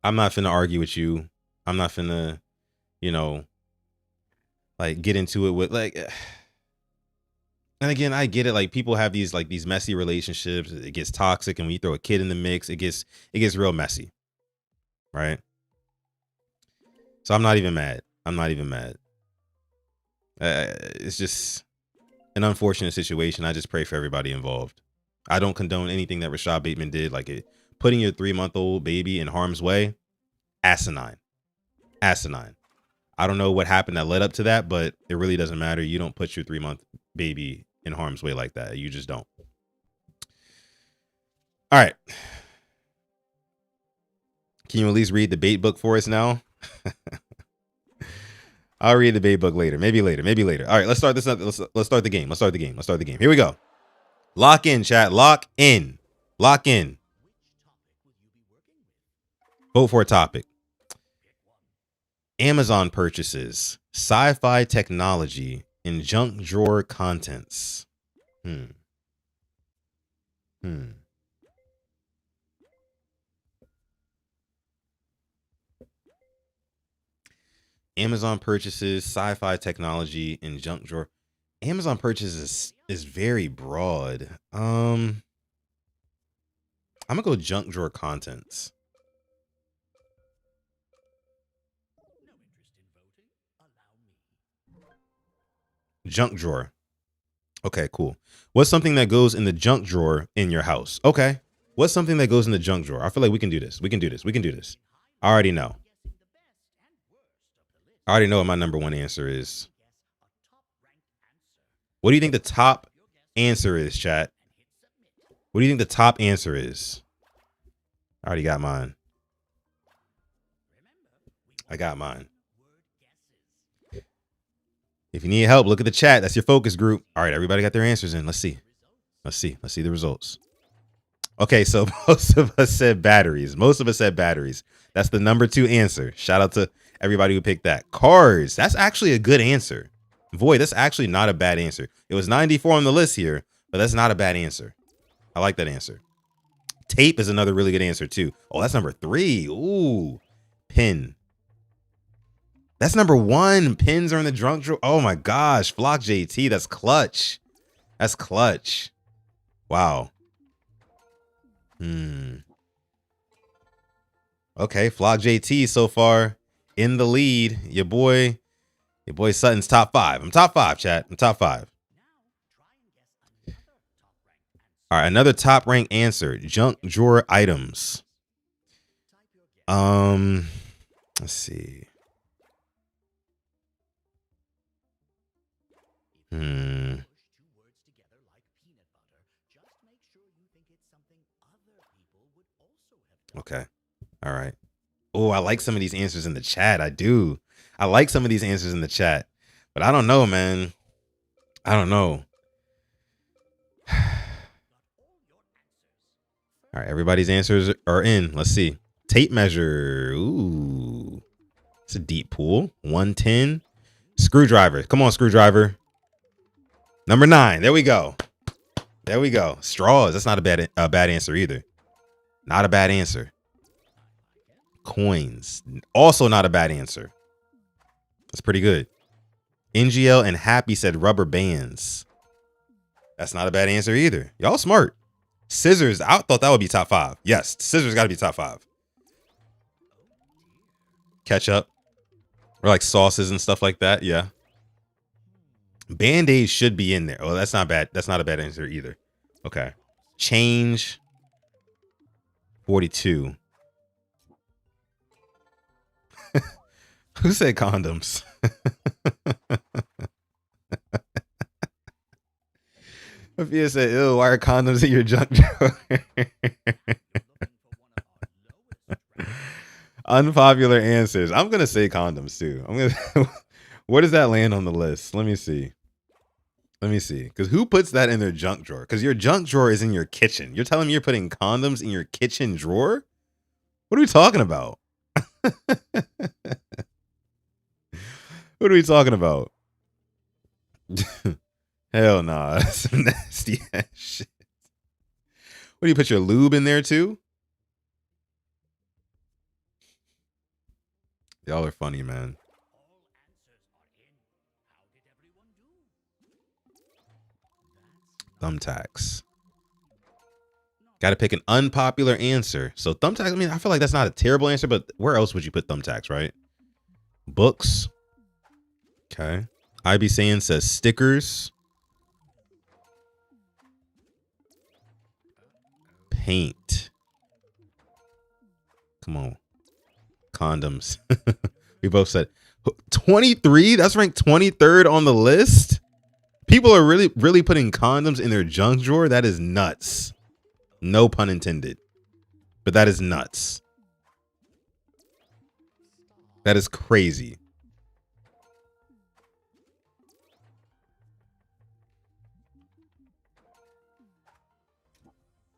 I'm not finna argue with you. I'm not finna, like, get into it with, like, and again, I get it. Like, people have these messy relationships. It gets toxic, and when you throw a kid in the mix, it gets real messy, right? So I'm not even mad. It's just an unfortunate situation. I just pray for everybody involved. I don't condone anything that Rashod Bateman did, like putting your 3-month-old baby in harm's way. Asinine. I don't know what happened that led up to that, but it really doesn't matter. You don't put your 3-month baby in harm's way like that. You just don't. All right. Can you at least read the bait book for us now? I'll read the bait book later. Maybe later. All right, let's start this up. Let's start the game. Here we go. Lock in, chat. Lock in. Vote for a topic. Amazon purchases, sci-fi technology, and junk drawer contents. Amazon purchases, sci-fi technology, and junk drawer. Amazon purchases is very broad. I'm gonna go junk drawer contents. Junk drawer. Okay, cool. What's something that goes in the junk drawer in your house? Okay. What's something that goes in the junk drawer? I feel like we can do this. I already know. What my number 1 answer is. What do you think the top answer is, chat? What do you think the top answer is? I already got mine. I got mine. If you need help, look at the chat. That's your focus group. All right, everybody got their answers in. Let's see the results. Okay, so most of us said batteries. That's the number 2 answer. Shout out to everybody who picked that. Cars. That's actually a good answer. Void, that's actually not a bad answer. It was 94 on the list here, but that's not a bad answer. I like that answer. Tape is another really good answer too. Oh, that's number 3. Ooh, pin. That's number 1. Pins are in the junk drawer. Oh my gosh, Flock JT. That's clutch. Wow. Okay, Flock JT so far in the lead. Your boy Sutton's top 5. I'm top 5, chat. I'm top 5. All right, another top rank answer. Junk drawer items. Let's see. Okay. All right. Oh, I like some of these answers in the chat. I do. I like some of these answers in the chat. But I don't know, man. I don't know. All right, everybody's answers are in. Let's see. Tape measure. Ooh. It's a deep pool. 110. Screwdriver. Come on, screwdriver. Number 9. There we go. There we go. Straws. That's not a bad answer either. Not a bad answer. Coins. Also not a bad answer. That's pretty good. NGL and Happy said rubber bands. That's not a bad answer either. Y'all smart. Scissors. I thought that would be top 5. Yes, scissors got to be top 5. Ketchup. Or like sauces and stuff like that. Yeah. Band-Aids should be in there. Oh, that's not bad. That's not a bad answer either. Okay. Change. 42. Who said condoms? Sophia said, ew, why are condoms in your junk drawer? Unpopular answers. I'm going to say condoms too. Where does that land on the list? Let me see. Let me see. Because who puts that in their junk drawer? Because your junk drawer is in your kitchen. You're telling me you're putting condoms in your kitchen drawer? What are we talking about? What are we talking about? Hell nah. That's some nasty ass shit. What do you put your lube in there too? Y'all are funny, man. Thumbtacks. Got to pick an unpopular answer. So thumbtacks, I mean, I feel like that's not a terrible answer, but where else would you put thumbtacks, right? Books. Okay. IB Saying says stickers. Paint. Come on. Condoms. We both said 23. That's ranked 23rd on the list. People are really putting condoms in their junk drawer. That is nuts. No pun intended. But that is nuts. That is crazy.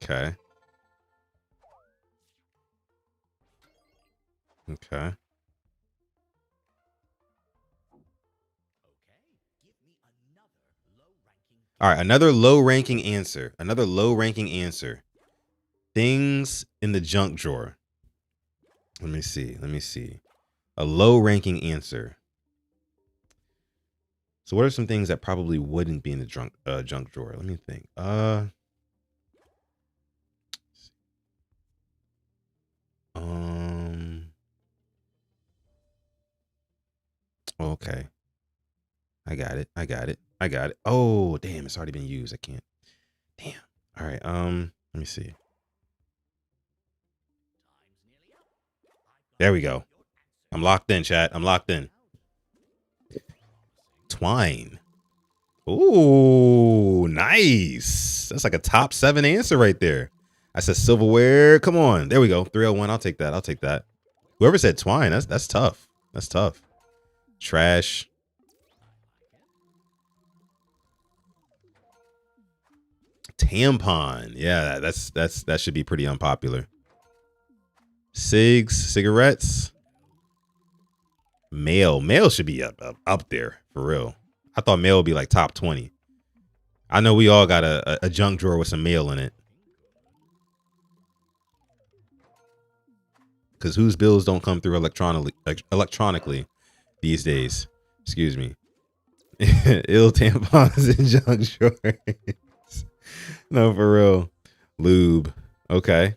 Okay. Okay. All right, another low ranking answer. Another low ranking answer. Things in the junk drawer. Let me see. Let me see. A low ranking answer. So what are some things that probably wouldn't be in the junk drawer? Let me think. Okay. I got it. I got it. I got it. Oh, damn, it's already been used. I can't. Damn. All right. Let me see. There we go. I'm locked in, chat. I'm locked in. Twine. Ooh, nice. That's like a top 7 answer right there. I said silverware. Come on. There we go. 301. I'll take that. I'll take that. Whoever said twine, that's tough. That's tough. Trash. Tampon. Yeah, that should be pretty unpopular. Cigarettes. Mail should be up there for real. I thought mail would be like top 20. I know we all got a junk drawer with some mail in it. Because whose bills don't come through electronically these days? Excuse me. Ill tampons and junk drawers. No, for real. Lube. Okay.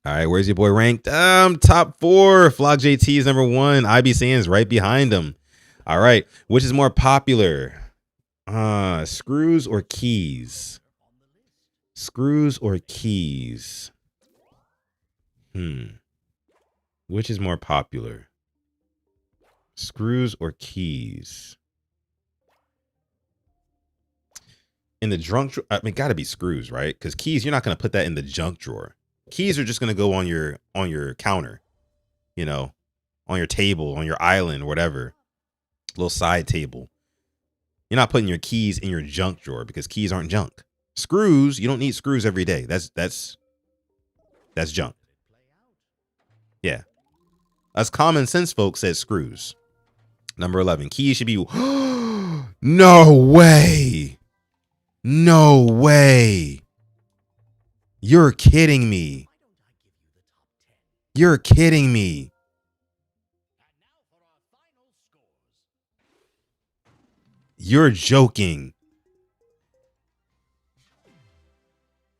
All right, where's your boy ranked? Top 4. Flock JT is number 1. IB Sands right behind him. All right, which is more popular? Screws or keys? Screws or keys? Which is more popular? Screws or keys? In the drunk drawer, I mean, gotta be screws, right? Because keys, you're not gonna put that in the junk drawer. Keys are just gonna go on your counter, you know, on your table, on your island, whatever, little side table. You're not putting your keys in your junk drawer because keys aren't junk. Screws, you don't need screws every day. That's junk. Yeah. Us common sense folks said screws. Number 11. Keys should be no way. No way. You're kidding me. You're kidding me. You're joking.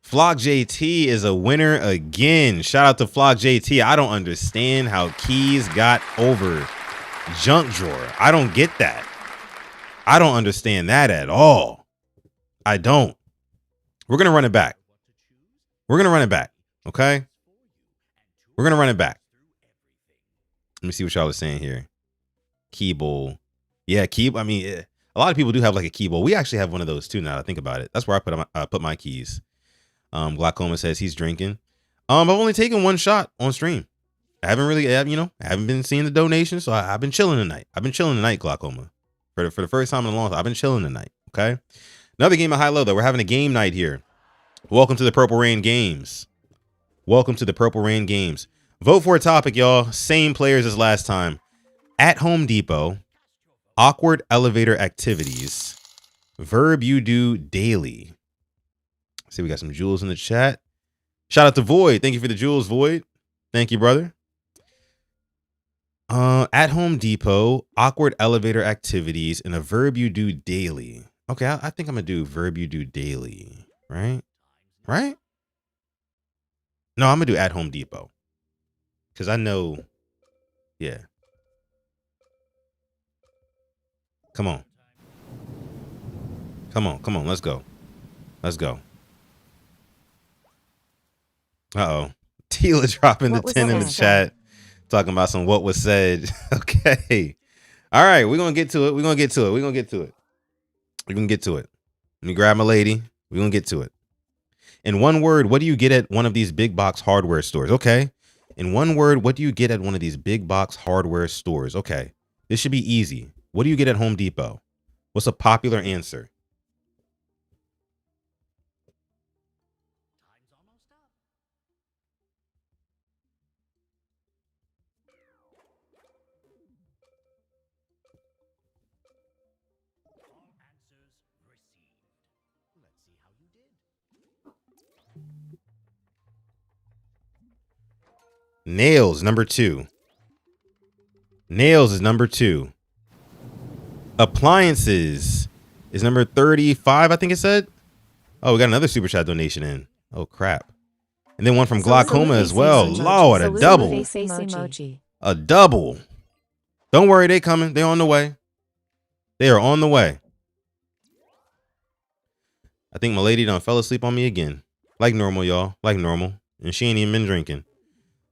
Flock JT is a winner again. Shout out to Flock JT. I don't understand how keys got over junk drawer. I don't get that. I don't understand that at all. I don't. We're going to run it back. We're going to run it back. Okay? We're going to run it back. Let me see what y'all are saying here. Key bowl. Yeah, key. I mean, a lot of people do have like a key bowl. We actually have one of those too now that I think about it. That's where I put my keys. Glaucoma says he's drinking. I've only taken one shot on stream. I haven't really, I haven't been seeing the donations, so I've been chilling tonight. I've been chilling tonight, Glaucoma. For the first time in a long time, I've been chilling tonight. Okay. Another game of high-low, though. We're having a game night here. Welcome to the Purple Rain Games. Welcome to the Purple Rain Games. Vote for a topic, y'all. Same players as last time. At Home Depot, awkward elevator activities, verb you do daily. See, we got some jewels in the chat. Shout out to Void. Thank you for the jewels, Void. Thank you, brother. At Home Depot, awkward elevator activities, and a verb you do daily. Okay, I think I'm gonna do verb you do daily. Right? Right? No, I'm gonna do at Home Depot. Because I know, yeah. Come on. Come on, come on, let's go. Let's go. Uh-oh. Tila dropping the 10 in the chat. Talking about some what was said. Okay. All right, we're going to get to it. We're going to get to it. We're going to get to it. We're going to get to it. Let me grab my lady. We're going to get to it. In one word, what do you get at one of these big box hardware stores? Okay. In one word, what do you get at one of these big box hardware stores? Okay. This should be easy. What do you get at Home Depot? What's a popular answer? Nails, number 2. Nails is number 2. Appliances is number 35, I think it said. Oh, we got another super chat donation in. Oh, crap. And then one from Glaucoma as well. Lord, a double. A double. Don't worry, they coming. They're on the way. They are on the way. I think my lady done fell asleep on me again. Like normal, y'all. Like normal. And she ain't even been drinking.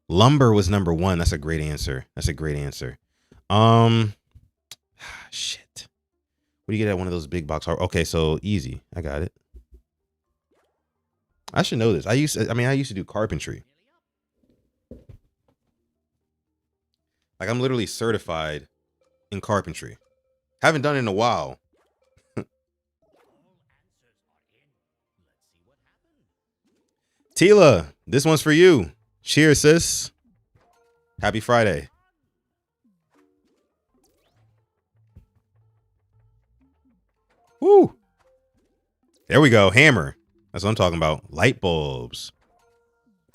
Lumber was number 1. That's a great answer. That's a great answer. Shit. What do you get at one of those big box? Okay, so easy. I got it. I should know this. I used to do carpentry. Like I'm literally certified in carpentry. Haven't done it in a while. Tila, this one's for you. Cheers, sis. Happy Friday. Woo. There we go. Hammer. That's what I'm talking about. Light bulbs.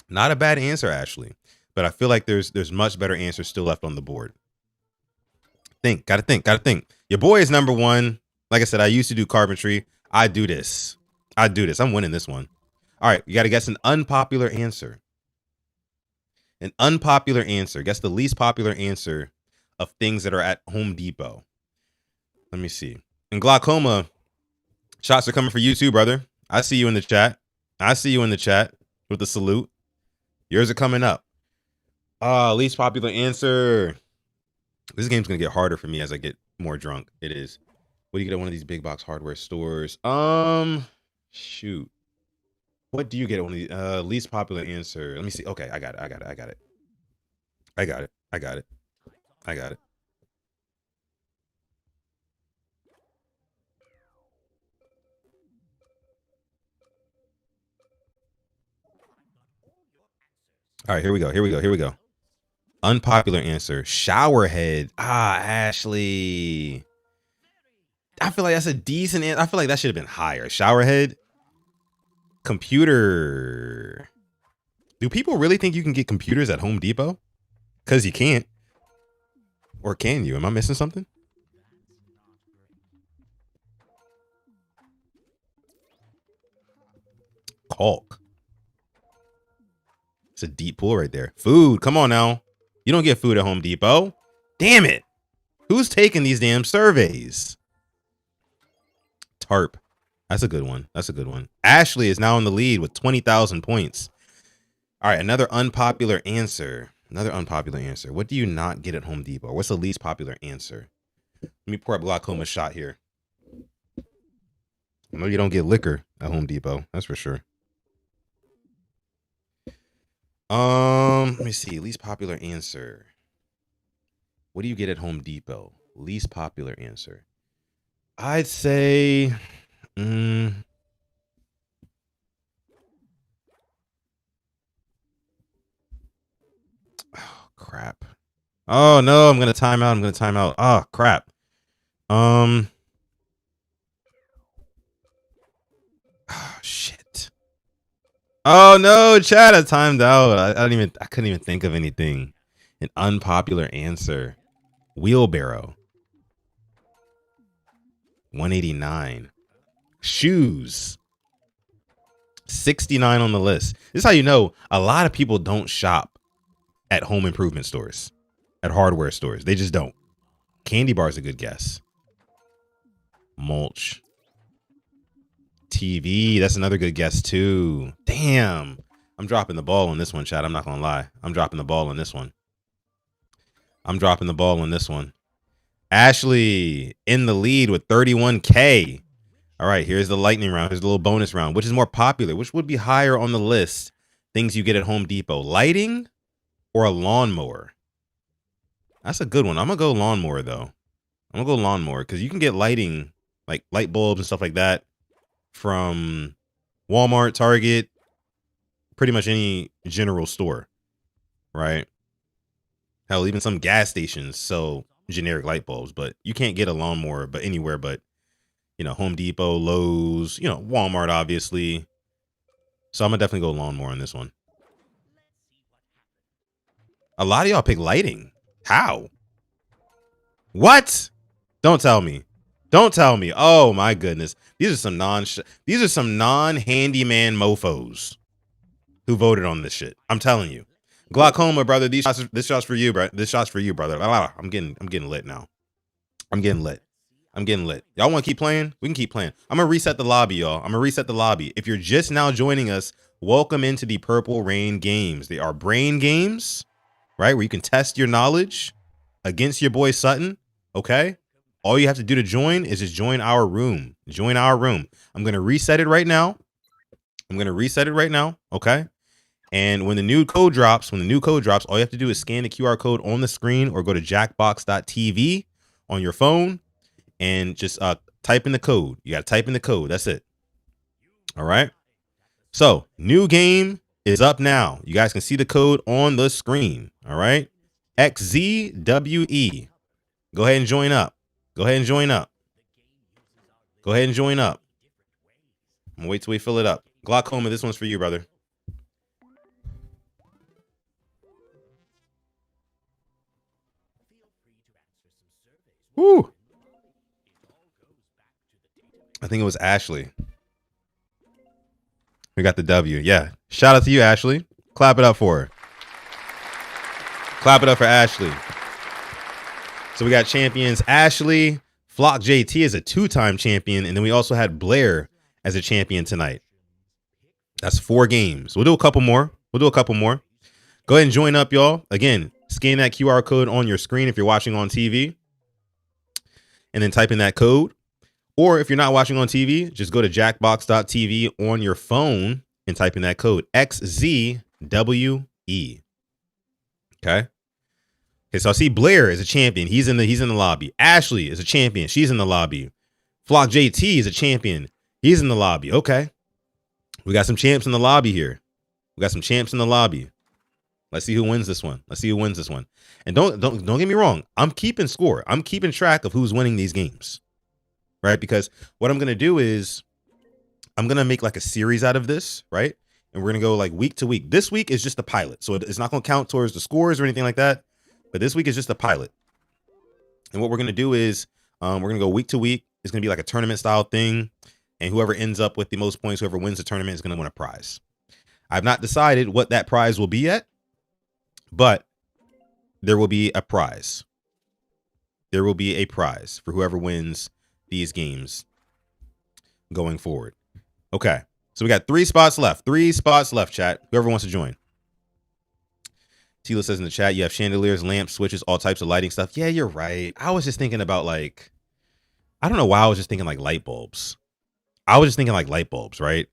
Not a bad answer, Ashley. But I feel like there's much better answers still left on the board. Gotta think. Your boy is number 1. Like I said, I used to do carpentry. I do this. I'm winning this one. All right, you got to guess an unpopular answer. An unpopular answer. Guess the least popular answer of things that are at Home Depot. Let me see. And Glaucoma, shots are coming for you too, brother. I see you in the chat. With the salute. Yours are coming up. Least popular answer. This game's going to get harder for me as I get more drunk. It is. What do you get at one of these big box hardware stores? Shoot. What do you get on the least popular answer? Let me see. Okay, I got it. I got it. All right, here we go. Unpopular answer. Showerhead. Ashley. I feel like that's a decent answer. I feel like that should have been higher. Showerhead. Computer. Do people really think you can get computers at Home Depot? Because you can't. Or can you? Am I missing something? Caulk. It's a deep pool right there. Food. Come on now. You don't get food at Home Depot. Damn it. Who's taking these damn surveys? Tarp. That's a good one. Ashley is now in the lead with 20,000 points. All right, another unpopular answer. What do you not get at Home Depot? What's the least popular answer? Let me pour up glaucoma shot here. I know you don't get liquor at Home Depot. That's for sure. Let me see. Least popular answer. What do you get at Home Depot? Least popular answer. I'd say... Oh, crap. Oh, no. I'm going to time out. Oh, crap. Shit. Oh, no. Chad, I timed out. I couldn't even think of anything. An unpopular answer. Wheelbarrow. 189. Shoes. 69 on the list. This is how you know a lot of people don't shop at home improvement stores, at hardware stores. They just don't. Candy bar is a good guess. Mulch. TV. That's another good guess too. Damn. I'm dropping the ball on this one, Chad. I'm not going to lie. I'm dropping the ball on this one. Ashley in the lead with 31K. All right, here's the lightning round. Here's the little bonus round. Which is more popular? Which would be higher on the list? Things you get at Home Depot. Lighting or a lawnmower? That's a good one. I'm going to go lawnmower, though. Because you can get lighting, like light bulbs and stuff like that, from Walmart, Target, pretty much any general store, right? Hell, even some gas stations sell generic light bulbs, but you can't get a lawnmower but anywhere but, Home Depot, Lowe's, Walmart, obviously. So I'm going to definitely go lawnmower on this one. A lot of y'all pick lighting. How? What? Don't tell me. Oh my goodness. These are some non-handyman mofos who voted on this shit. I'm telling you. Glaucoma, brother. This shot's for you, bro. I'm getting lit now. I'm getting lit. Y'all want to keep playing? We can keep playing. I'm going to reset the lobby, y'all. If you're just now joining us, welcome into the Purple Rain games. They are brain games, right? Where you can test your knowledge against your boy Sutton. Okay? All you have to do to join is just join our room. I'm going to reset it right now. Okay? And when the new code drops, all you have to do is scan the QR code on the screen or go to jackbox.tv on your phone and just type in the code. You got to type in the code. That's it. All right. So new game is up now. You guys can see the code on the screen. All right. XZWE. Go ahead and join up. I'm gonna wait till we fill it up. Glaucoma, this one's for you, brother. Woo. I think it was Ashley. We got the W. Yeah. Shout out to you, Ashley. Clap it up for her. Clap it up for Ashley. So we got champions Ashley. Flock JT is a 2-time champion. And then we also had Blair as a champion tonight. That's 4 games. We'll do a couple more. Go ahead and join up, y'all. Again, scan that QR code on your screen if you're watching on TV. And then type in that code. Or if you're not watching on TV, just go to jackbox.tv on your phone and type in that code XZWE. Okay. Okay, so I see Blair is a champion. He's in the lobby. Ashley is a champion. She's in the lobby. Flock JT is a champion. He's in the lobby. Okay. We got some champs in the lobby here. We got some champs in the lobby. Let's see who wins this one. And don't get me wrong. I'm keeping score. I'm keeping track of who's winning these games. Right? Because what I'm going to do is I'm going to make like a series out of this, right? And we're going to go like week to week. This week is just the pilot. So it's not going to count towards the scores or anything like that. But this week is just a pilot. And what we're going to do is we're going to go week to week. It's going to be like a tournament style thing. And whoever ends up with the most points, whoever wins the tournament is going to win a prize. I've not decided what that prize will be yet, but there will be a prize. There will be a prize for whoever wins these games going forward. Okay. So we got 3 spots left. 3 spots left, chat. Whoever wants to join. Tila says in the chat, you have chandeliers, lamps, switches, all types of lighting stuff. Yeah, you're right. I was just thinking about like, I don't know why I was just thinking like light bulbs. Right?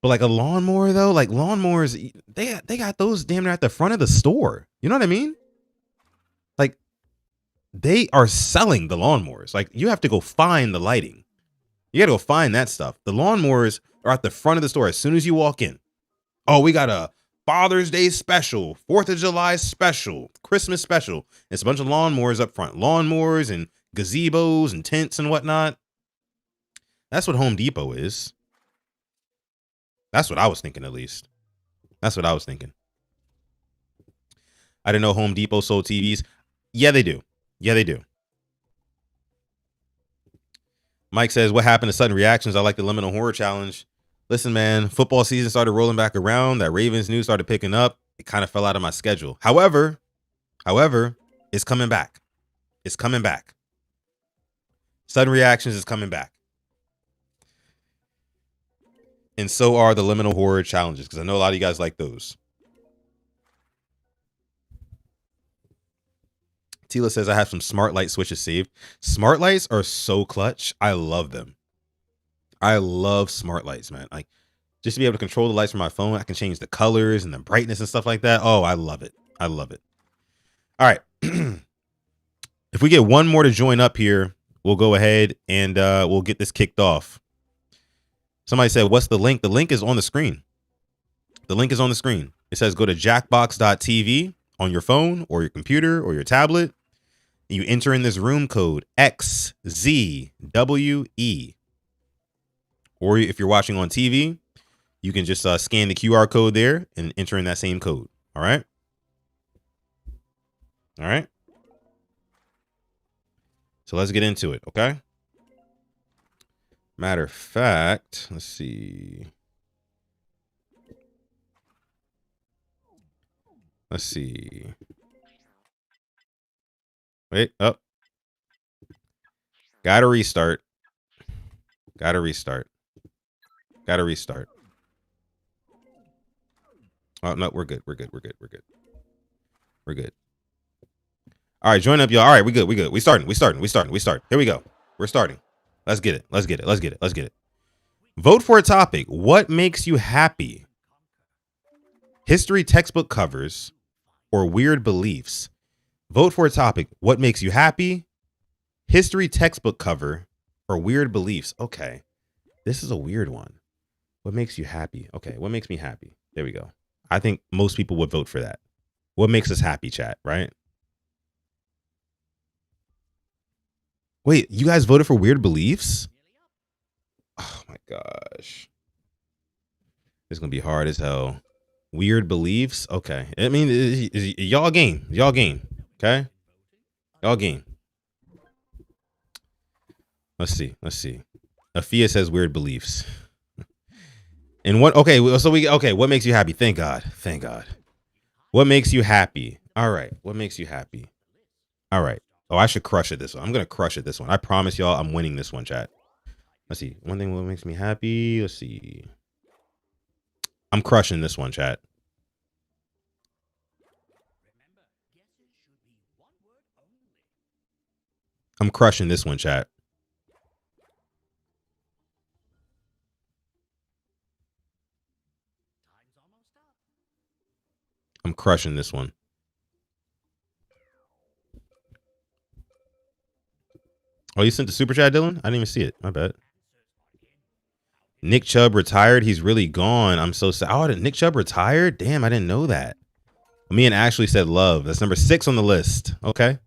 But like a lawnmower though, like lawnmowers, they got those damn near at the front of the store. You know what I mean? Like they are selling the lawnmowers. Like you have to go find the lighting. You got to go find that stuff. The lawnmowers are at the front of the store as soon as you walk in. Oh, we got a Father's Day special, 4th of July special, Christmas special. It's a bunch of lawnmowers up front. Lawnmowers and gazebos and tents and whatnot. That's what Home Depot is. That's what I was thinking, at least. That's what I was thinking. I didn't know Home Depot sold TVs. Yeah, they do. Mike says, what happened to sudden reactions? I like the Liminal Horror Challenge. Listen, man, football season started rolling back around. That Ravens news started picking up. It kind of fell out of my schedule. However, it's coming back. Sudden reactions is coming back. And so are the Liminal Horror Challenges, because I know a lot of you guys like those. Tila says, I have some smart light switches saved. Smart lights are so clutch. I love them. I love smart lights, man. Like, just to be able to control the lights from my phone, I can change the colors and the brightness and stuff like that. Oh, I love it. All right. If we get one more to join up here, we'll go ahead and we'll get this kicked off. Somebody said, what's the link? The link is on the screen. It says go to jackbox.tv on your phone or your computer or your tablet. And you enter in this room code XZWE. Or if you're watching on TV, you can just scan the QR code there and enter in that same code. All right. So let's get into it. Okay. Matter of fact, let's see. Wait, up. Gotta restart. Oh, no, we're good. All right, join up, y'all. All right, we good. We starting. Here we go. We're starting. Let's get it. Vote for a topic. What makes you happy? History textbook covers or weird beliefs? Vote for a topic. What makes you happy? History textbook cover or weird beliefs? Okay. This is a weird one. What makes you happy? Okay. What makes me happy? There we go. I think most people would vote for that. What makes us happy, chat, right? Wait, you guys voted for weird beliefs? Oh my gosh. It's going to be hard as hell. Weird beliefs? Okay. I mean, y'all game. Okay? Y'all game. Let's see. Afia says weird beliefs. And what? Okay, what makes you happy? Thank God. What makes you happy? All right. What makes you happy? All right. Oh, I should crush it this one. I'm going to crush it this one. I promise y'all I'm winning this one, chat. Let's see. One thing what makes me happy. Let's see. I'm crushing this one, chat. I'm crushing this one, chat. I'm crushing this one. Oh, you sent the super chat, Dylan? I didn't even see it. My bad. Nick Chubb retired. He's really gone. I'm so sad. Oh, Nick Chubb retired? Damn, I didn't know that. Me and Ashley said love. That's number 6 on the list. Okay.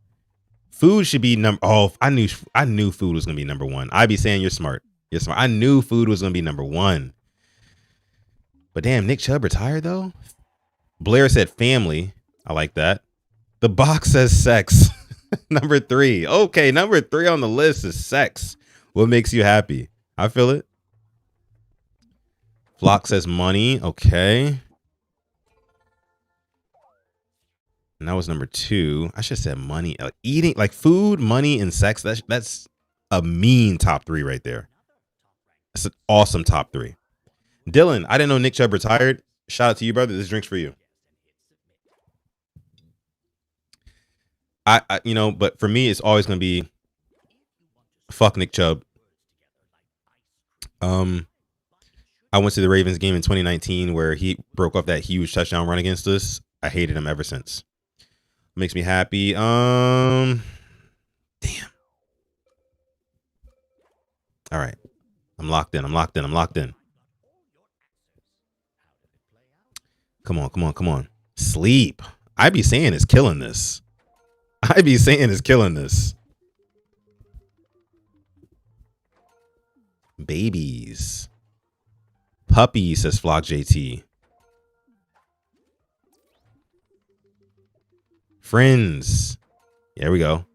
Food should be number. Oh, I knew food was gonna be number 1. I be saying you're smart. You're smart. I knew food was gonna be number 1. But damn, Nick Chubb retired though. Blair said family. I like that. The box says sex. Number 3. Okay, number 3 on the list is sex. What makes you happy? I feel it. Flock says money. Okay. And that was number 2. I should have said money. Eating, like food, money, and sex. That's a mean top 3 right there. That's an awesome top 3. Dylan, I didn't know Nick Chubb retired. Shout out to you, brother. This drink's for you. I but for me, it's always gonna be fuck Nick Chubb. I went to the Ravens game in 2019 where he broke off that huge touchdown run against us. I hated him ever since. Makes me happy. Damn. All right. I'm locked in. Come on. Sleep. I be saying it's killing this. Babies. Puppy, says Flock JT. Friends. There we go.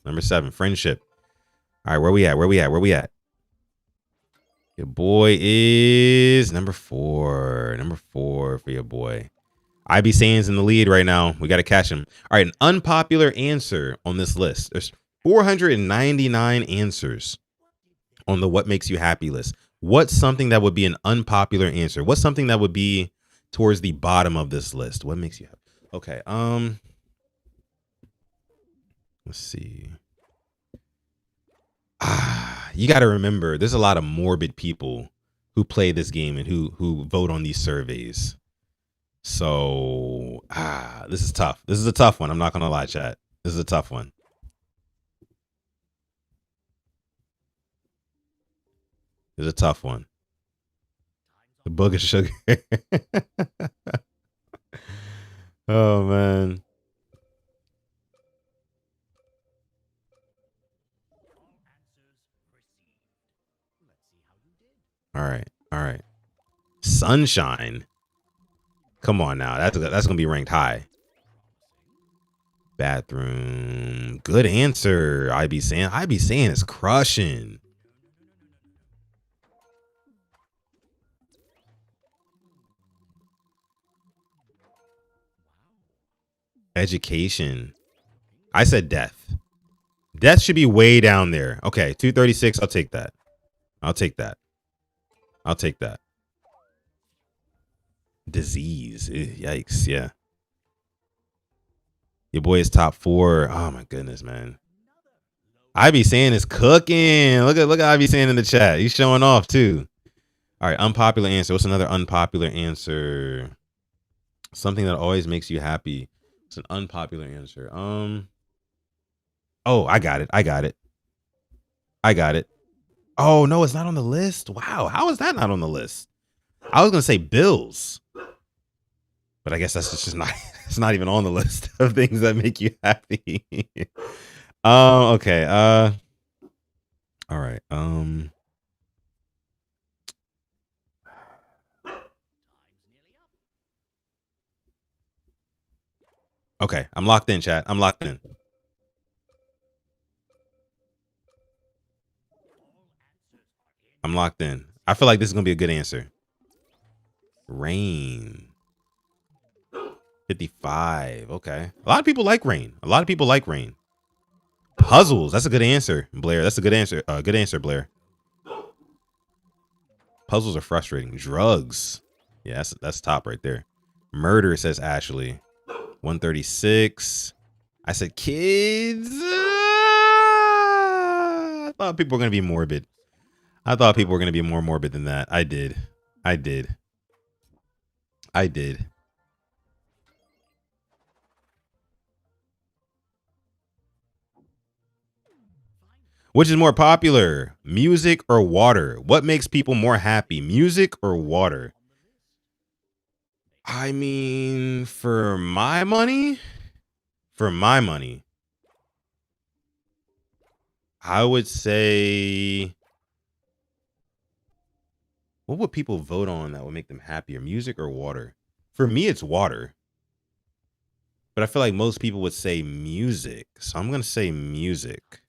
Number 7, friendship. All right, where we at? Your boy is number 4. Number 4 for your boy. I be saying's in the lead right now. We got to catch him. All right, an unpopular answer on this list. There's 499 answers on the what makes you happy list. What's something that would be an unpopular answer? What's something that would be towards the bottom of this list? What makes you happy? Okay, let's see. You got to remember, there's a lot of morbid people who play this game and who vote on these surveys. So, this is tough. This is a tough one. I'm not going to lie, chat. This is a tough one. It's a tough one. The book of sugar. Oh, man. All right. Sunshine. Come on now. That's going to be ranked high. Bathroom. Good answer. I be saying it's crushing. Education. I said death. Death should be way down there. Okay, 236. I'll take that. Disease. Yikes. Yeah. Your boy is top 4. Oh my goodness, man. I be saying it's cooking. Look at I be saying in the chat. He's showing off too. All right, unpopular answer. What's another unpopular answer? Something that always makes you happy. It's an unpopular answer. Oh, I got it. Oh no, it's not on the list. Wow, how is that not on the list? I was gonna say bills, but I guess that's just not. It's not even on the list of things that make you happy. Okay. All right. Okay, I'm locked in, chat. I'm locked in. I feel like this is gonna be a good answer. Rain. 55. Okay. A lot of people like rain. Puzzles. That's a good answer, Blair. That's a good answer. Good answer, Blair. Puzzles are frustrating. Drugs. Yeah, that's top right there. Murder, says Ashley. 136. I said kids. I thought people were going to be morbid. I thought people were going to be more morbid than that. I did. Which is more popular, music or water? What makes people more happy, music or water? I mean, for my money, I would say, what would people vote on that would make them happier, music or water? For me, it's water. But I feel like most people would say music. So I'm going to say music.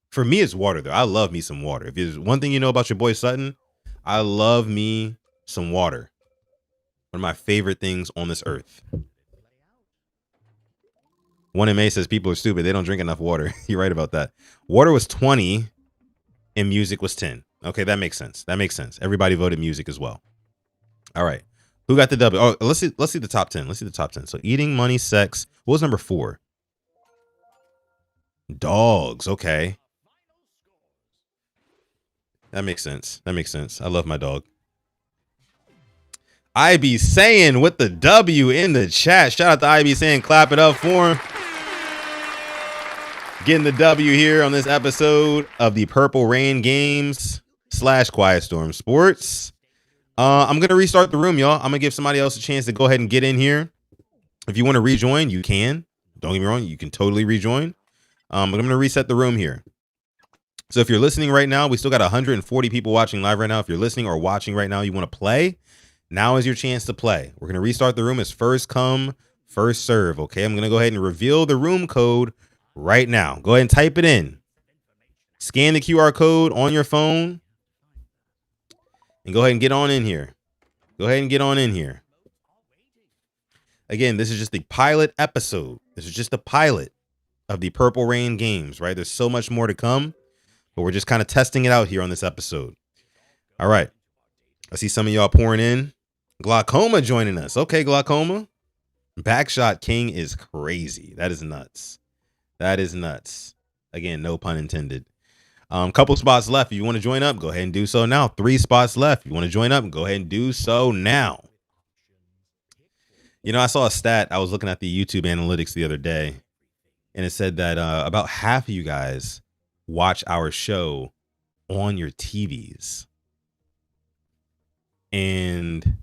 For me, it's water, though. I love me some water. If there's one thing you know about your boy Sutton, I love me some water. One of my favorite things on this earth. One MA says people are stupid. They don't drink enough water. You're right about that. Water was 20 and music was 10. Okay, that makes sense. That makes sense. Everybody voted music as well. All right. Who got the W? Oh, let's see the top 10. Let's see the top 10. So eating, money, sex. What was number 4? Dogs. Okay. That makes sense. That makes sense. I love my dog. I be saying with the W in the chat. Shout out to I be saying. Clap it up for him. Getting the W here on this episode of the Purple Rain Games / Quiet Storm Sports. I'm going to restart the room, y'all. I'm going to give somebody else a chance to go ahead and get in here. If you want to rejoin, you can. Don't get me wrong. You can totally rejoin. But I'm going to reset the room here. So if you're listening right now, we still got 140 people watching live right now. If you're listening or watching right now, you want to play, now is your chance to play. We're going to restart the room. It's first come, first serve. Okay, I'm going to go ahead and reveal the room code right now. Go ahead and type it in. Scan the QR code on your phone. And go ahead and get on in here. Go ahead and get on in here. Again, this is just the pilot episode. This is just the pilot of the Purple Rain Games, right? There's so much more to come, but we're just kind of testing it out here on this episode. All right. I see some of y'all pouring in. Glaucoma joining us. Okay, Glaucoma. Backshot King is crazy. That is nuts. That is nuts. Again, no pun intended. Couple spots left. If you want to join up, go ahead and do so now. 3 spots left. If you want to join up, go ahead and do so now. You know, I saw a stat. I was looking at the YouTube analytics the other day, and it said that about half of you guys watch our show on your TVs. And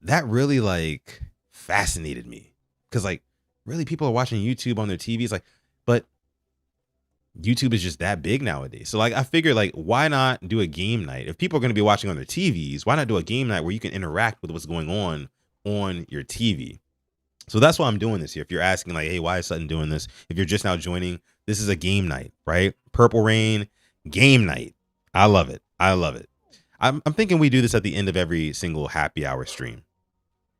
that really like fascinated me, because like really people are watching YouTube on their TVs, like, but YouTube is just that big nowadays. So like I figured, like, why not do a game night? If people are going to be watching on their TVs, why not do a game night where you can interact with what's going on your TV? So that's why I'm doing this here. If you're asking like, hey, why is Sutton doing this? If you're just now joining, this is a game night, right? Purple Rain game night. I love it. I love it. I'm thinking we do this at the end of every single happy hour stream.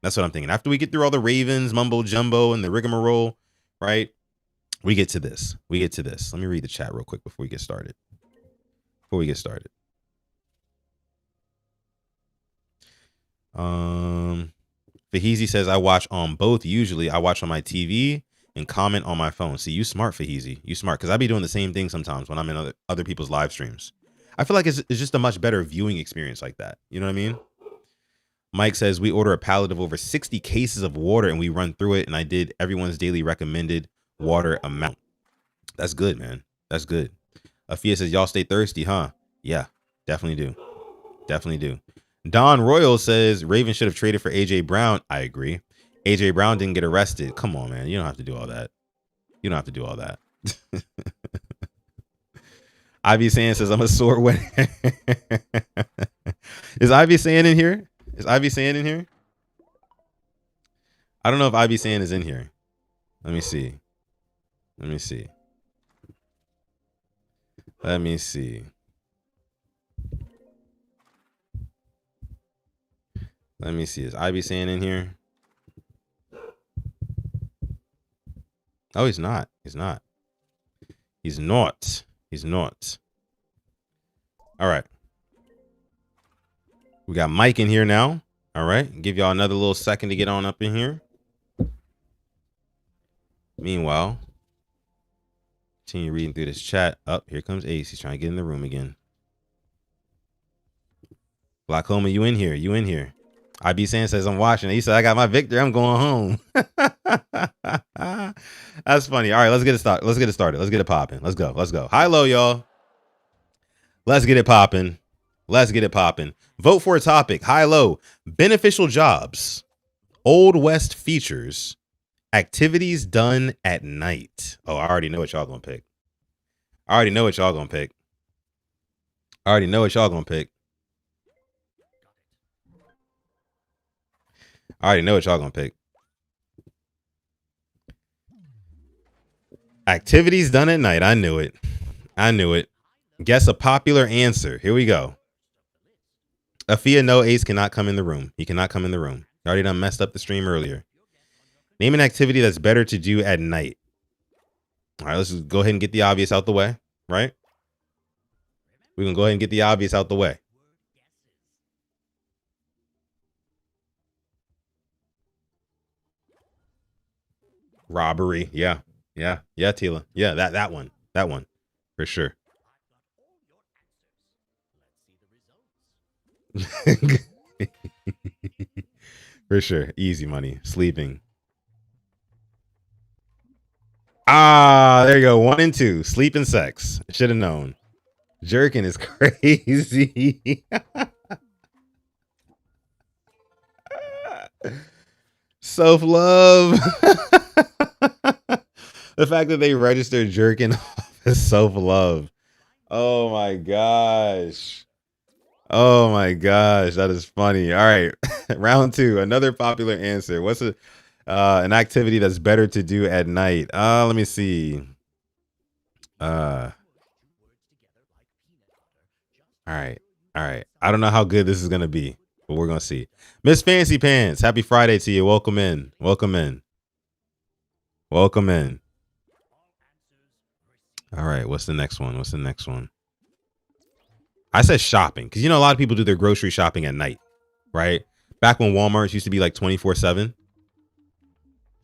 That's what I'm thinking. After we get through all the Ravens, mumbo jumbo, and the rigmarole, right? We get to this. We get to this. Let me read the chat real quick before we get started. Fahizi says, I watch on both. Usually I watch on my TV and comment on my phone. See, you smart, Fahizi. You smart, because I be doing the same thing sometimes when I'm in other people's live streams. I feel like it's just a much better viewing experience like that. You know what I mean? Mike says, we order a pallet of over 60 cases of water and we run through it. And I did everyone's daily recommended water amount. That's good, man. That's good. Afia says, y'all stay thirsty, huh? Yeah, definitely do. Definitely do. Don Royal says, Ravens should have traded for AJ Brown. I agree. AJ Brown didn't get arrested. Come on, man. You don't have to do all that. You don't have to do all that. Ivy Sand says, I'm a sore wet. Is Ivy Sand in here? Is Ivy Sand in here? I don't know if Ivy Sand is in here. Let me see. Let me see. Let me see. Let me see. Is Ivy Sand in here? Oh, he's not. He's not. He's not. He's not. All right. We got Mike in here now. All right. Give y'all another little second to get on up in here. Meanwhile, continue reading through this chat. Up, here comes Ace. He's trying to get in the room again. Glaucoma, you in here? You in here? IB Sand says, I'm watching. He said, I got my victory. I'm going home. That's funny. All right, let's get it started. Let's get it started. Let's get it popping. Let's go. Let's go. High low, y'all. Let's get it popping. Let's get it popping. Vote for a topic. High low. Beneficial jobs. Old West features. Activities done at night. Oh, I already know what y'all gonna pick. I already know what y'all gonna pick. I already know what y'all gonna pick. I already know what y'all gonna pick. Activities done at night. I knew it. I knew it. Guess a popular answer. Here we go. Afia, no, Ace cannot come in the room. He cannot come in the room. I already done messed up the stream earlier. Name an activity that's better to do at night. All right, let's just go ahead and get the obvious out the way, right? We're going to go ahead and get the obvious out the way. Robbery. Yeah. Yeah. Yeah, Tila. Yeah, that one. That one. For sure. For sure. Easy money. Sleeping. Ah, there you go. 1 and 2. Sleep and sex. Should have known. Jerking is crazy. Self-love. The fact that they registered jerking off as self-love. Oh my gosh. Oh my gosh, that is funny. All right. Round 2. Another popular answer. What's an activity that's better to do at night? Let me see. All right. All right. I don't know how good this is going to be, but we're going to see. Miss Fancy Pants, happy Friday to you. Welcome in. Welcome in. Welcome in. All right. What's the next one? What's the next one? I said shopping because, you know, a lot of people do their grocery shopping at night, right? Back when Walmart's used to be like 24/7.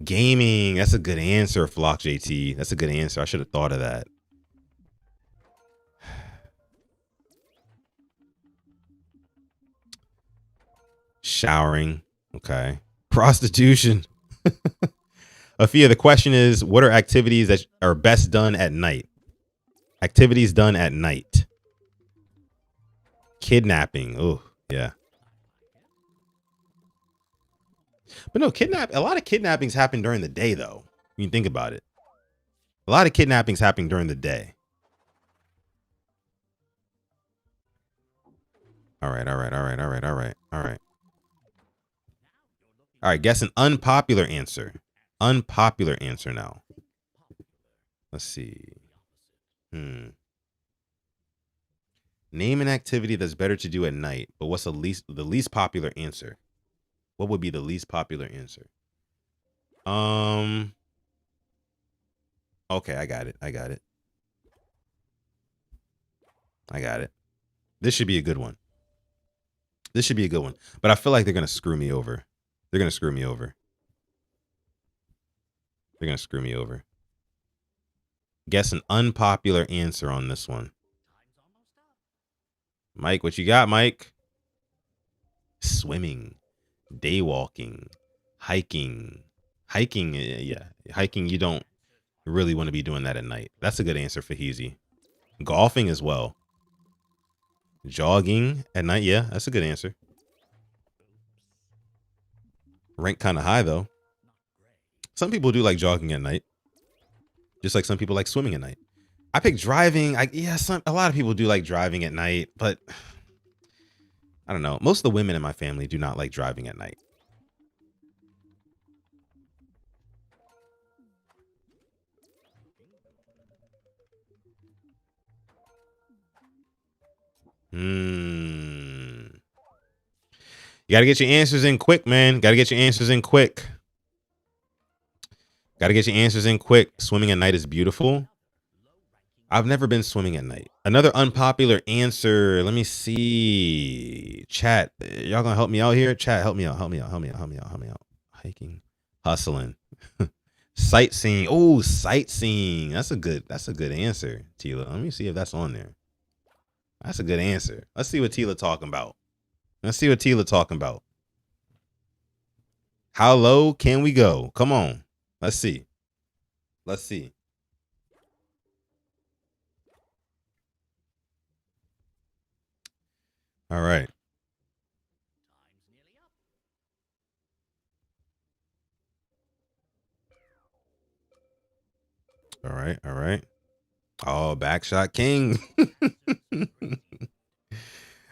Gaming. That's a good answer, Flock JT. That's a good answer. I should have thought of that. Showering. Okay. Prostitution. Afia, the question is, what are activities that are best done at night? Activities done at night. Kidnapping. Oh, yeah. But no, a lot of kidnappings happen during the day, though. When you think about it. A lot of kidnappings happen during the day. All right. All right, guess an unpopular answer. Unpopular answer now. Let's see. Name an activity that's better to do at night, but what's the least popular answer? What would be the least popular answer? Okay, I got it. This should be a good one. But I feel like they're going to screw me over. Guess an unpopular answer on this one. Mike, what you got, Mike? Swimming, day walking, hiking. Yeah. Hiking, you don't really want to be doing that at night. That's a good answer for Heezy. Golfing as well. Jogging at night, yeah, that's a good answer. Rank kind of high, though. Some people do like jogging at night. Just like some people like swimming at night. I picked driving. A lot of people do like driving at night, but I don't know. Most of the women in my family do not like driving at night. You got to get your answers in quick, man. Swimming at night is beautiful. I've never been swimming at night. Another unpopular answer. Let me see. Chat, y'all gonna help me out here? Chat, help me out. Hiking, hustling, sightseeing. Oh, sightseeing. That's a good answer, Tila. Let me see if that's on there. That's a good answer. Let's see what Tila talking about. How low can we go? Come on. Let's see. Let's see. All right. All right. All right. Oh, Backshot King.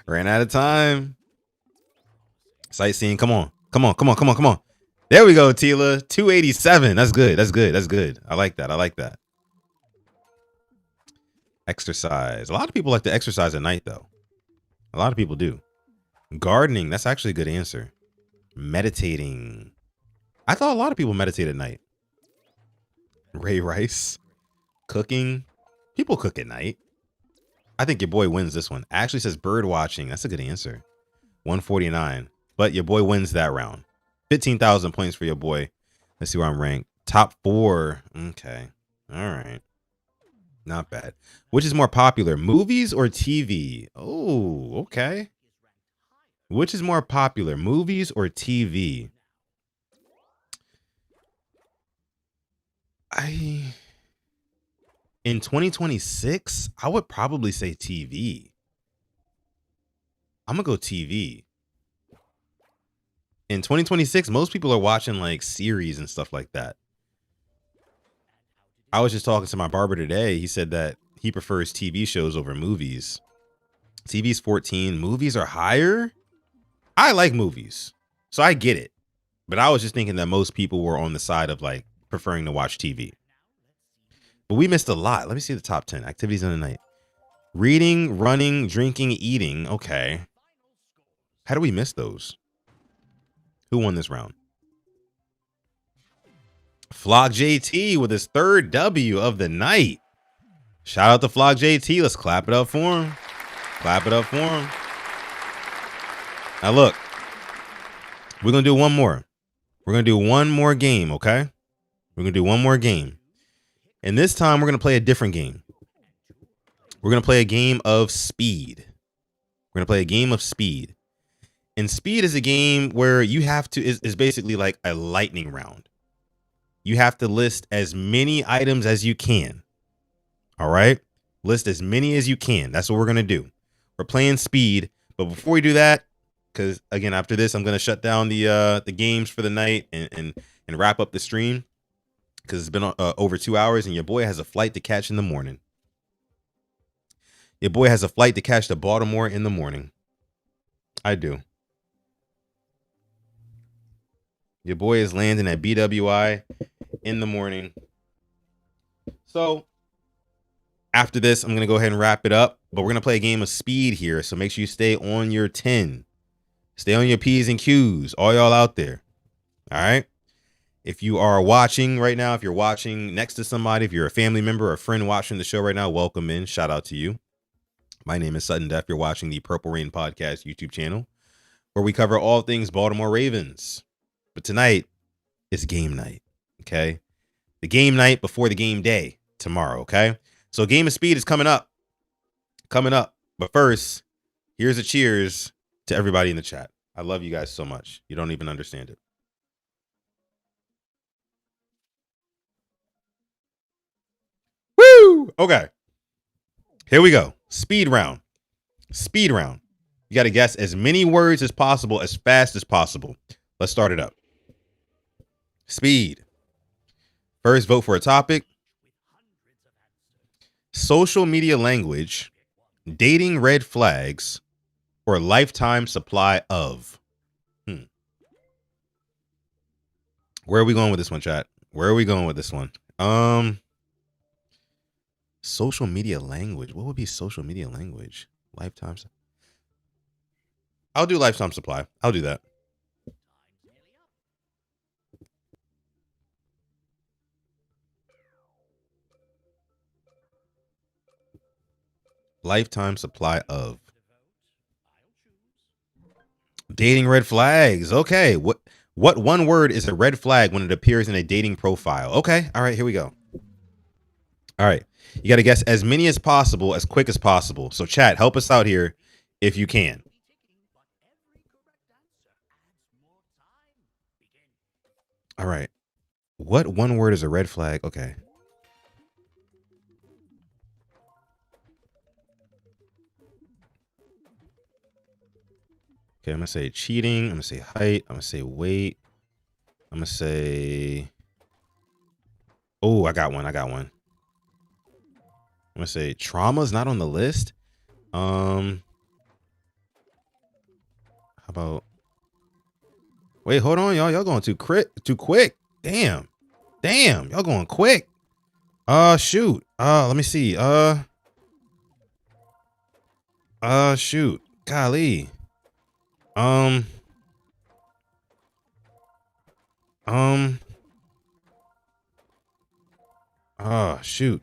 Ran out of time. Sightseeing. Come on. Come on. Come on. Come on. Come on. There we go, Tila. 287. That's good. That's good. That's good. I like that. I like that. Exercise. A lot of people like to exercise at night, though. A lot of people do. Gardening. That's actually a good answer. Meditating. I thought a lot of people meditate at night. Ray Rice. Cooking. People cook at night. I think your boy wins this one. Actually says bird watching. That's a good answer. 149. But your boy wins that round. 15,000 points for your boy. Let's see where I'm ranked. Top 4. Okay. All right. Not bad. Which is more popular, movies or TV? Oh, okay. Which is more popular, movies or TV? In 2026, I would probably say TV. I'm going to go TV. In 2026, most people are watching like series and stuff like that. I was just talking to my barber today. He said that he prefers TV shows over movies. TV's 14. Movies are higher. I like movies, so I get it. But I was just thinking that most people were on the side of like preferring to watch TV. But we missed a lot. Let me see the top 10 activities in the night. Reading, running, drinking, eating. Okay. How do we miss those? Who won this round? Flock JT with his third W of the night. Shout out to Flock JT. Let's clap it up for him. Clap it up for him. Now look, we're going to do one more. We're going to do one more game, okay? We're going to do one more game. And this time we're going to play a different game. We're going to play a game of speed. We're going to play a game of speed. And speed is a game where you have to, is basically like a lightning round. You have to list as many items as you can. All right? List as many as you can. That's what we're going to do. We're playing speed. But before we do that, because again, after this, I'm going to shut down the games for the night and wrap up the stream. Because it's been over 2 hours and your boy has a flight to catch in the morning. Your boy has a flight to catch to Baltimore in the morning. I do. Your boy is landing at BWI in the morning. So after this, I'm going to go ahead and wrap it up. But we're going to play a game of speed here. So make sure you stay on your 10. Stay on your P's and Q's. All y'all out there. All right. If you are watching right now, if you're watching next to somebody, if you're a family member or a friend watching the show right now, welcome in. Shout out to you. My name is Sutton Def. You're watching the Purple Rain Podcast YouTube channel, where we cover all things Baltimore Ravens. But tonight is game night, okay? The game night before the game day tomorrow, okay? So Game of Speed is coming up. But first, here's a cheers to everybody in the chat. I love you guys so much. You don't even understand it. Woo! Okay. Here we go. Speed round. Speed round. You got to guess as many words as possible, as fast as possible. Let's start it up. Speed. First, vote for a topic. Social media language, dating red flags, or lifetime supply of. Where are we going with this one, chat? Where are we going with this one? Social media language. What would be social media language? Lifetime. I'll do lifetime supply. I'll do that. Lifetime supply of. Dating red flags. Okay. What one word is a red flag when it appears in a dating profile? Okay. All right. Here we go. All right. You got to guess as many as possible, as quick as possible. So chat, help us out here if you can. All right. What one word is a red flag? Okay. Okay, I'm gonna say cheating. I'm gonna say height. I'm gonna say weight. I'm gonna say. Oh, I got one. I'm gonna say trauma's not on the list. How about? Wait, hold on, y'all. Y'all going too quick. Damn, y'all going quick. Shoot. Let me see. Shoot. Golly. Um. Oh, shoot.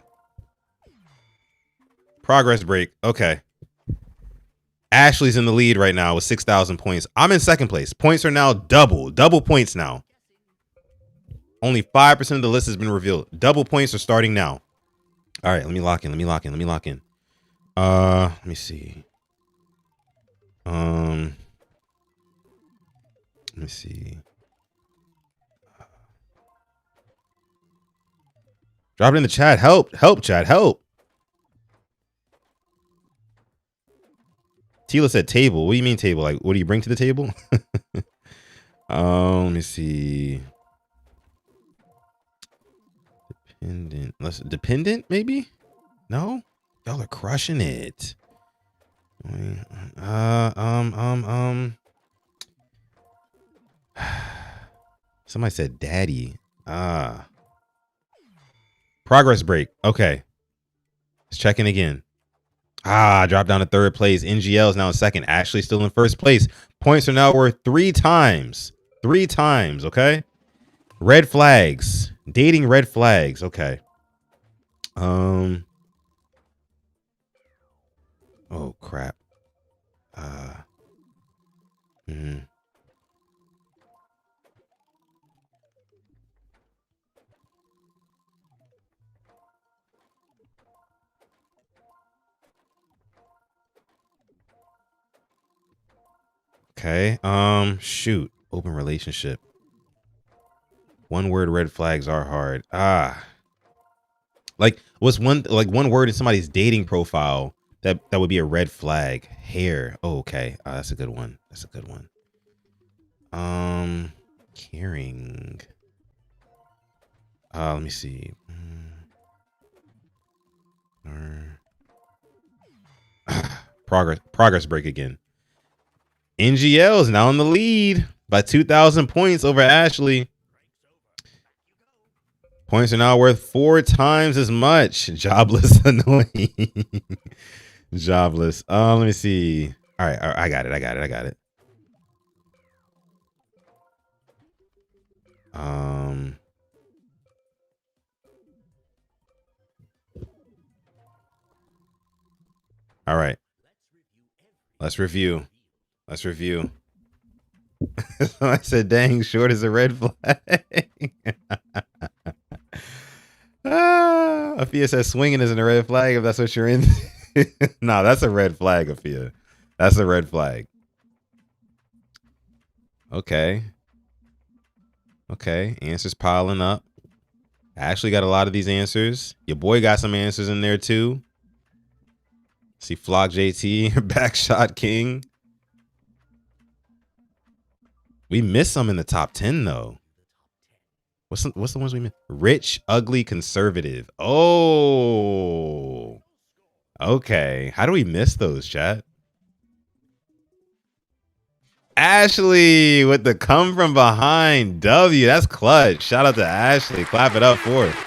Progress break. Okay. Ashley's in the lead right now with 6,000 points. I'm in second place. Points are now double points now. Only 5% of the list has been revealed. Double points are starting now. All right, let me lock in. Let me see. Let me see. Drop it in the chat. Help, chat, help. Tila said table. What do you mean table? Like, what do you bring to the table? Let me see. Dependent, maybe? No? Y'all are crushing it. Somebody said daddy. Progress break. Okay. Let's check in again. Dropped down to third place. NGL is now in second. Ashley still in first place. Points are now worth 3 times. 3 times, okay? Red flags. Dating red flags. Okay. Oh crap. Okay. Shoot. Open relationship. One word red flags are hard. Like what's one word in somebody's dating profile that would be a red flag? Hair. Oh, okay. That's a good one. Caring. Let me see. Progress break again. NGL is now in the lead by 2,000 points over Ashley. Points are now worth 4 times as much. Jobless, annoying. Jobless. Let me see. All right, I got it. All right. Let's review. I said, dang, short is a red flag. Afia says swinging isn't a red flag if that's what you're in. No, that's a red flag, Afia. That's a red flag. Okay. Answers piling up. I actually got a lot of these answers. Your boy got some answers in there too. See Flock JT, Backshot King. We missed some in the top 10 though. What's the ones we missed? Rich, ugly, conservative. Oh. Okay. How do we miss those, chat? Ashley with the come from behind W. That's clutch. Shout out to Ashley. Clap it up for her.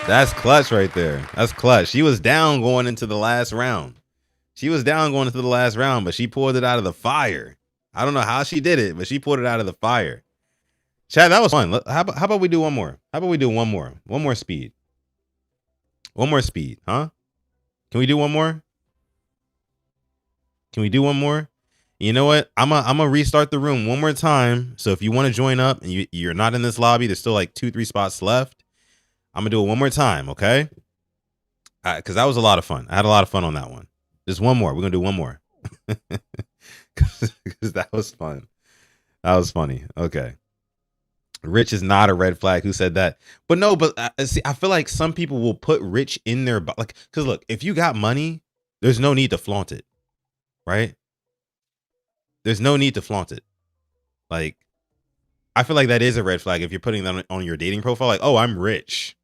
That's clutch right there. That's clutch. She was down going into the last round. But she pulled it out of the fire. I don't know how she did it, but she pulled it out of the fire. Chad, that was fun. How about we do one more? One more speed. Huh? Can we do one more? You know what? I'm gonna restart the room one more time. So if you want to join up and you're not in this lobby, there's still like 2-3 spots left. I'm gonna do it one more time, okay? Because that was a lot of fun. I had a lot of fun on that one. Just one more. We're gonna do one more. Because that was fun. That was funny. Okay. Rich is not a red flag. Who said that? But no, see, I feel like some people will put rich in their like, because look, if you got money, there's no need to flaunt it, right? there's no need to flaunt it. Like, I feel like that is a red flag if you're putting that on your dating profile. Like, oh, I'm rich.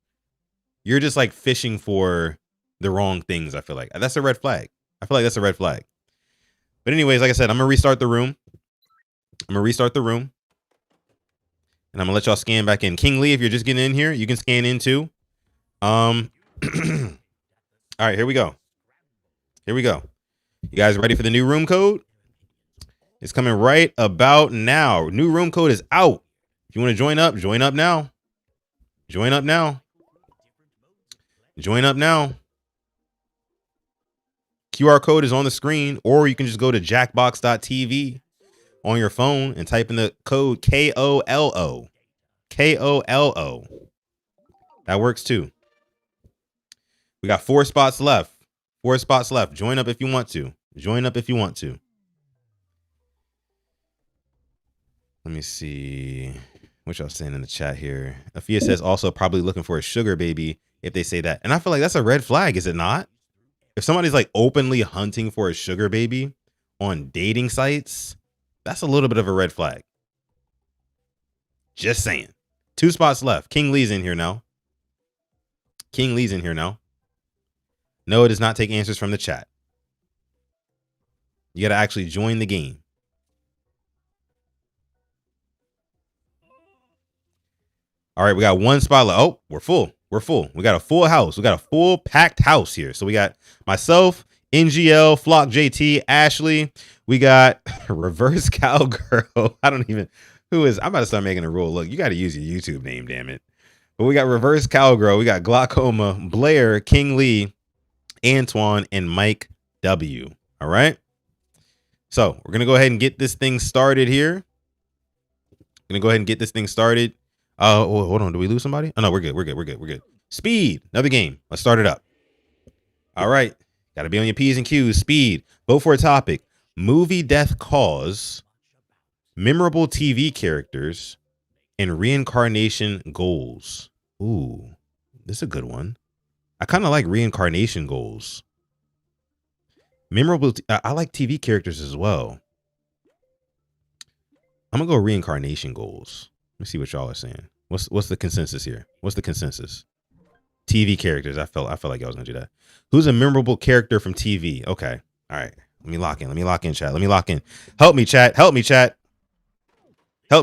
You're just like fishing for the wrong things. I feel like that's a red flag. I feel like that's a red flag. But anyways, like I said, I'm gonna restart the room. And I'm gonna let y'all scan back in. King Lee, if you're just getting in here, you can scan in too. All right, here we go. You guys ready for the new room code? It's coming right about now. New room code is out. If you want to join up now. Join up now. QR code is on the screen, or you can just go to jackbox.tv on your phone and type in the code KOLO. KOLO. That works too. We got 4 spots left. Join up if you want to. Let me see what y'all saying in the chat here. Afia says also probably looking for a sugar baby if they say that. And I feel like that's a red flag, is it not? If somebody's like openly hunting for a sugar baby on dating sites, that's a little bit of a red flag. Just saying. 2 spots left. King Lee's in here now. No, it does not take answers from the chat. You got to actually join the game. All right, we got 1 spot left. Oh, we're full. We got a full house. We got a full packed house here. So we got myself, NGL, Flock JT, Ashley. We got Reverse Cowgirl. I'm about to start making a rule. Look, you got to use your YouTube name, damn it. But we got Reverse Cowgirl. We got Glaucoma, Blair, King Lee, Antoine, and Mike W. All right. So we're going to go ahead and get this thing started here. Oh, hold on. Do we lose somebody? Oh, no, we're good. Speed. Another game. Let's start it up. All right. Got to be on your P's and Q's. Speed. Vote for a topic. Movie death cause, memorable TV characters, and reincarnation goals. Ooh, this is a good one. I kind of like reincarnation goals. Memorable. I like TV characters as well. I'm going to go reincarnation goals. Let me see what y'all are saying. What's the consensus here? TV characters. I felt like I was gonna do that. Who's a memorable character from TV? Okay. All right. Let me lock in, chat. Help me,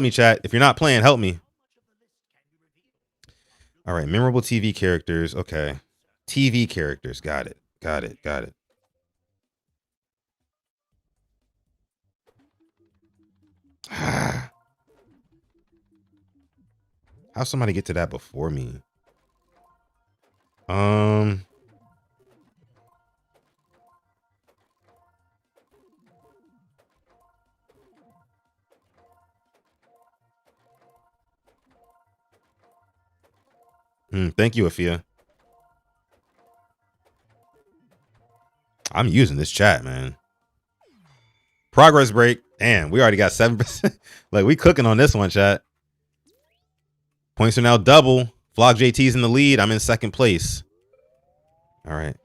chat. If you're not playing, help me. All right. Memorable TV characters. Okay. TV characters. Got it. How'd somebody get to that before me? Thank you, Afia. I'm using this chat, man. Progress break. Damn, we already got 7%. Like, we cooking on this one, chat. Points are now double. Vlog JT's in the lead. I'm in second place. All right.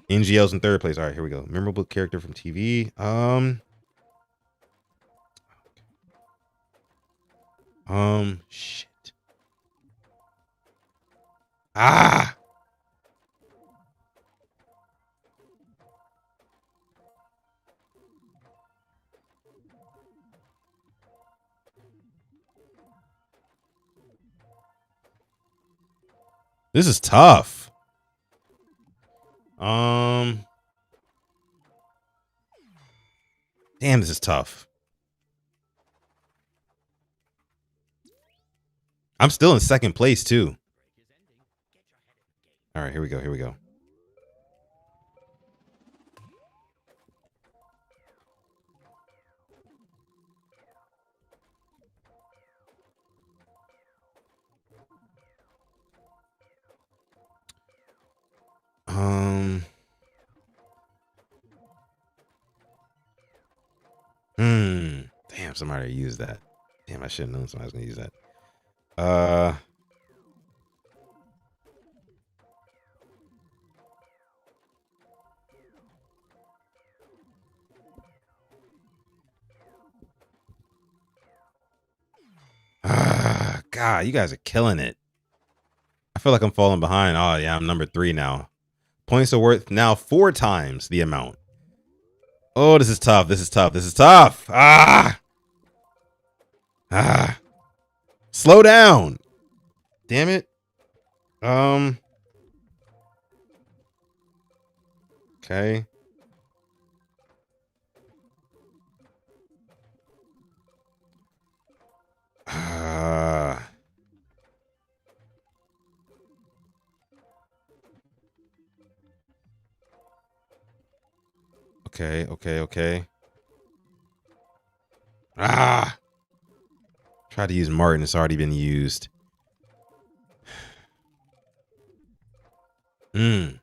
NGL's in third place. All right, here we go. Memorable character from TV. Shit. This is tough. Damn, this is tough. I'm still in second place too. All right, here we go. Damn, somebody used that. Damn, I should have known somebody was gonna use that. God, you guys are killing it. I feel like I'm falling behind. Oh, yeah, I'm number 3 now. Points are worth now 4 times the amount. Oh, this is tough. This is tough. This is tough. Slow down. Damn it. Okay. Okay. Tried to use Martin. It's already been used. Damn.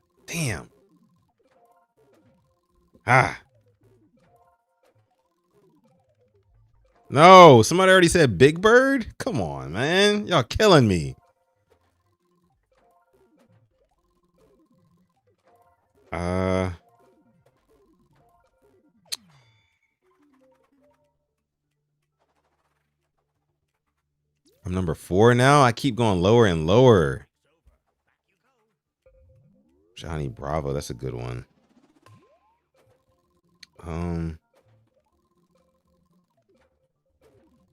No, somebody already said Big Bird? Come on, man. Y'all killing me. I'm number 4 now. I keep going lower and lower. Johnny Bravo. That's a good one.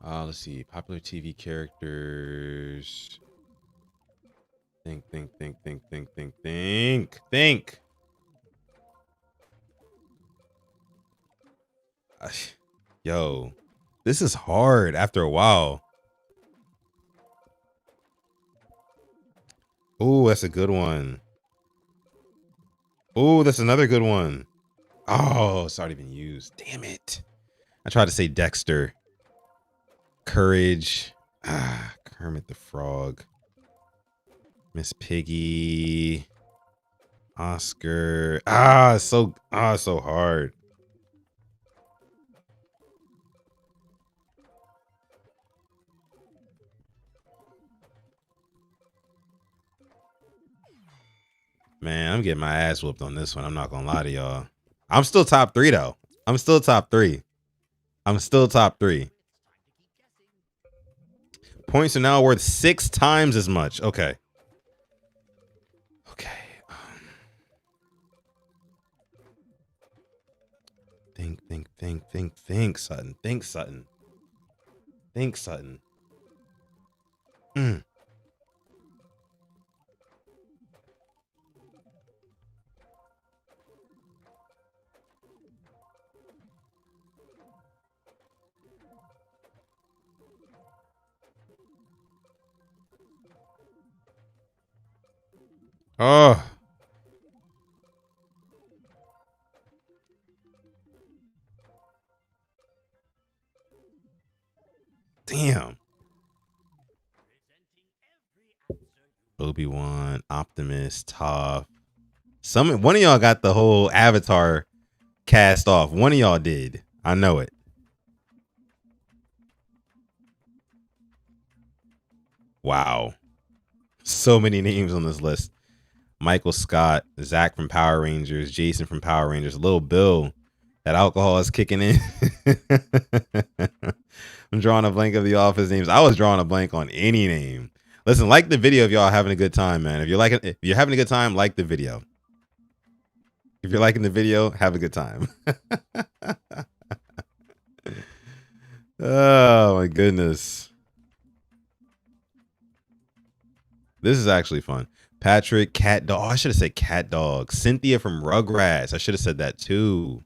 Let's see. Popular TV characters. Think. Yo, this is hard after a while. Oh, that's a good one. Oh, that's another good one. Oh, it's already been used. Damn it. I tried to say Dexter. Courage. Kermit the Frog. Miss Piggy. Oscar. It's so hard. Man, I'm getting my ass whooped on this one. I'm not gonna lie to y'all. I'm still top 3 though. I'm still top 3. Points are now worth 6 times as much. Okay. Think, Sutton. Think, Sutton. Oh. Damn. Obi-Wan, Optimus, Toph. One of y'all got the whole Avatar cast off. One of y'all did. I know it. Wow. So many names on this list. Michael Scott, Zach from Power Rangers, Jason from Power Rangers, Lil Bill. That alcohol is kicking in. I'm drawing a blank of the office names. I was drawing a blank on any name. Listen, like the video if y'all having a good time, man. If you're having a good time, like the video. If you're liking the video, have a good time. Oh my goodness. This is actually fun. Patrick, Cat Dog. Oh, I should have said Cat Dog. Cynthia from Rugrats. I should have said that too.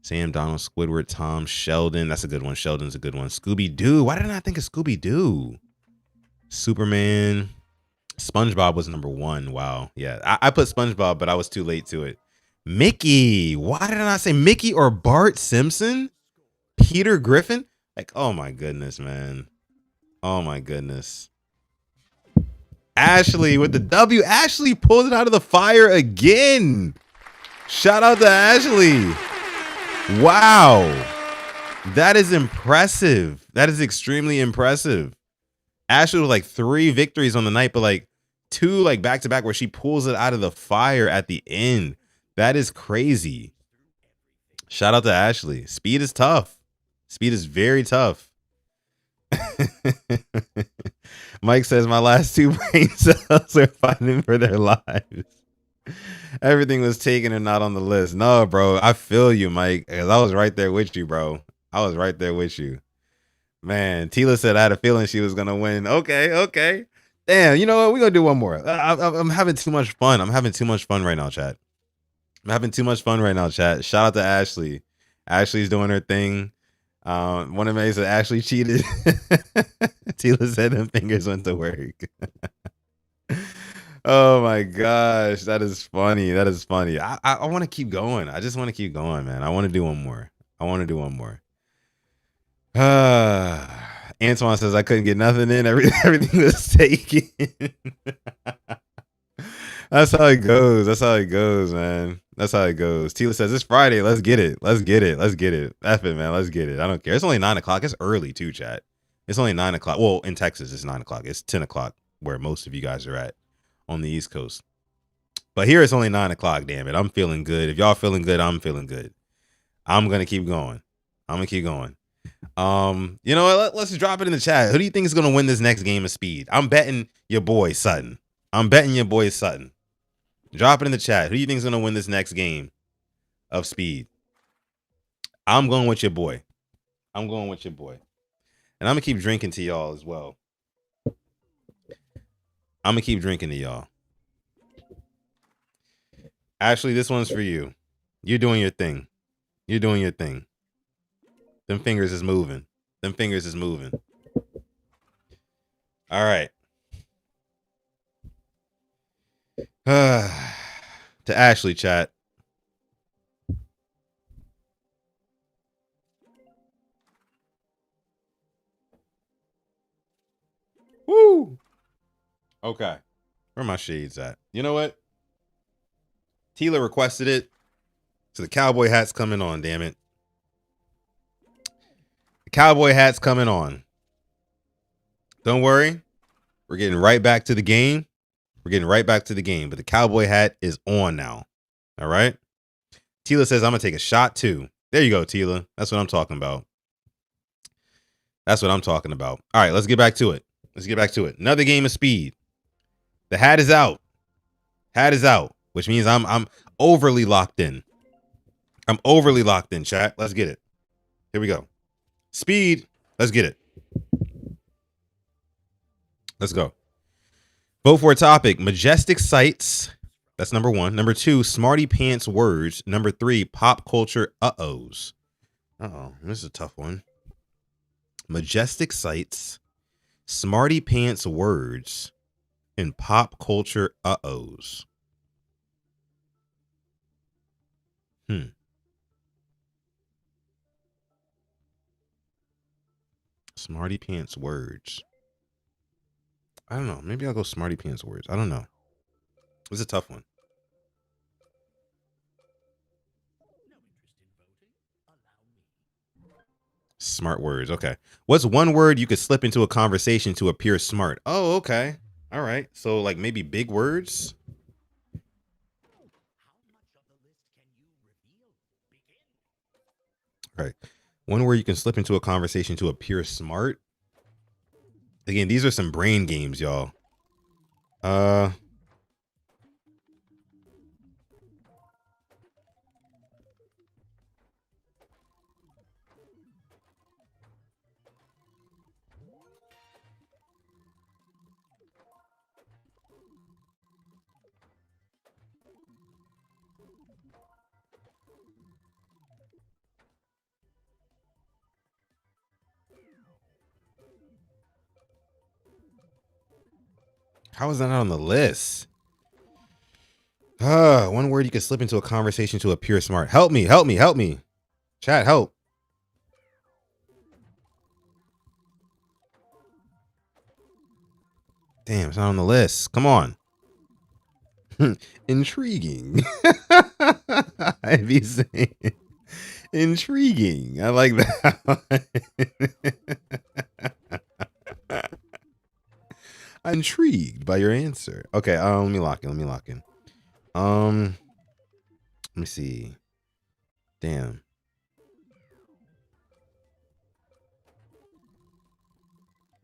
Sam, Donald, Squidward, Tom, Sheldon. That's a good one. Sheldon's a good one. Scooby-Doo. Why did I not think of Scooby-Doo? Superman. SpongeBob was number 1. Wow. Yeah, I put SpongeBob, but I was too late to it. Mickey. Why did I not say Mickey or Bart Simpson? Peter Griffin? Like, oh my goodness, man. Oh my goodness. Ashley with the W. Ashley pulled it out of the fire again. Shout out to Ashley. Wow. That is impressive. That is extremely impressive. Ashley with like 3 victories on the night, but like 2 like back to back where she pulls it out of the fire at the end. That is crazy. Shout out to Ashley. Speed is tough. Speed is very tough. Mike says my last two brain cells are fighting for their lives. Everything was taken and not on the list. No, bro, I feel you, Mike, because I was right there with you, bro. I was right there with you. Man, Tila said I had a feeling she was gonna win. Okay. Damn, you know what? We're gonna do one more. I'm having too much fun. I'm having too much fun right now, chat. Shout out to Ashley. Ashley's doing her thing. One of them said Ashley cheated. Tila said them fingers went to work. Oh my gosh, that is funny. I want to keep going. I just want to keep going, man. I want to do one more. Antoine says I couldn't get nothing in. Everything was taken. That's how it goes. Man. That's how it goes. Tila says it's Friday. Let's get it. F it, man. Let's get it. I don't care. It's only 9 o'clock. It's early too, chat. It's only 9 o'clock. Well, in Texas, it's 9 o'clock. It's 10 o'clock where most of you guys are at on the East Coast. But here it's only 9 o'clock. Damn it. I'm feeling good. If y'all feeling good, I'm feeling good. I'm gonna keep going. You know what? Let's drop it in the chat. Who do you think is gonna win this next game of speed? I'm betting your boy Sutton. Drop it in the chat. Who do you think is gonna win this next game of speed? I'm going with your boy. And I'm gonna keep drinking to y'all as well. Ashley, this one's for you. You're doing your thing. Them fingers is moving. All right. To Ashley, chat. Woo. Okay. Where are my shades at? You know what? Tila requested it. So the cowboy hat's coming on, damn it. The cowboy hat's coming on. Don't worry. We're getting right back to the game. But the cowboy hat is on now. All right. Tila says I'm going to take a shot too. There you go, Tila. That's what I'm talking about. All right, let's get back to it. Another game of speed. The hat is out. Which means I'm overly locked in. Chat. Let's get it. Here we go. Speed. Let's get it. Let's go. Vote for a topic. Majestic sights. That's number 1. Number 2, smarty pants words. Number 3, pop culture uh-ohs. This is a tough one. Majestic sights, smarty pants words, and pop culture uh-ohs. Smarty pants words. I don't know. Maybe I'll go smarty pants words. I don't know. It's a tough one. Smart words. Okay. What's one word you could slip into a conversation to appear smart? Oh, okay. All right. So like maybe big words. All right. One word you can slip into a conversation to appear smart. Again, these are some brain games, y'all. How is that not on the list? One word you can slip into a conversation to appear smart. Help me. Chat, help. Damn, it's not on the list. Come on. Intriguing. I'd be saying intriguing. I like that. I'm intrigued by your answer. Okay, let me lock in. Let me see. Damn.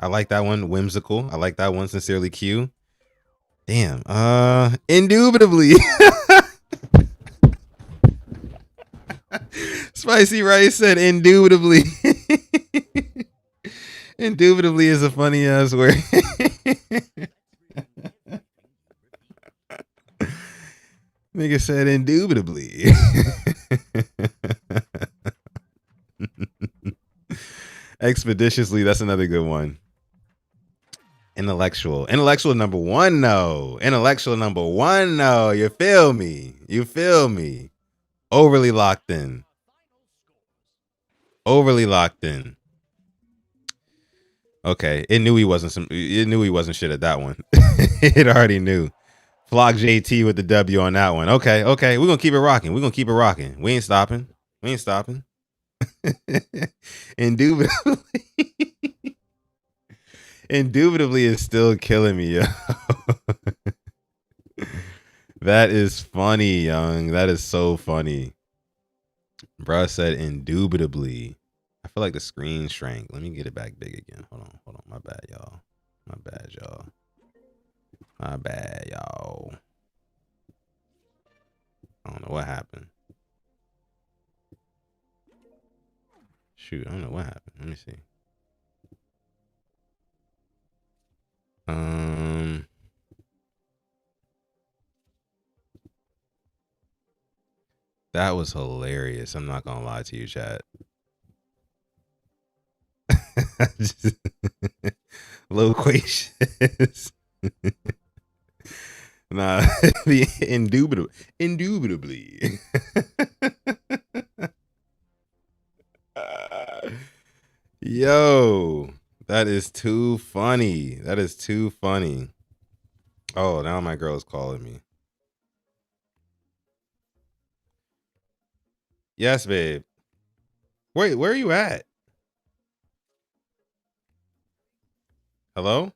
I like that one. Whimsical. I like that one. Sincerely Q. Damn. Indubitably. Spicy Rice said indubitably. Indubitably is a funny ass word. Nigga said indubitably. Expeditiously, that's another good one. Intellectual number one, no. Intellectual number one, no. You feel me? You feel me? Overly locked in. Overly locked in. Okay, it knew he wasn't shit at that one. It already knew. Flock JT with the W on that one. Okay. We're gonna keep it rocking. We ain't stopping. Indubitably. Indubitably is still killing me, yo. That is funny, young. That is so funny. Bruh said indubitably. I feel like the screen shrank. Let me get it back big again. Hold on. My bad, y'all. I don't know what happened. Shoot, I don't know what happened. Let me see. That was hilarious. I'm not gonna lie to you, chat. Loquacious. Nah, the indubitably. Yo, that is too funny. Oh, now my girl's calling me. Yes, babe. Wait, where are you at? Hello?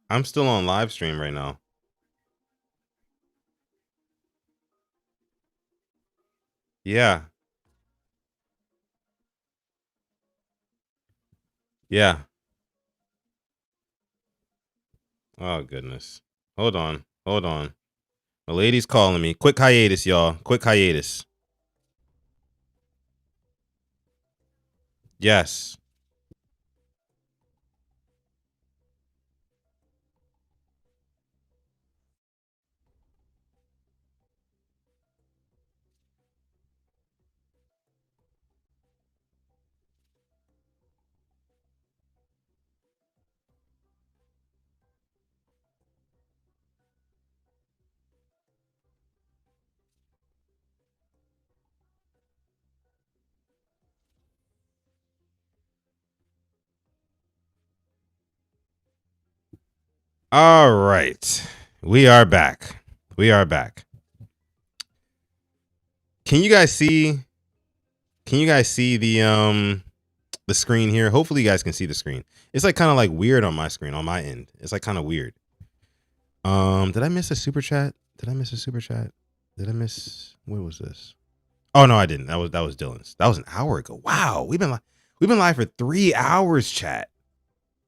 I'm still on live stream right now. Yeah. Oh, goodness. Hold on. The lady's calling me. Quick hiatus, y'all. Yes. All right. We are back. Can you guys see the screen here? Hopefully you guys can see the screen. It's like kind of like weird on my screen, on my end. It's like kind of weird. Did I miss a super chat? What was this? Oh no, I didn't. That was Dylan's. That was an hour ago. Wow. We've been live for 3 hours, chat.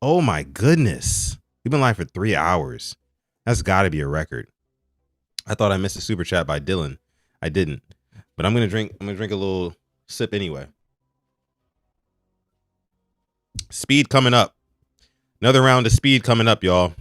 Oh my goodness. We've been live for 3 hours. That's got to be a record. I thought I missed a super chat by Dylan. I didn't. But I'm gonna drink a little sip anyway. Speed coming up. Another round of speed coming up, y'all.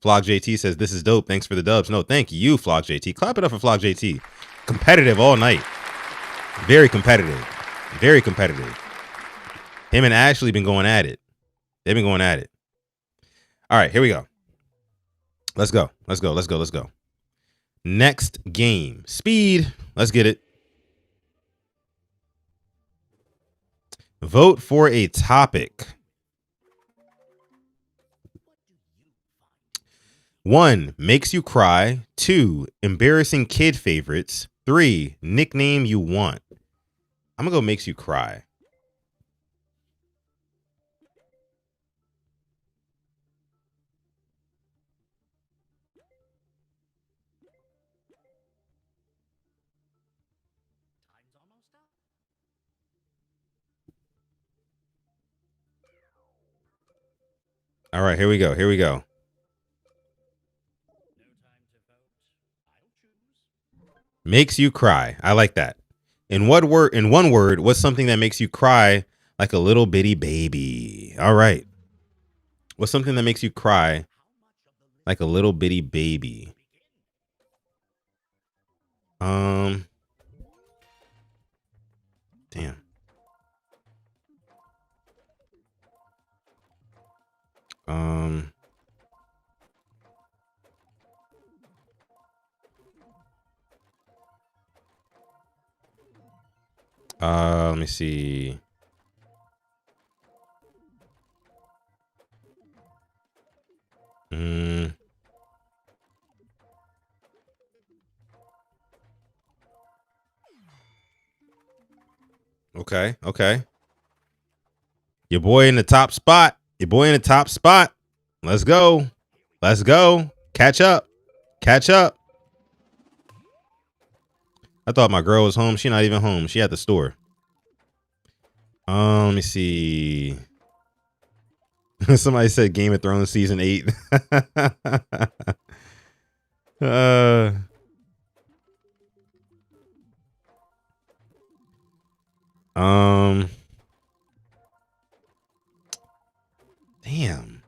Flock JT says, this is dope. Thanks for the dubs. No, thank you, Flock JT. Clap it up for Flock JT. Competitive all night. Very competitive. Him and Ashley been going at it. They've been going at it. All right, here we go. Let's go. Next game. Speed. Let's get it. Vote for a topic. 1, makes you cry. 2, embarrassing kid favorites. 3, nickname you want. I'm going to go makes you cry. All right, here we go. Here we go. Makes you cry. I like that. In what word? In one word, what's something that makes you cry like a little bitty baby? All right. What's something that makes you cry like a little bitty baby? Damn. Let me see. Okay, okay. Your boy in the top spot. Your boy in the top spot. Let's go. Let's go. Catch up. Catch up. I thought my girl was home. She not even home. She at the store. Let me see. Somebody said Game of Thrones season 8. Damn.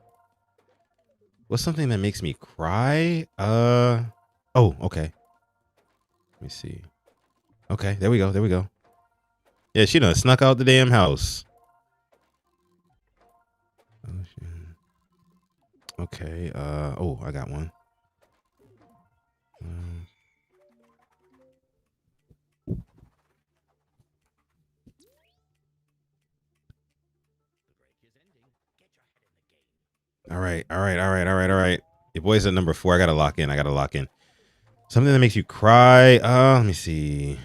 What's something that makes me cry? Oh, okay. Let me see. Okay, there we go. There we go. Yeah, she done snuck out the damn house. Okay. Oh, I got one. All right. All right. All right. All right. All right. Your boy's at number 4. I gotta lock in. I gotta lock in. Something that makes you cry. Let me see.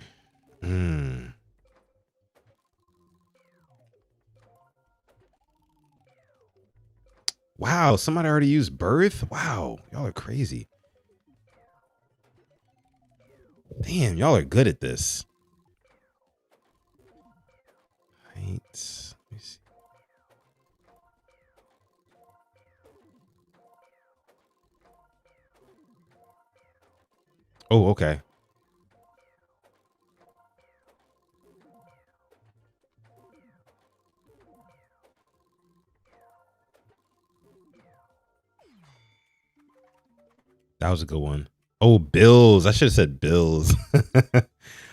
Wow, somebody already used birth? Wow, y'all are crazy. Damn, y'all are good at this. Right. Let me see. Oh, okay. That was a good one. Oh, Bills. I should have said Bills.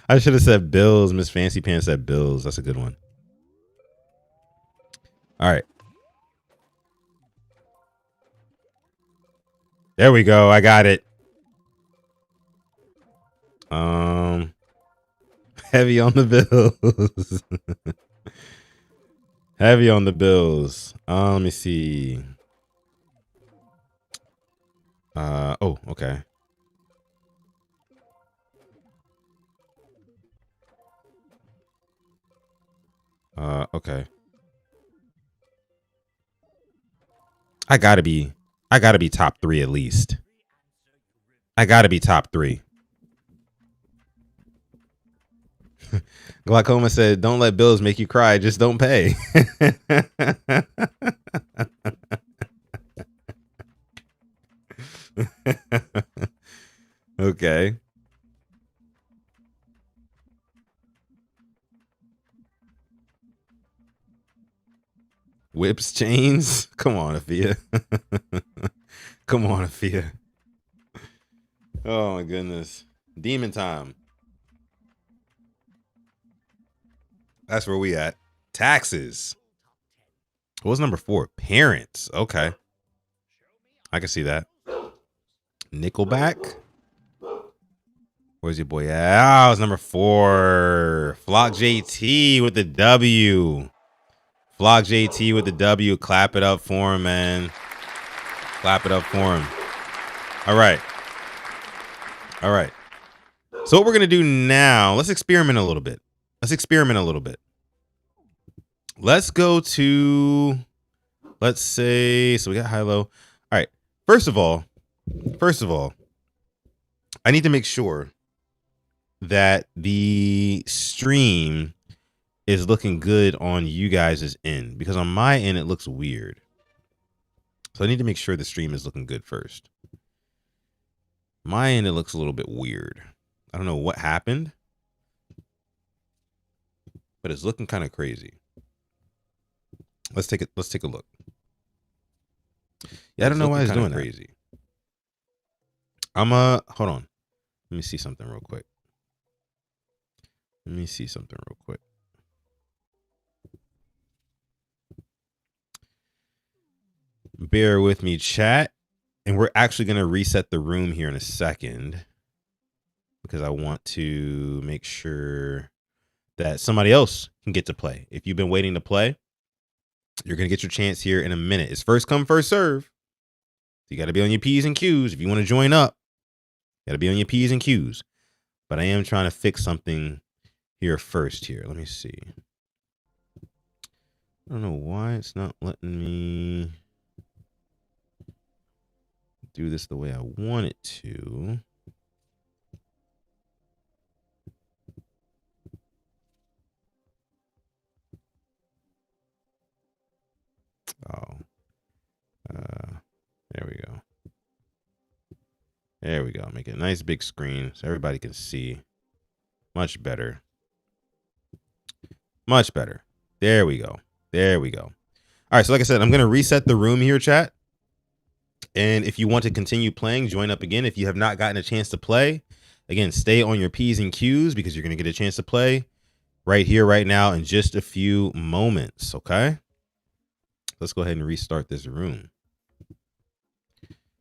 I should have said Bills. Miss Fancy Pants said Bills. That's a good one. All right. There we go. I got it. Heavy on the Bills. Heavy on the Bills. Let me see. Oh, okay. Okay. I gotta be top 3 at least. I gotta be top 3. Glaucoma said, "Don't let bills make you cry. Just don't pay." Okay. Whips, chains. Come on, Afia. Come on, Afia. Oh my goodness. Demon time. That's where we at. Taxes. What was number 4? Parents. Okay. I can see that. Nickelback. Where's your boy at? Oh, it's number 4. Flock JT with the W. Flock JT with the W. Clap it up for him, man. Clap it up for him. All right. All right. So what we're going to do now, let's experiment a little bit. Let's go to, let's say, so we got high-low. All right. First of all, I need to make sure that the stream is looking good on you guys' end, because on my end, it looks weird. So I need to make sure the stream is looking good first. My end, it looks a little bit weird. I don't know what happened, but it's looking kind of crazy. Let's take a look. Yeah, I don't know why it's doing crazy. Hold on. Let me see something real quick. Bear with me, chat. And we're actually going to reset the room here in a second because I want to make sure that somebody else can get to play. If you've been waiting to play, you're going to get your chance here in a minute. It's first come, first serve. You got to be on your P's and Q's. If you want to join up, you got to be on your P's and Q's. But I am trying to fix something here first here. Let me see. I don't know why it's not letting me do this the way I want it to. There we go. There we go. Make it a nice big screen so everybody can see. Much better. Much better. There we go. There we go. All right. So like I said, I'm going to reset the room here, chat. And if you want to continue playing, join up again. If you have not gotten a chance to play, again, stay on your P's and Q's because you're going to get a chance to play right here, right now in just a few moments. Okay. Let's go ahead and restart this room.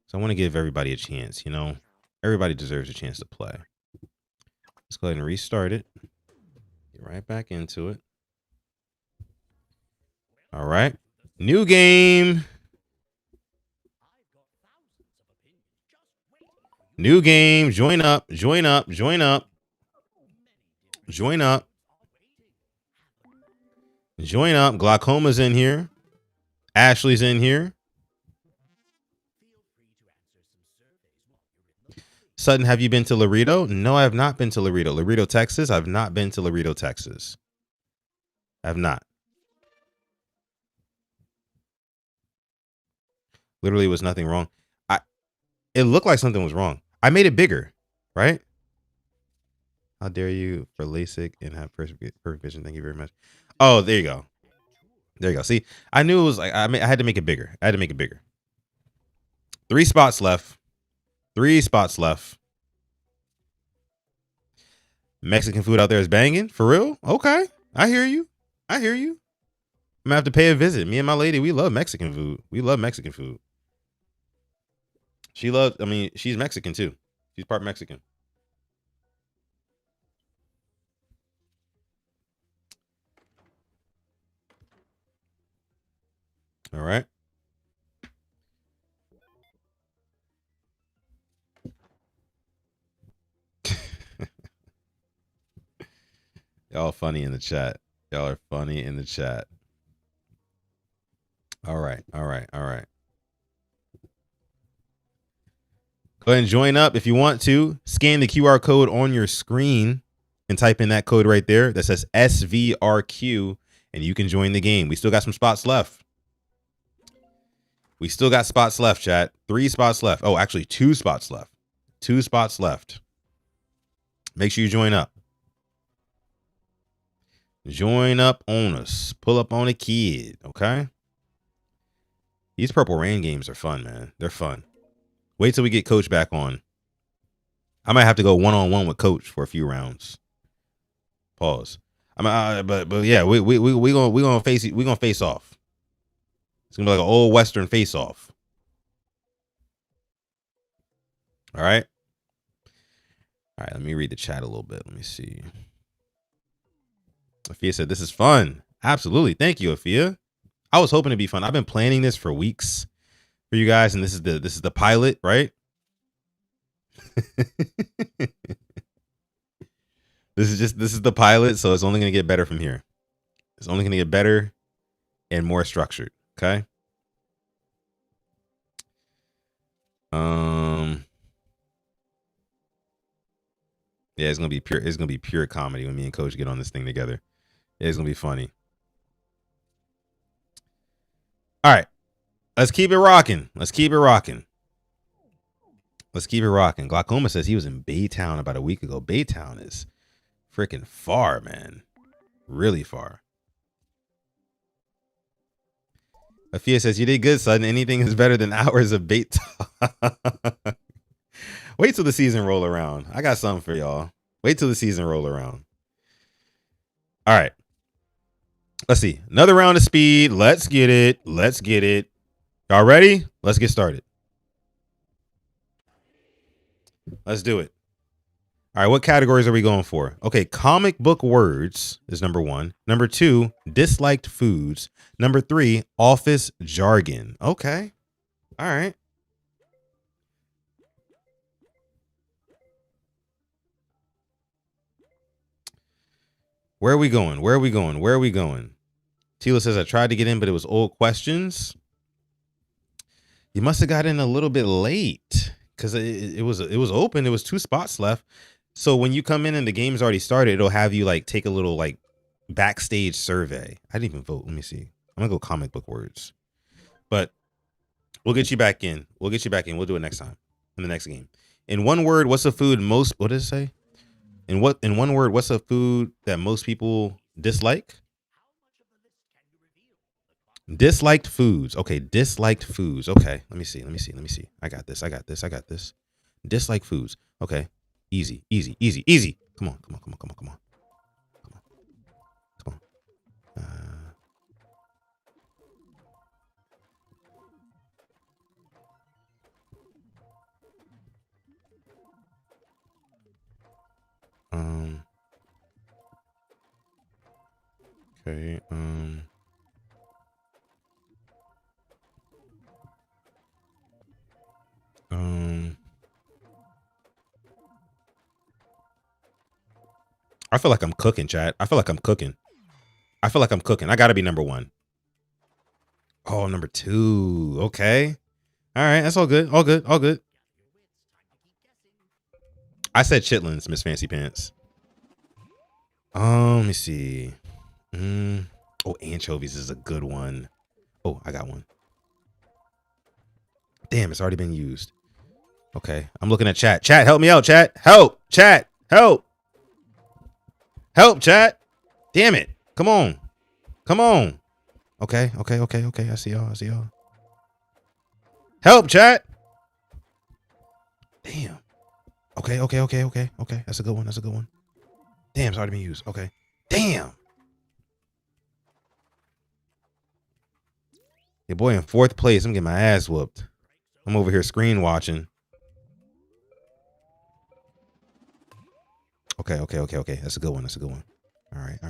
So I want to give everybody a chance. You know, everybody deserves a chance to play. Let's go ahead and restart it. Get right back into it. All right. New game. New game. Join up. Join up. Join up. Join up. Join up. Glaucoma's in here. Ashley's in here. Sutton, have you been to Laredo? No, I have not been to Laredo. Laredo, Texas. I've not been to Laredo, Texas. I have not. Literally was nothing wrong. It looked like something was wrong. I made it bigger, right? How dare you for LASIK and have perfect vision? Thank you very much. Oh, there you go. There you go. See, I knew it was like I had to make it bigger. I had to make it bigger. 3 spots left. 3 spots left. Mexican food out there is banging. For real? Okay. I hear you. I hear you. I'm gonna have to pay a visit. Me and my lady, we love Mexican food. We love Mexican food. She loves, I mean, she's Mexican too. She's part Mexican. All right. Y'all funny in the chat. Y'all are funny in the chat. All right. All right. All right. Go ahead and join up if you want to. Scan the QR code on your screen and type in that code right there that says SVRQ, and you can join the game. We still got some spots left. We still got spots left, chat. 3 spots left. Oh, actually 2 spots left. 2 spots left. Make sure you join up. Join up on us. Pull up on a kid, okay? These Purple Rain games are fun, man. They're fun. Wait till we get Coach back on. I might have to go one-on-one with Coach for a few rounds. Pause. But yeah, we gonna face off. It's gonna be like an old Western face off. All right. All right. Let me read the chat a little bit. Let me see. Afia said, this is fun. Absolutely. Thank you, Afia. I was hoping it'd be fun. I've been planning this for weeks for you guys, and this is the pilot, right? This is the pilot, so it's only gonna get better from here. It's only gonna get better and more structured. Okay. Yeah, it's gonna be pure. It's gonna be pure comedy when me and Coach get on this thing together. It's gonna be funny. All right. Let's keep it rocking. Let's keep it rocking. Let's keep it rocking. Glaucoma says he was in Baytown about a week ago. Baytown is freaking far, man. Really far. Afia says, you did good, son. Anything is better than hours of bait. Wait till the season roll around. I got something for y'all. Wait till the season roll around. All right. Let's see. Another round of speed. Let's get it. Let's get it. Y'all ready? Let's get started. Let's do it. All right. What categories are we going for? Okay. Comic book words is number 1. Number 2, disliked foods. Number 3, office jargon. Okay. All right. Where are we going? Where are we going? Where are we going? Tila says, I tried to get in, but it was old questions. You must have got in a little bit late because it was open. There was 2 spots left. So when you come in and the game's already started, it'll have you like take a little like backstage survey. I didn't even vote. Let me see. I'm gonna go comic book words, but we'll get you back in. We'll get you back in. We'll do it next time in the next game. In one word, what's a food most? What does it say? In one word, what's a food that most people dislike? Disliked foods. Okay, disliked foods. Okay, let me see. I got this. Disliked foods. Okay, easy. Come on. Okay. I feel like I'm cooking, chat. I feel like I'm cooking. I gotta be number 1. Oh, number 2. Okay. All right. That's all good. All good. I said chitlins, Miss Fancy Pants. Let me see. Oh, anchovies is a good one. Oh, I got one. Damn, it's already been used. Okay. I'm looking at chat. Chat, help me out, chat. Help. Chat. Help. Help, chat. Damn it. Come on. Okay. I see y'all. Help, chat. Damn. Okay. That's a good one. Damn, it's already been used. Okay. Damn. Your boy in 4th place. I'm getting my ass whooped. I'm over here screen watching. Okay. That's a good one. All right.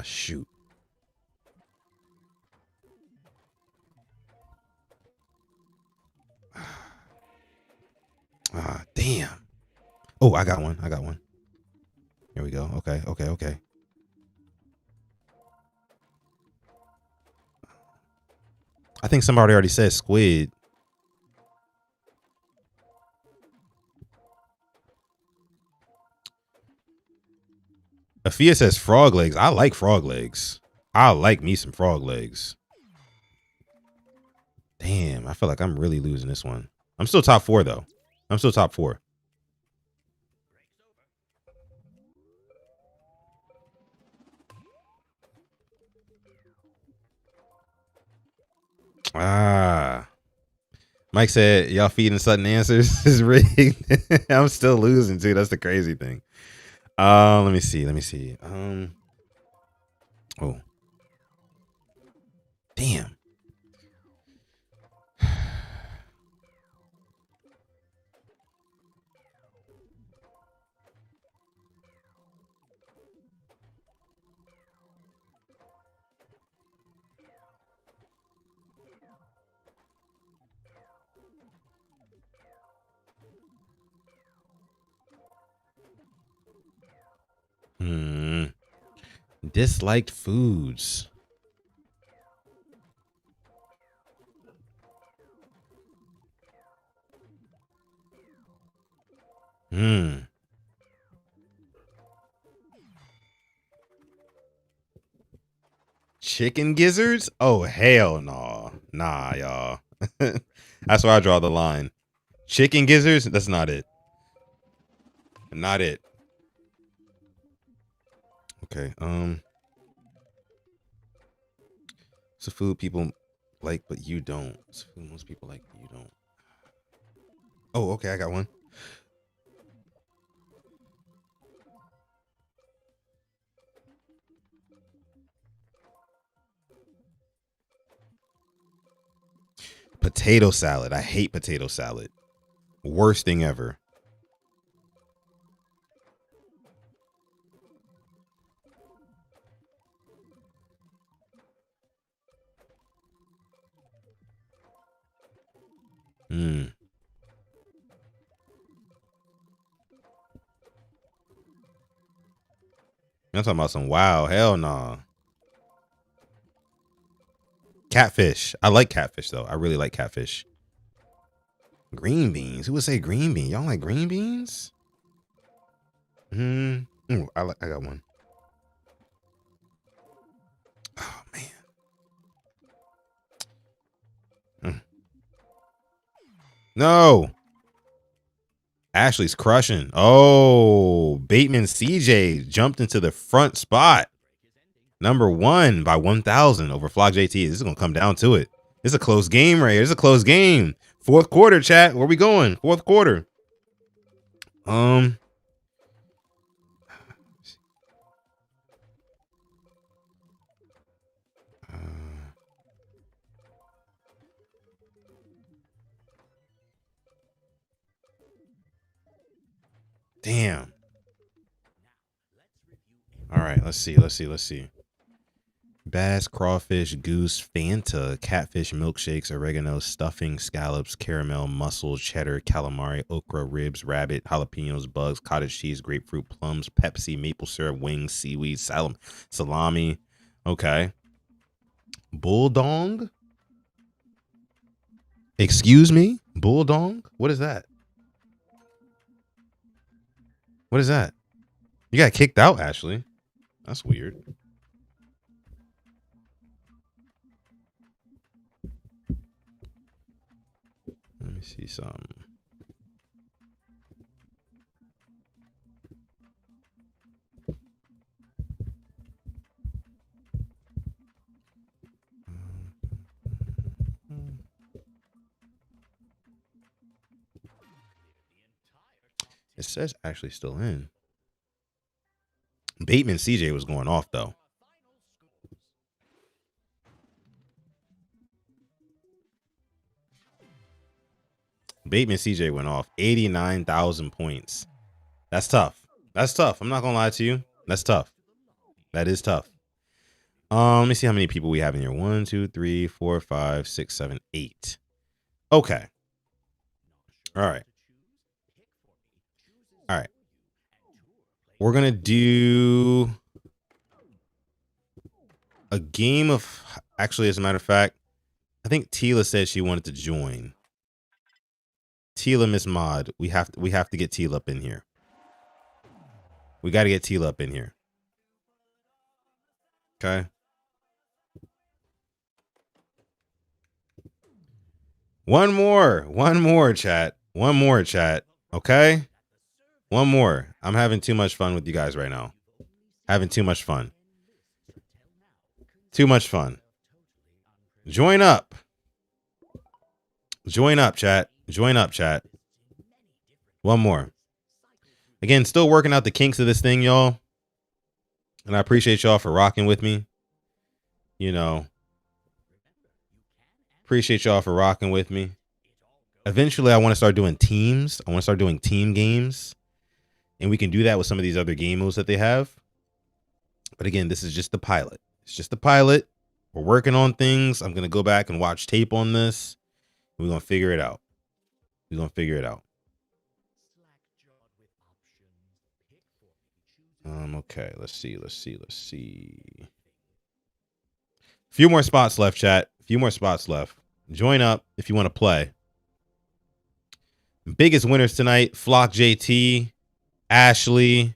Shoot. Damn. Oh, I got one. Here we go. Okay. I think somebody already said squid. Afia says frog legs. I like frog legs. I like me some frog legs. Damn, I feel like I'm really losing this one. I'm still top 4 though. Mike said, y'all feeding sudden answers is rigged. I'm still losing too. That's the crazy thing. Let me see. Oh. Damn. Disliked foods. Chicken gizzards? Oh, hell no. Nah, y'all. That's where I draw the line. Chicken gizzards? That's not it. Not it. Okay. It's a food people like, but you don't. It's a food most people like, but you don't. Oh, okay. I got one. Potato salad. I hate potato salad. Worst thing ever. I'm talking about some wow. Hell no. Catfish. I like catfish though. I really like catfish. Green beans. Who would say green bean? Y'all like green beans? Ooh, I got one. Oh man. No. Ashley's crushing. Oh, Bateman CJ jumped into the front spot. Number 1 by 1,000 over Flock JT. This is gonna come down to it. It's a close game right here. It's a close game. Fourth quarter, chat. Where we going? Fourth quarter. Damn. All right, let's see. Bass, crawfish, goose, Fanta, catfish, milkshakes, oregano, stuffing, scallops, caramel, mussels, cheddar, calamari, okra, ribs, rabbit, jalapenos, bugs, cottage cheese, grapefruit, plums, Pepsi, maple syrup, wings, seaweed, salami. Okay. Bulldog? Excuse me? Bulldog? What is that? What is that? You got kicked out, Ashley. That's weird. Let me see some. It says actually still in. Bateman CJ was going off though. Bateman CJ went off 89,000 points. That's tough. That's tough. I'm not gonna lie to you. That's tough. That is tough. Let me see how many people we have in here. 1, 2, 3, 4, 5, 6, 7, 8. Okay. All right. All right. We're gonna do a game of. Actually, as a matter of fact, I think Tila said she wanted to join. Tila, Miss Mod, we have to get Tila up in here. We got to get Tila up in here. Okay. One more, chat. Okay. One more. I'm having too much fun with you guys right now. Having too much fun. Too much fun. Join up. Join up, chat. One more. Again, still working out the kinks of this thing, y'all. And I appreciate y'all for rocking with me. You know. Appreciate y'all for rocking with me. Eventually, I want to start doing teams. I want to start doing team games. And we can do that with some of these other game modes that they have. But again, this is just the pilot. It's just the pilot. We're working on things. I'm going to go back and watch tape on this. We're going to figure it out. Okay, let's see. Few more spots left, chat. Join up if you want to play. Biggest winners tonight, Flock JT, Ashley,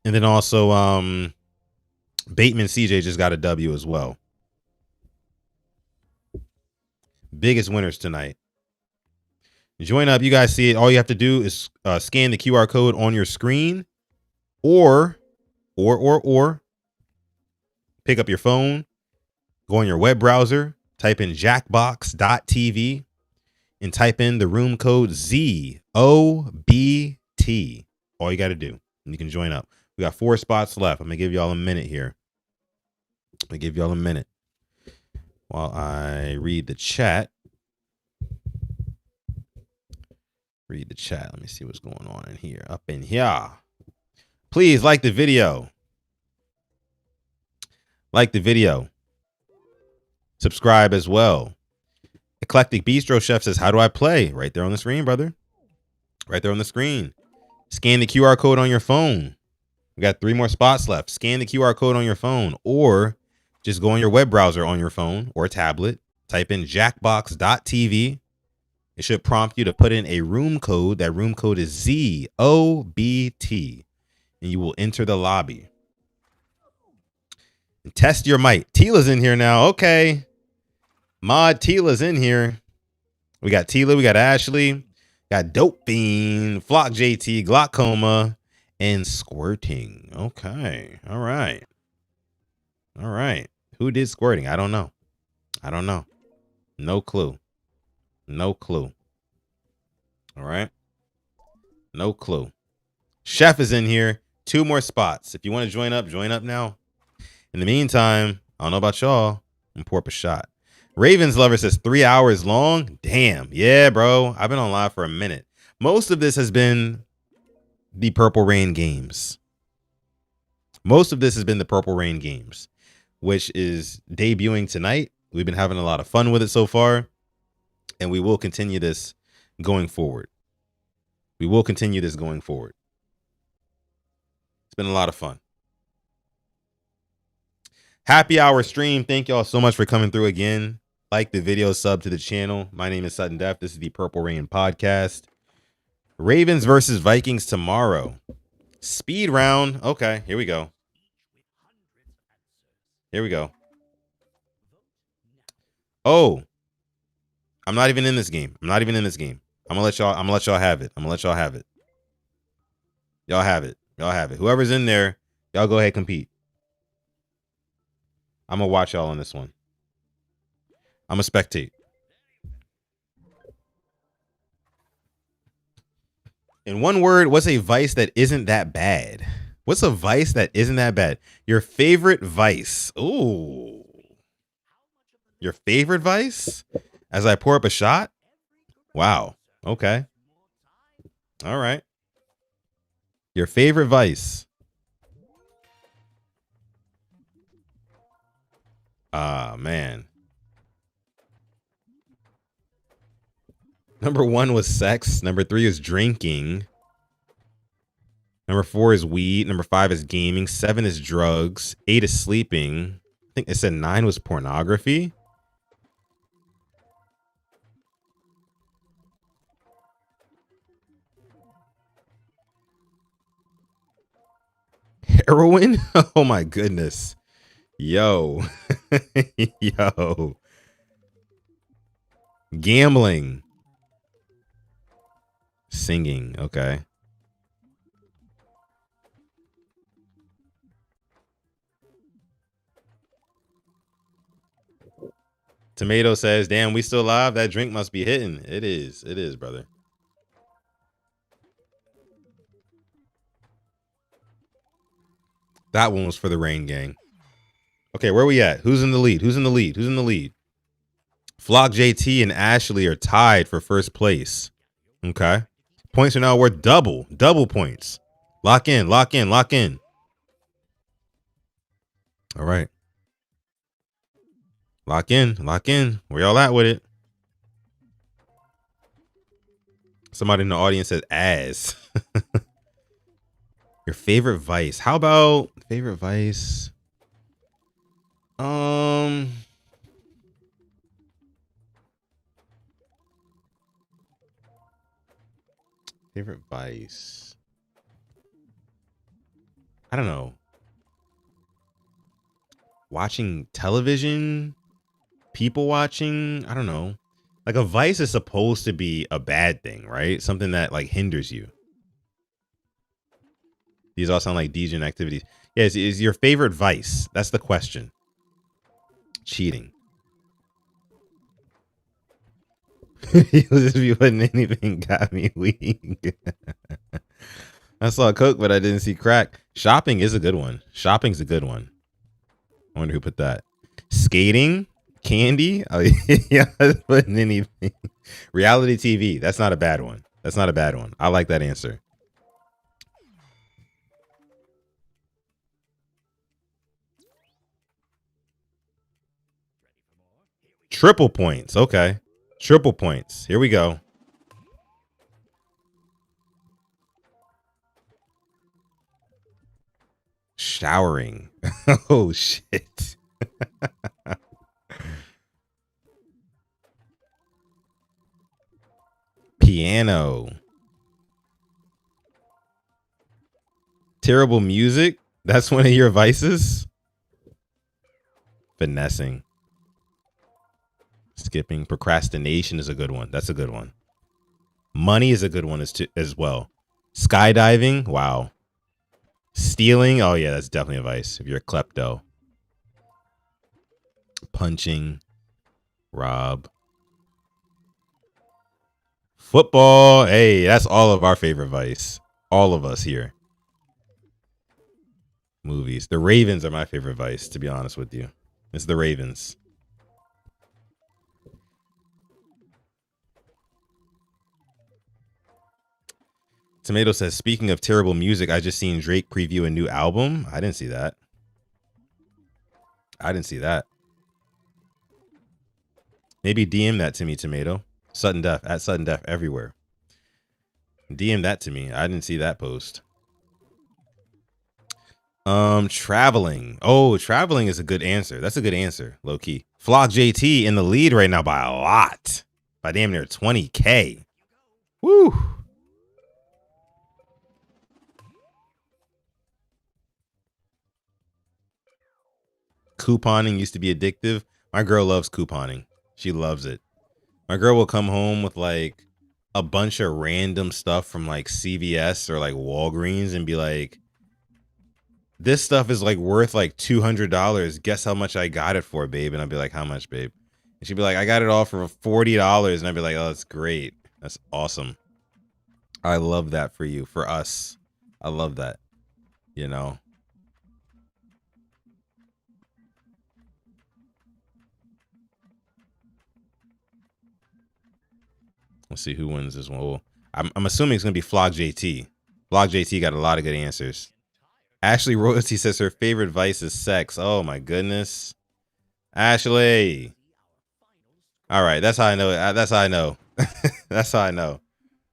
and then also Bateman CJ just got a W as well. Biggest winners tonight. Join up. You guys see it. All you have to do is scan the QR code on your screen, or pick up your phone, go on your web browser, type in jackbox.tv, and type in the room code ZOBT. All you got to do, and you can join up. We got 4 spots left. I'm gonna give y'all a minute here. While I read the chat. Let me see what's going on in here. Up in here. Please like the video. Subscribe as well. Eclectic Bistro Chef says, how do I play? Right there on the screen, brother. Right there on the screen. Scan the QR code on your phone. We got 3 more spots left. Scan the QR code on your phone, or just go on your web browser on your phone or tablet. Type in jackbox.tv. It should prompt you to put in a room code. That room code is ZOBT, and you will enter the lobby. And test your might. Tila's in here now. Okay. Mod Tila's in here. We got Tila. We got Ashley. Got Dope Fiend, Flock JT, Glaucoma, and Squirting. Okay. All right. Who did Squirting? I don't know. No clue. All right. No clue. Chef is in here. 2 more spots. If you want to join up now. In the meantime, I don't know about y'all. I'm pour up a shot. Ravens Lover says 3 hours long. Damn. Yeah, bro. I've been on live for a minute. Most of this has been the Purple Rain games. Which is debuting tonight. We've been having a lot of fun with it so far. And we will continue this going forward. It's been a lot of fun. Happy hour stream. Thank y'all so much for coming through again. Like the video, sub to the channel. My name is Sudden Death. This is the Purple Rain podcast. Ravens versus Vikings tomorrow. Speed round. Okay, here we go. Oh, I'm not even in this game. I'm gonna let y'all have it. Y'all have it. Whoever's in there, y'all go ahead, compete. I'm gonna watch y'all on this one. I'm a spectate. In one word, what's a vice that isn't that bad? Your favorite vice. Ooh. Your favorite vice? As I pour up a shot? Wow. Okay. All right. Your favorite vice. Ah, man. Number 1 was sex. Number 3 is drinking. Number 4 is weed. Number 5 is gaming. 7 is drugs. 8 is sleeping. I think it said 9 was pornography. Heroin? Oh my goodness. Yo. Yo. Gambling. Singing. Okay. Tomato says, damn, we still live? That drink must be hitting. It is. It is, brother. That one was for the Rain Gang. Okay, where are we at? Who's in the lead? Flock JT and Ashley are tied for first place. Okay. Points are now worth double points. Lock in. All right. Lock in. Where y'all at with it? Somebody in the audience says ass. Your favorite vice. How about favorite vice? Favorite vice. I don't know. watching television, people watching, I don't know. Like a vice is supposed to be a bad thing, right? Something that like hinders you. These all sound like DJing activities. Yeah, is your favorite vice? That's the question. Cheating. Just be putting anything got me weak. I saw Coke, but I didn't see crack. Shopping is a good one. Shopping's a good one. I wonder who put that. Skating, candy. Oh yeah, putting anything. Reality TV. That's not a bad one. That's not a bad one. I like that answer. Triple points. Okay. Triple points. Here we go. Showering. Oh, shit. Piano. Terrible music. That's one of your vices. Finessing. Skipping. Procrastination is a good one. That's a good one. Money is a good one as well. Skydiving. Wow. Stealing. Oh, yeah, that's definitely a vice if you're a klepto. Punching. Rob. Football. Hey, that's all of our favorite vice. All of us here. Movies. The Ravens are my favorite vice, to be honest with you. It's the Ravens. Tomato says, speaking of terrible music, I just seen Drake preview a new album. I didn't see that. I didn't see that. Maybe DM that to me, Tomato. Sudden Death, at Sudden Death everywhere. DM that to me. I didn't see that post. Traveling. Oh, traveling is a good answer. That's a good answer, low key. Flock JT in the lead right now by a lot. By damn near 20K. Woo. Couponing used to be addictive. My girl loves couponing. She loves it. My girl will come home with like a bunch of random stuff from like CVS or like Walgreens and be like, this stuff is like worth like $200. Guess how much I got it for, babe? And I'd be like, how much, babe? And she'd be like, I got it all for $40. And I'd be like, oh, that's great. That's awesome. I love that for you, for us. I love that, you know. Let's see who wins this one. Well, I'm assuming it's going to be Flog JT. Flog JT got a lot of good answers. Ashley Royalty says her favorite vice is sex. Oh, my goodness. Ashley. All right. That's how I know it. That's how I know. That's how I know.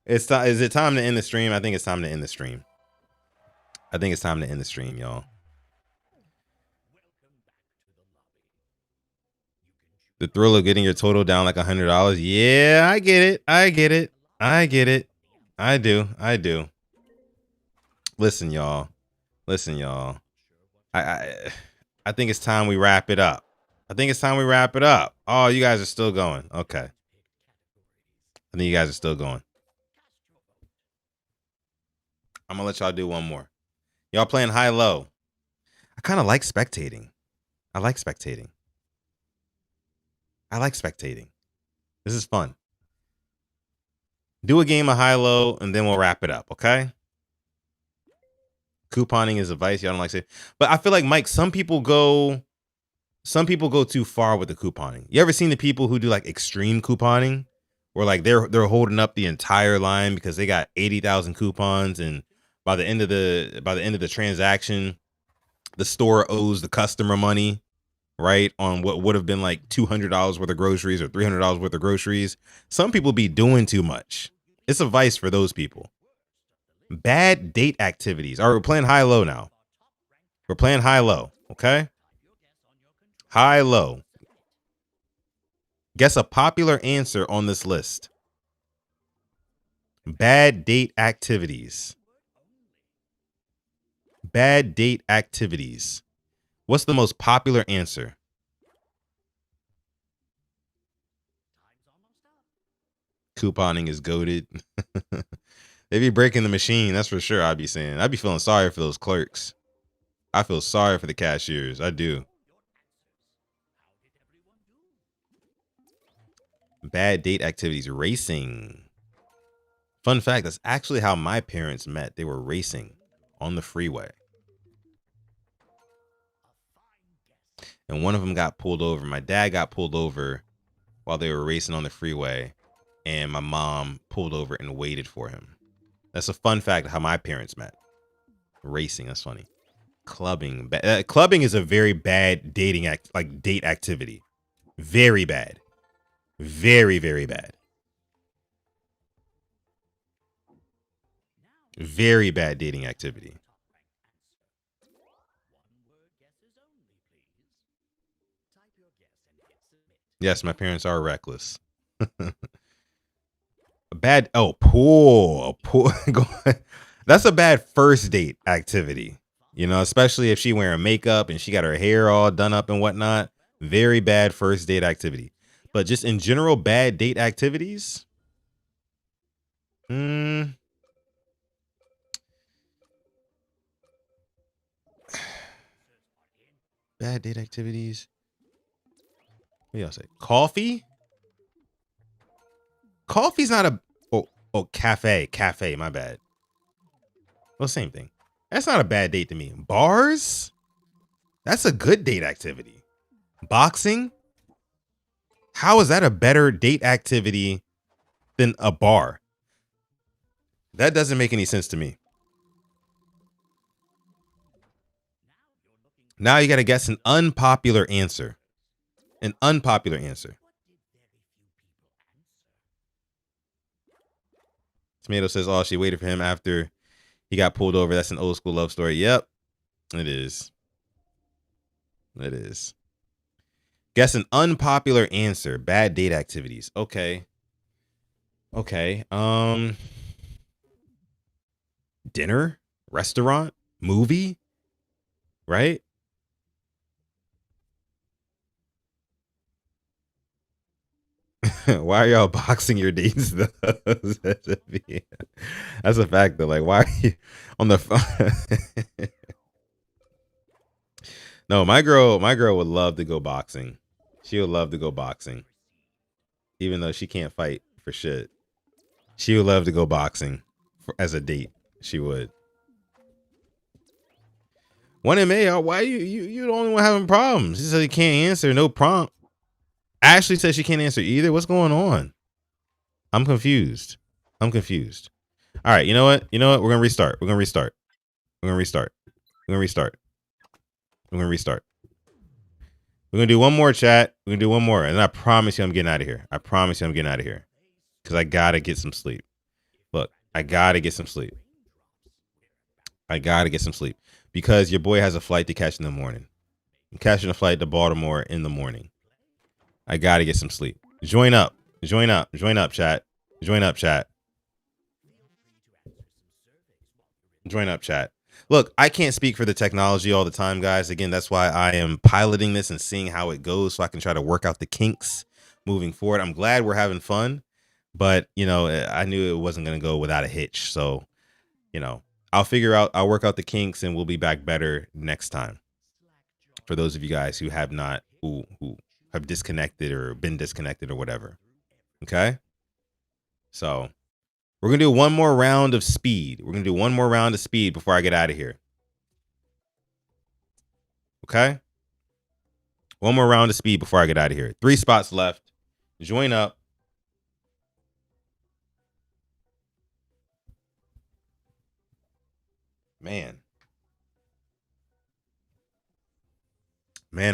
Is it time to end the stream? I think it's time to end the stream. I think it's time to end the stream, y'all. The thrill of getting your total down like $100. Yeah, I get it. I get it. I get it. I do. I do. Listen, y'all. Listen, y'all. I think it's time we wrap it up. I think it's time we wrap it up. Oh, you guys are still going. Okay. I think you guys are still going. I'm going to let y'all do one more. Y'all playing high-low. I kind of like spectating. I like spectating. I like spectating. This is fun. Do a game of high-low, and then we'll wrap it up, okay? Couponing is a vice. Y'all don't like to say. But I feel like, Mike, some people go too far with the couponing. You ever seen the people who do like extreme couponing? Where like they're holding up the entire line because they got 80,000 coupons, and by the end of the transaction, the store owes the customer money, right, on what would have been like $200 worth of groceries or $300 worth of groceries. Some people be doing too much. It's a vice for those people. Bad date activities. All right, we're playing high-low now. We're playing high-low, okay? High-low. Guess a popular answer on this list. Bad date activities. Bad date activities. What's the most popular answer? Couponing is goated. They be breaking the machine, that's for sure. I'd be saying. I'd be feeling sorry for those clerks. I feel sorry for the cashiers. I do. Bad date activities. Racing. Fun fact, that's actually how my parents met. They were racing on the freeway. And one of them got pulled over. My dad got pulled over while they were racing on the freeway. And my mom pulled over and waited for him. That's a fun fact of how my parents met. Racing. That's funny. Clubbing. Clubbing is a very bad date activity. Very bad. Very, very bad. Very bad dating activity. Yes, my parents are reckless. Pool. That's a bad first date activity. You know, especially if she wearing makeup and she got her hair all done up and whatnot. Very bad first date activity. But just in general, bad date activities. Bad date activities. What y'all say? Coffee? Coffee's not a cafe. Cafe, my bad. Well, same thing. That's not a bad date to me. Bars? That's a good date activity. Boxing? How is that a better date activity than a bar? That doesn't make any sense to me. Now you got to guess an unpopular answer. An unpopular answer. Tomato says, oh, she waited for him after he got pulled over. That's an old school love story. Yep, it is. It is. Guess an unpopular answer. Bad date activities. Okay. Dinner, restaurant, movie, right? Why are y'all boxing your dates though? That's a fact though. Like, why are you on the phone? No, my girl would love to go boxing. She would love to go boxing. Even though she can't fight for shit. She would love to go boxing as a date. She would. 1MA, why you the only one having problems? She said you can't answer, no prompt. Ashley says she can't answer either. What's going on? I'm confused. All right, you know what? We're gonna restart. We're gonna do one more, chat. We're gonna do one more, and I promise you I'm getting out of here. Because I gotta get some sleep. Look, I gotta get some sleep. Because your boy has a flight to catch in the morning. I'm catching a flight to Baltimore in the morning. I gotta get some sleep. Join up, chat. Look, I can't speak for the technology all the time, guys. Again, that's why I am piloting this and seeing how it goes so I can try to work out the kinks moving forward. I'm glad we're having fun, but, I knew it wasn't going to go without a hitch. So, I'll work out the kinks and we'll be back better next time. For those of you guys who have not, who have disconnected or been disconnected or whatever. Okay? So we're going to do one more round of speed. Before I get out of here. Okay? One more round of speed before I get out of here. 3 spots left. Join up. Man,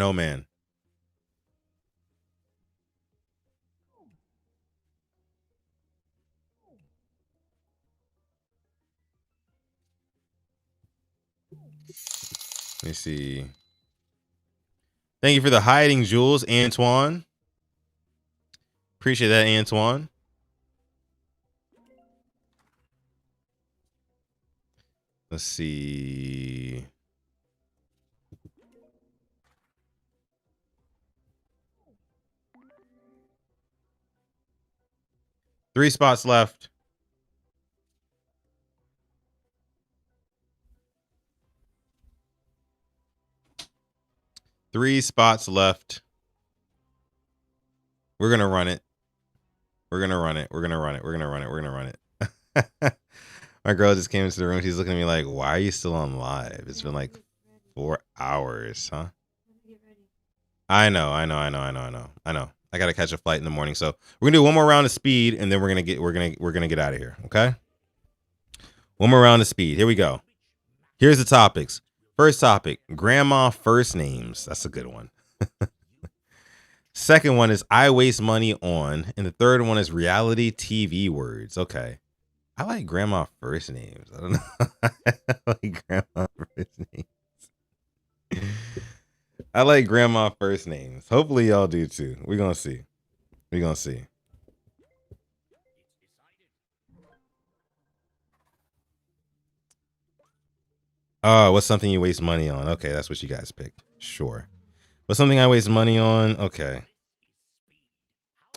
oh man. Let me see. Thank you for the hiding, Jules. Antoine. Appreciate that, Antoine. Let's see. 3 spots left. Three spots left. We're gonna run it. We're gonna run it. We're gonna run it. We're gonna run it. We're gonna run it. My girl just came into the room. She's looking at me like, "Why are you still on live? It's been like 4 hours, huh?" I know. I gotta catch a flight in the morning, so we're gonna do one more round of speed, and then we're gonna get out of here. Okay. One more round of speed. Here we go. Here's the topics. First topic: grandma first names. That's a good one. Second one is I waste money on, and the third one is reality TV words. Okay. I like grandma first names. I don't know. I like grandma first names. I like grandma first names. Hopefully y'all do too. We're gonna see. We're gonna see. What's something you waste money on? Okay, that's what you guys picked. Sure. What's something I waste money on? Okay.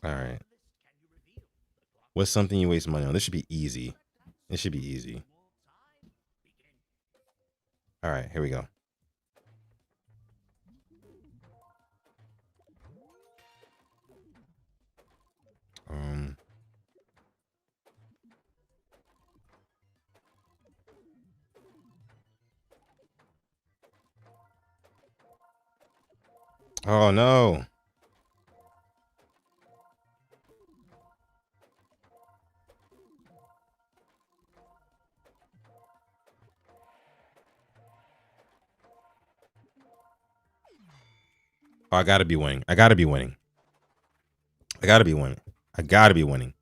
All right. What's something you waste money on? This should be easy. This should be easy. All right, here we go. Oh no. Oh, I gotta be winning. I gotta be winning. I gotta be winning. I gotta be winning.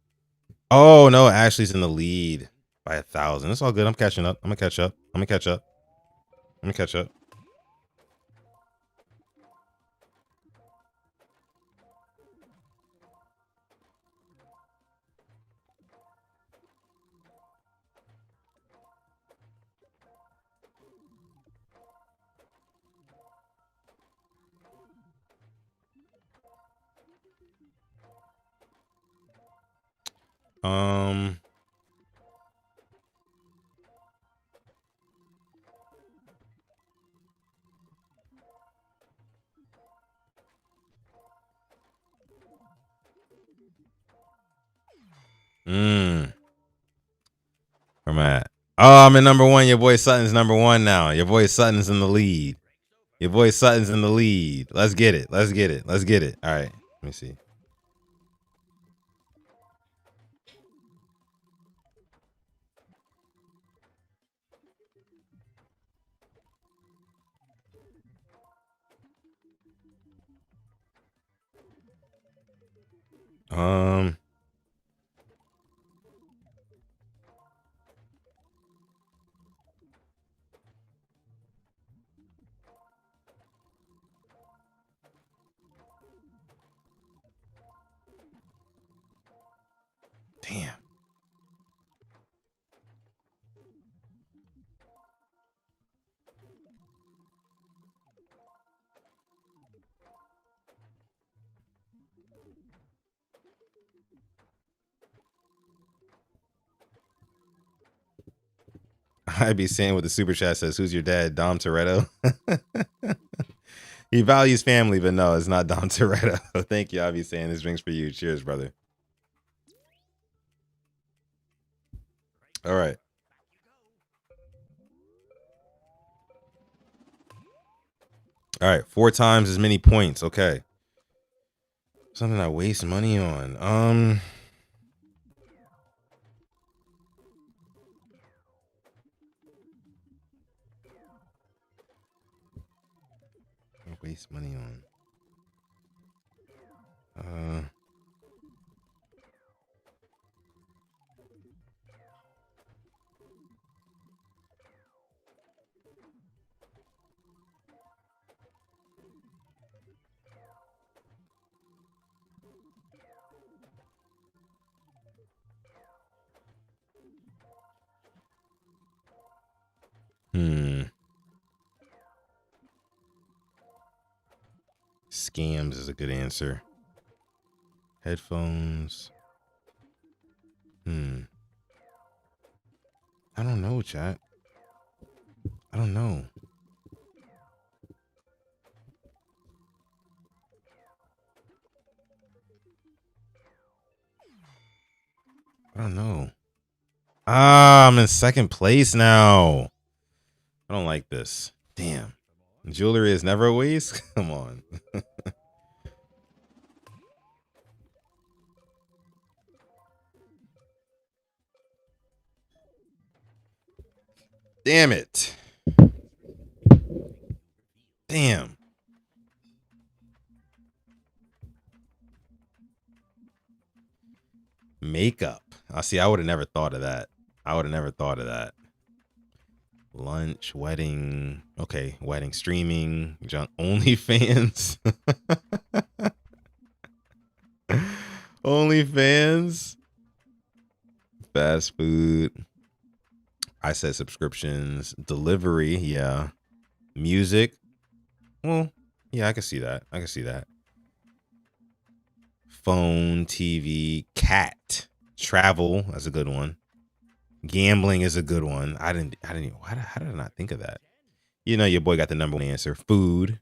Oh no, Ashley's in the lead by 1,000. It's all good. I'm catching up. I'm gonna catch up. I'm gonna catch up. I'm gonna catch up. Where am I at? Oh, I'm in number one. Your boy Sutton's number one now. Your boy Sutton's in the lead. Your boy Sutton's in the lead. Let's get it. Let's get it. Let's get it. All right. Let me see. Damn. I'd be saying what the super chat says. Who's your dad? Dom Toretto. He values family, but no, it's not Dom Toretto. Thank you. I'll be saying this drinks for you. Cheers, brother. All right. All right. 4 times as many points. Okay. Something I waste money on. I waste money on. Scams is a good answer. Headphones. I don't know, chat. I don't know. I don't know. I'm in second place now. I don't like this. Damn. Jewelry is never a waste? Come on. Damn it. Damn. Makeup. I see. I would have never thought of that. Lunch, wedding. Okay, wedding, streaming, junk, OnlyFans. OnlyFans. Fast food. I said subscriptions, delivery. Yeah. Music. Well, yeah, I can see that. Phone, TV, cat, travel. That's a good one. Gambling is a good one. I didn't. How did I not think of that? You know, your boy got the number one answer. Food.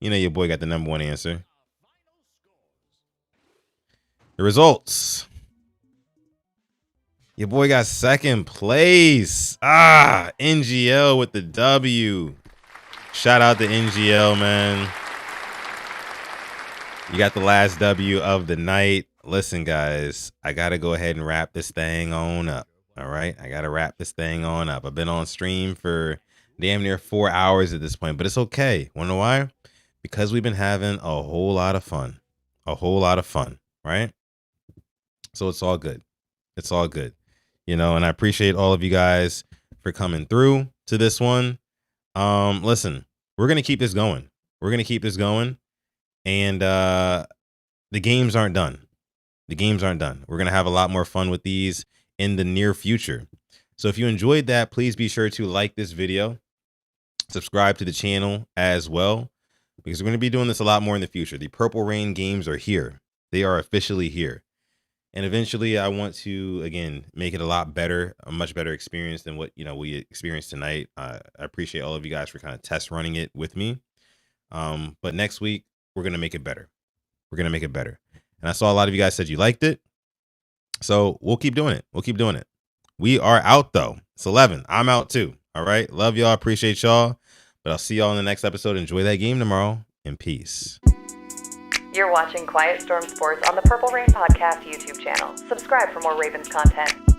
You know, your boy got the number one answer. The results. Your boy got second place. NGL with the W. Shout out to NGL, man. You got the last W of the night. Listen, guys, I got to go ahead and wrap this thing on up. All right. I got to wrap this thing on up. I've been on stream for damn near 4 hours at this point, but it's okay. Want to know why? Because we've been having a whole lot of fun. Right? So it's all good. You know, and I appreciate all of you guys for coming through to this one. Listen, we're going to keep this going. And the games aren't done. We're going to have a lot more fun with these in the near future. So if you enjoyed that, please be sure to like this video, subscribe to the channel as well, because we're going to be doing this a lot more in the future. The Purple Rain games are here. They are officially here. And eventually I want to, again, make it a lot better, a much better experience than what, you know, we experienced tonight. I appreciate all of you guys for kind of test running it with me. But next week, we're going to make it better. And I saw a lot of you guys said you liked it. So we'll keep doing it. We are out, though. It's 11. I'm out, too. All right. Love y'all. Appreciate y'all. But I'll see y'all in the next episode. Enjoy that game tomorrow. And peace. You're watching Quiet Storm Sports on the Purple Rain Podcast YouTube channel. Subscribe for more Ravens content.